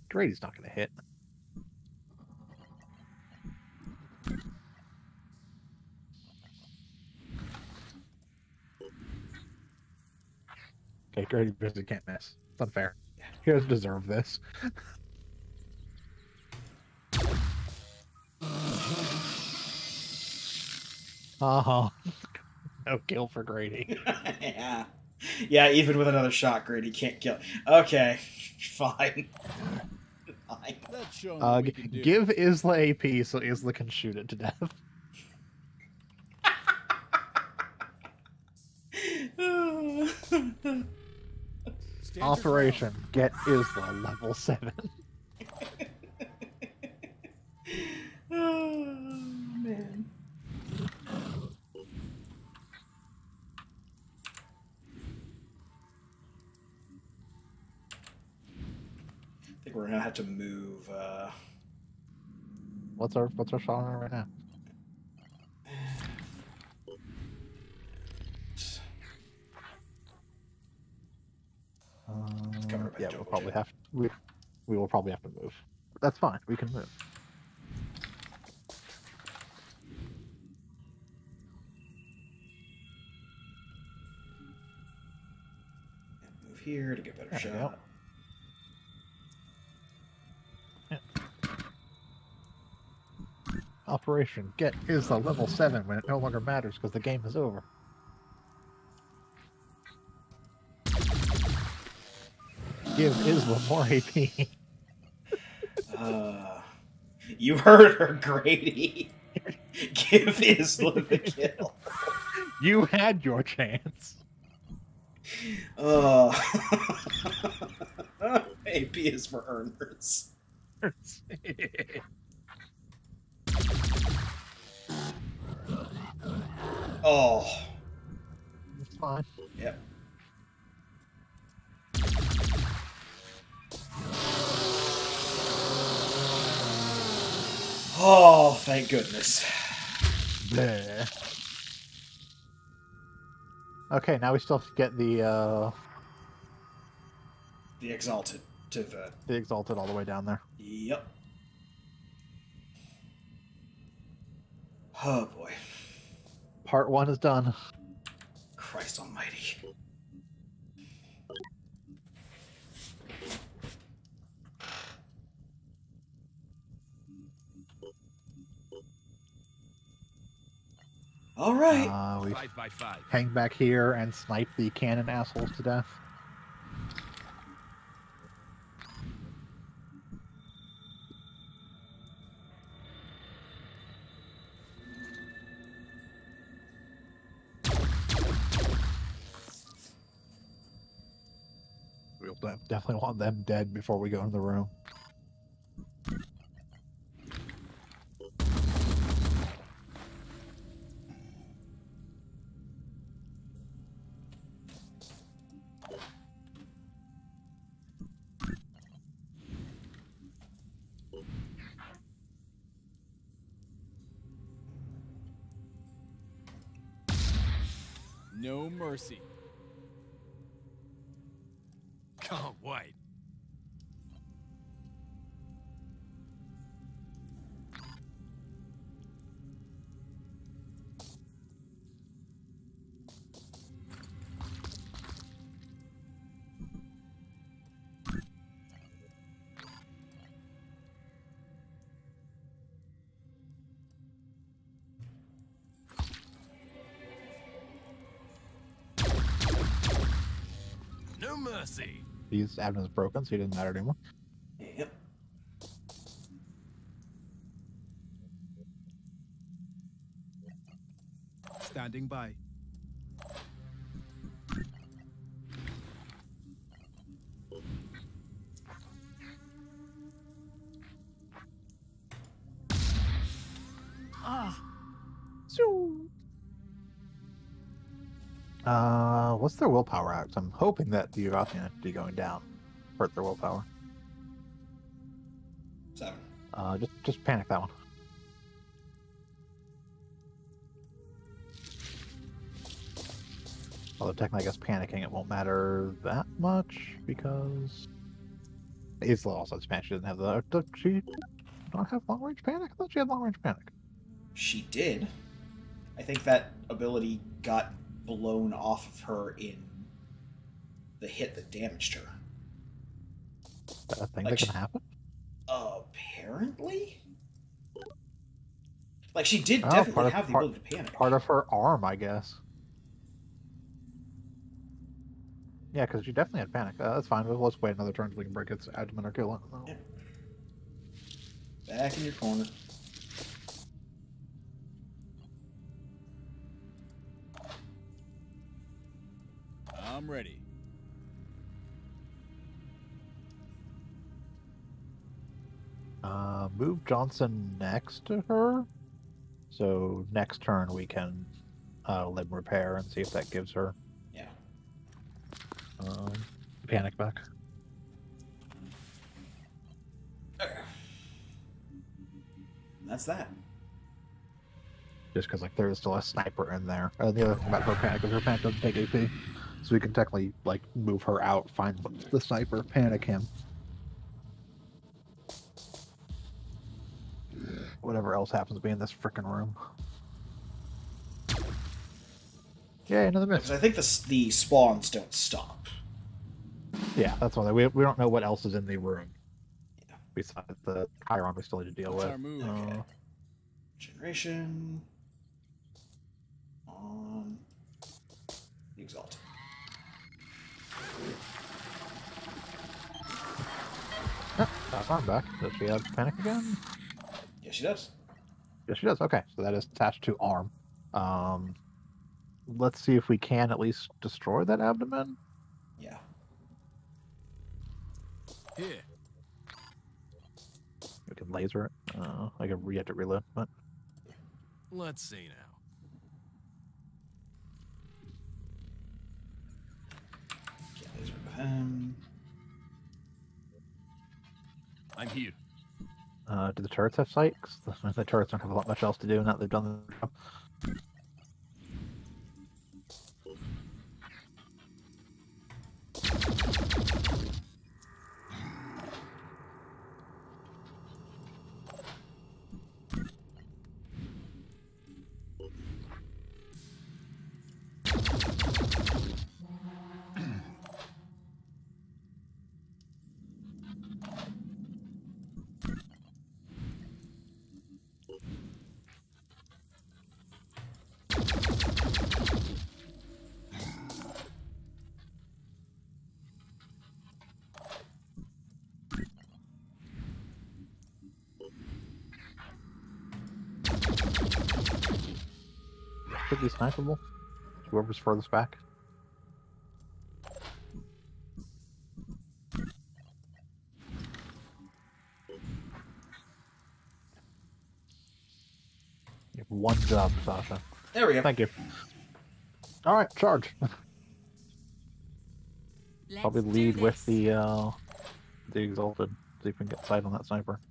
Grady's not gonna hit. Okay, Grady basically can't miss. It's unfair. He doesn't deserve this. Uh-huh. No kill for Grady. Yeah. Yeah, even with another shot, Grady can't kill. Okay. Fine. Fine. Let's show 'em what we can do. Give Isla AP so Isla can shoot it to death. Stand your Operation Get Isla level 7. Oh, man. I think we're gonna have to move. What's our shot on it right now? Covered by Yeah, jungle we'll probably gym. have we will probably have to move. But that's fine. We can move. Move here to get better There we go. shot. Operation Get Isla level 7 when it no longer matters because the game is over. Give Isla more AP. You heard her, Grady. Give Isla the kill. You had your chance. AP is for earners. Oh, It's fine. yep. Oh, thank goodness. Bleh. Okay, now we still have to get the Exalted to the. Exalted all the way down there. Yep. Oh boy. Part 1 is done. Christ almighty. All right. We 5x5. hang back here and snipe the cannon assholes to death. We'll definitely want them dead before we go in the room. No mercy. Can't wait. No mercy. These admin's broken, so he doesn't matter anymore. Yep. Standing by. What's their willpower at? I'm hoping that the Ugothian entity going down hurt their willpower. 7. Just panic that one. Although technically, I guess panicking it won't matter that much because Isla also has panic. She doesn't have the. Does she not have long range panic? I thought she had long range panic. She did. I think that ability got blown off of her in the hit that damaged her. That thing Like that can happen. Apparently? Like, she did Oh, definitely have the ability to panic. Part of her arm, I guess. Yeah, because she definitely had panic. That's fine. Let's wait another turn so we can break its abdomen or kill it. Yeah. Back in your corner. I'm ready. Move Johnson next to her. So next turn we can limb repair and see if that gives her Yeah. panic back. That's that. Just because like there is still a sniper in there. The other thing about her panic is her panic doesn't take AP, so we can technically like move her out, find the sniper, panic him. Whatever else happens to be in this frickin' room. Yeah, another miss. Because I think the spawns don't stop. Yeah, that's why we don't know what else is in the room. Yeah. Besides the Chiron we still need to deal What's with. our move? Okay. Generation. On. Exalt. I'm back. Does she have panic again? Yeah, she does. Yes, she does. Okay, so that is attached to arm. Let's see if we can at least destroy that abdomen. Yeah. Here. We can laser it. I can have to reload, but Let's see now. Can't laser with him. I'm here. do the turrets have sight? 'Cause the turrets don't have a lot much else to do now that they've done the job. Should be snipeable. Whoever's furthest back. You have one job, Sasha. There we go. Thank you. All right, charge. Let's Probably do lead with this. the exalted. See if we can get sight on that sniper.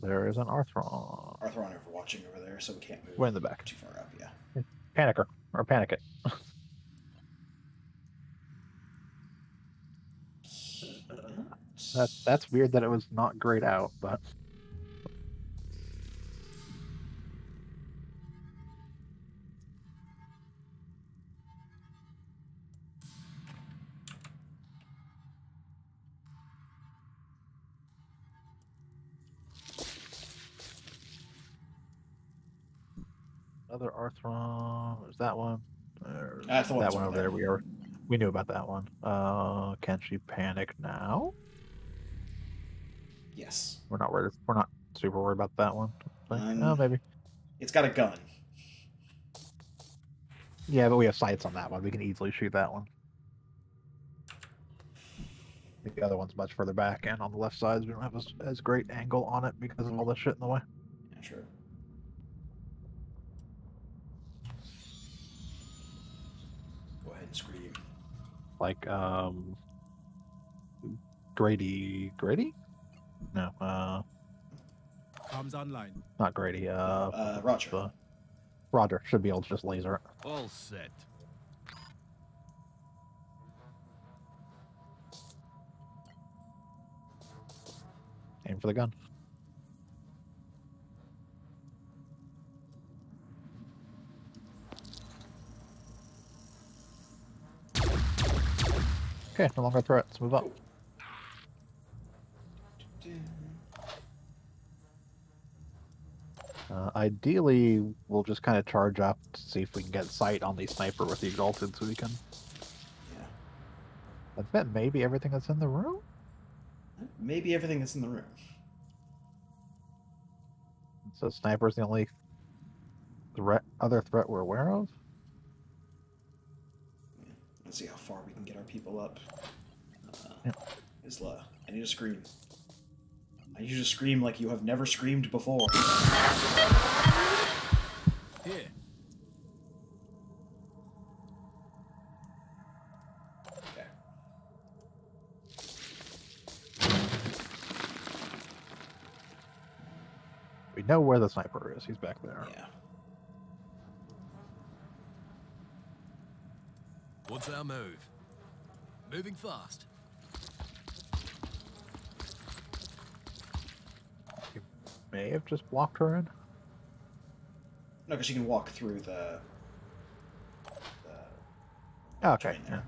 There is an Arthron. Arthron overwatching over there, so we can't move Way in the back. too far up, yeah. Panicker. Or panic it. That's weird that it was not grayed out, but... Another Arthron. There's that one. That's the one that that's one over over there. We knew about that one. Can she panic now? Yes. We're not worried. We're not super worried about that one. Um, Maybe. It's got a gun. Yeah, but we have sights on that one. We can easily shoot that one. The other one's much further back, and on the left side, we don't have as great angle on it because of all the shit in the way. Yeah, sure. Go ahead and scream. Like, Grady? No, Comms online. not Grady. Roger. Roger should be able to just laser it. All set. Aim for the gun. Okay, no longer a threat. Let's move up. Ideally, we'll just kind of charge up to see if we can get sight on the sniper with the Exalted so we can... Yeah. I bet maybe everything that's in the room? Maybe everything that's in the room. So sniper's the only other threat we're aware of? Yeah. Let's see how far we can get our people up. Yeah. Isla, I need to scream. I need you to scream like you have never screamed before. Here. Okay. We know where the sniper is. He's back there. Yeah. What's our move? Moving fast. May have just blocked her in. No, because she can walk through the Okay. Train there.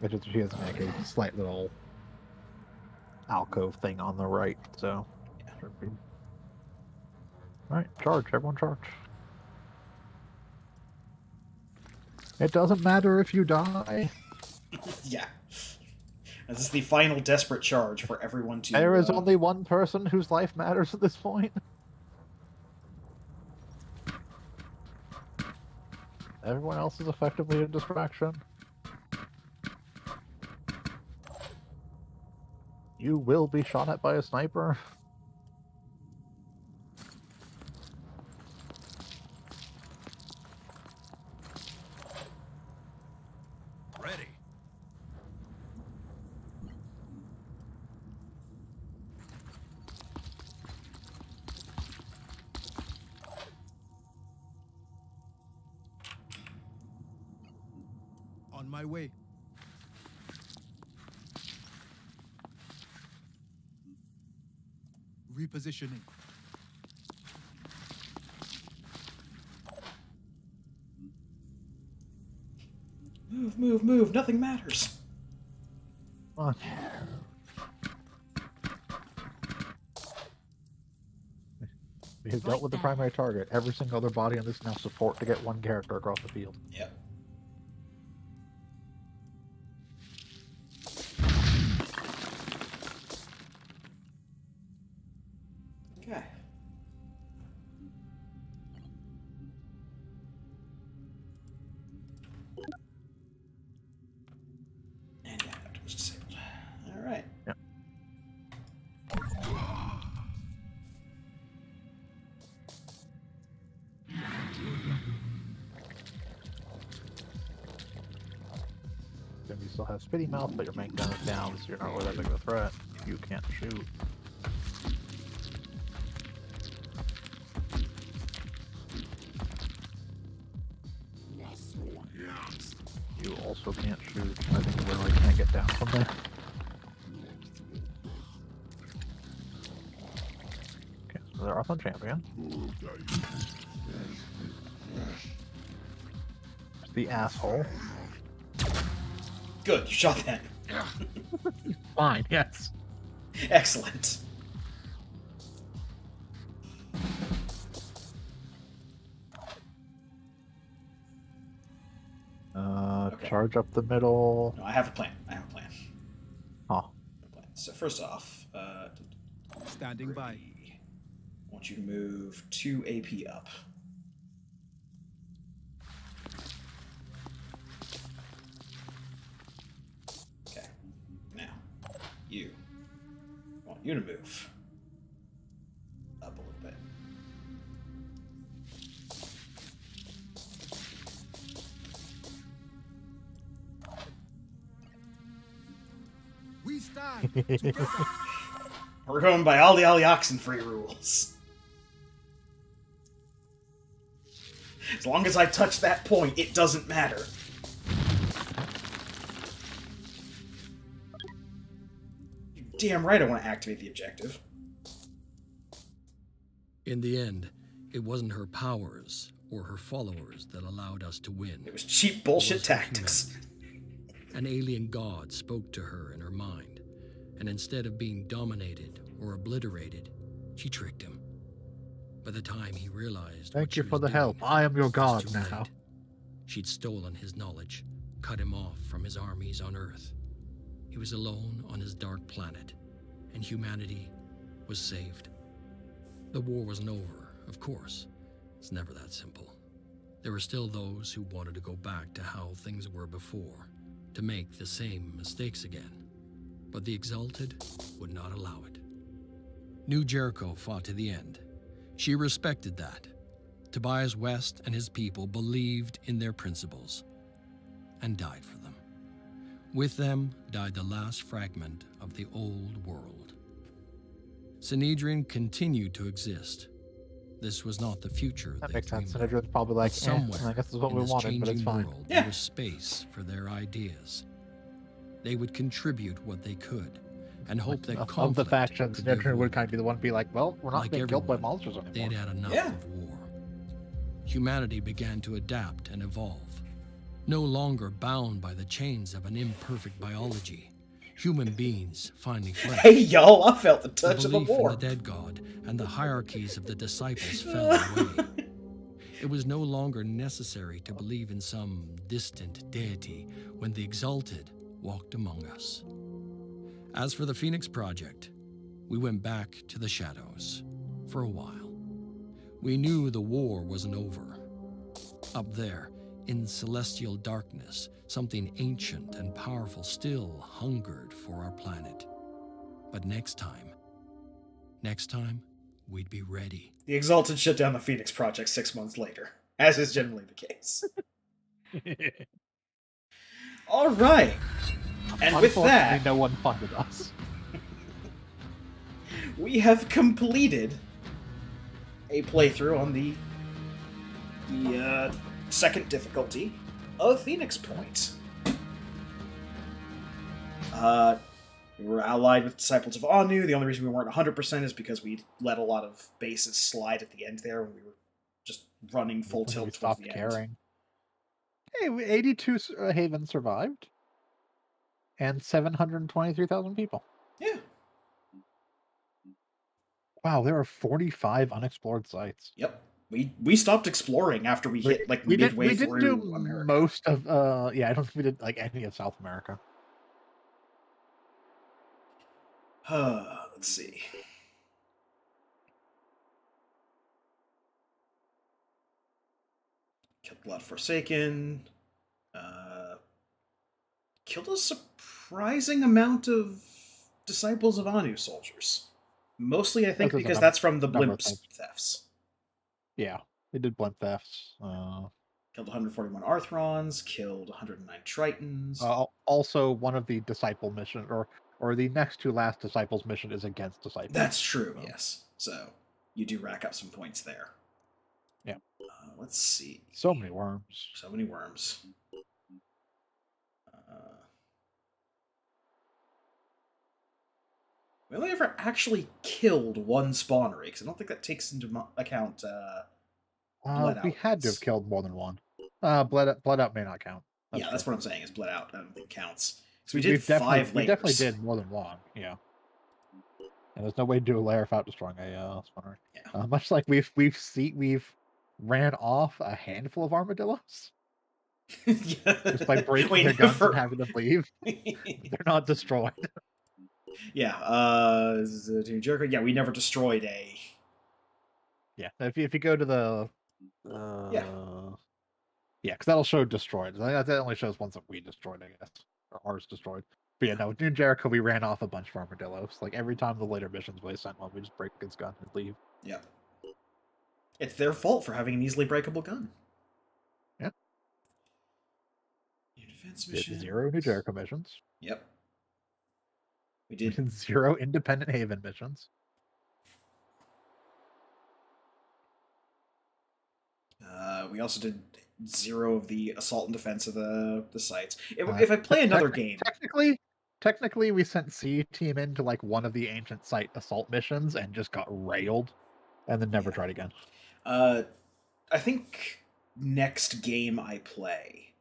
Yeah. It just, she has like a slight little alcove thing on the right, so. Yeah. Alright, charge. Everyone charge. It doesn't matter if you die. Yeah. This is the final desperate charge for everyone to... There is only one person whose life matters at this point. Everyone else is effectively a distraction. You will be shot at by a sniper. Ready. On my way. Repositioning. Move, move, move. Nothing matters. Come on. We have dealt with the primary target. Every single other body on this now support to get one character across the field. Yep. Okay. And yeah, that was disabled. All right. Yep. Then you still have Spitty Mouth, but your main gun is down, so you're not really that big of a threat. You can't shoot. also can't shoot. I think we literally can't get down from there. Okay, so they're off on champion. The asshole. Good, you shot that. Fine, yes. Excellent. Okay. Charge up the middle. No, I have a plan. Huh. So first off, Standing by. I want you to move 2 AP up. Okay. Now, I want you to move up a little bit. We stand together. We're going by all the Oxenfree rules. As long as I touch that point, it doesn't matter. You're damn right I want to activate the objective. In the end, it wasn't her powers or her followers that allowed us to win. It was cheap bullshit It was her tactics. humanity. An alien god spoke to her in her mind, and instead of being dominated or obliterated, she tricked him. By the time he realized Thank what you she for was the help. doing, I am your it was god too now. late. She'd stolen his knowledge, cut him off from his armies on Earth. He was alone on his dark planet, and humanity was saved. The war wasn't over, of course. It's never that simple. There were still those who wanted to go back to how things were before, to make the same mistakes again. But the Exalted would not allow it. New Jericho fought to the end. She respected that. Tobias West and his people believed in their principles and died for them. With them died the last fragment of the old world. Sanhedrin continued to exist. This was not the future That they makes sense. dreamed of. Sanhedrin's probably like, But somewhere I guess this is what in we this wanted, but it's changing fine. world, Yeah. there was space for their ideas. They would contribute what they could, and hope that Of the conflict factions, could be Sanhedrin would avoided. kind of be the one to be like, well, we're not Like being killed by everyone, monsters They anymore. had had enough Yeah. of war. Humanity began to adapt and evolve. No longer bound by the chains of an imperfect biology, human beings finally fled. Hey, y'all, I felt the The touch of the belief in war. the dead god and the hierarchies of the disciples fell away. It was no longer necessary to believe in some distant deity when the Exalted walked among us. As for the Phoenix Project, we went back to the shadows for a while. We knew the war wasn't over. Up there, in celestial darkness, something ancient and powerful still hungered for our planet. But next time, we'd be ready. The Exalted shut down the Phoenix Project 6 months later, as is generally the case. All right. And with Unfortunately, that, no one funded us. we have completed a playthrough on the second difficulty of Phoenix Point. We were allied with Disciples of Anu. The only reason we weren't 100% is because we let a lot of bases slide at the end there when we were just running full We tilt towards stopped the end. caring. Hey, 82 Haven survived. And 723,000 people. Yeah. Wow, there are 45 unexplored sites. Yep. We stopped exploring after we hit like midway we didn't through do America. most of yeah, I don't think we did like any of South America. Let's see. Killed Blood Forsaken. Killed a surprising amount of Disciples of Anu soldiers. Mostly, I think, That's a because number- that's from the number of blimps things. thefts. Yeah, they did blimp thefts. Killed 141 Arthrons. Killed 109 Tritons. Also, one of the disciple mission, or the next to last disciples mission, is against disciples. That's true. So, Yes. So you do rack up some points there. Yeah. Let's see. So many worms. So many worms. We only ever actually killed one spawnery, because I don't think that takes into account Blood We Out. had to have killed more than one. Blood Out may not count. Yeah, that's true. what I'm saying, is Blood Out. I don't think counts. So we did 5 layers. We definitely did more than one, yeah. And there's no way to do a layer without destroying a spawner. Yeah. Much like we've ran off a handful of armadillos just by breaking their guns and having them leave. They're not destroyed. Yeah, Jericho. Yeah, we never destroyed a. Yeah, if you go to the yeah, because that'll show destroyed. That only shows ones that we destroyed, I guess, or ours destroyed. But yeah, no, in Jericho we ran off a bunch of armadillos. Like every time the later missions we sent one, we just break his gun and leave. Yeah, it's their fault for having an easily breakable gun. Yeah. New defense mission. 0 New Jericho missions. Yep. We did 0 Independent Haven missions. We also did 0 of the assault and defense of the sites. If I play another game, technically, we sent C Team into like one of the ancient site assault missions and just got railed, and then never tried again. I think next game I play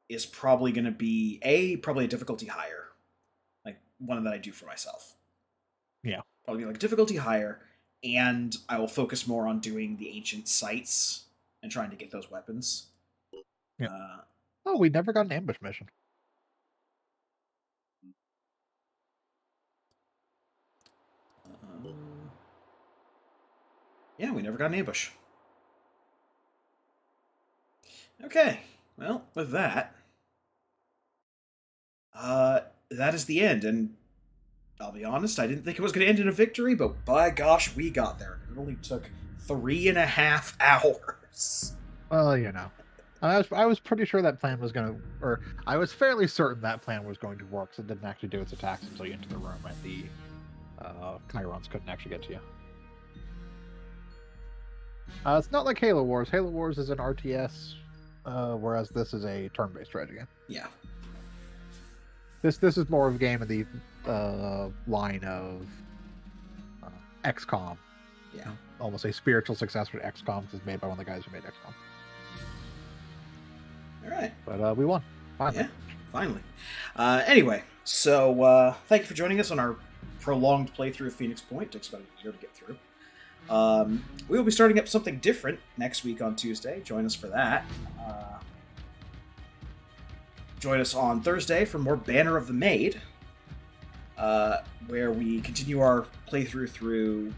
is probably going to be probably a difficulty higher, like one that I do for myself. Yeah, probably like difficulty higher, and I will focus more on doing the ancient sites and trying to get those weapons. Yeah. Oh, we never got an ambush mission. Yeah, we never got an ambush. Okay, well, with that, that is the end, and I'll be honest, I didn't think it was going to end in a victory, but by gosh, we got there. It only took 3.5 hours. Well, you know, I was pretty sure that plan was going to, or I was fairly certain that plan was going to work, so it didn't actually do its attacks until you entered the room, and the Chirons couldn't actually get to you. It's not like Halo Wars. Halo Wars is an RTS, whereas this is a turn-based strategy game. Yeah. This is more of a game of the line of XCOM. Yeah. Almost a spiritual successor to XCOM, because it's made by one of the guys who made XCOM. All right. But we won. Finally. Yeah, finally. Anyway, so thank you for joining us on our prolonged playthrough of Phoenix Point. It takes about a year to get through. We will be starting up something different next week on Tuesday. Join us for that. Join us on Thursday for more Banner of the Maid, where we continue our playthrough through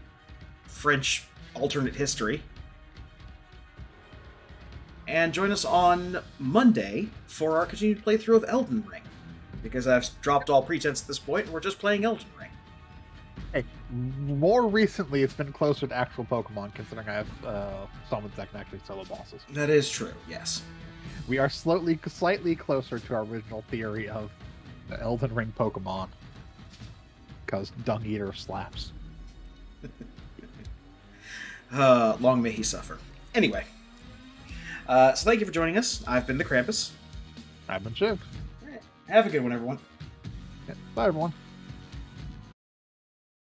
French alternate history. And join us on Monday for our continued playthrough of Elden Ring, because I've dropped all pretense at this point and we're just playing Elden Ring. Hey, more recently, it's been closer to actual Pokemon, considering I have summons that can actually solo bosses. That is true, yes. We are slightly closer to our original theory of the Elden Ring Pokemon, because Dung Eater slaps. Long may he suffer. Anyway, so thank you for joining us. I've been the Krampus. I've been Shiv. All right. Have a good one, everyone. Yeah, bye, everyone.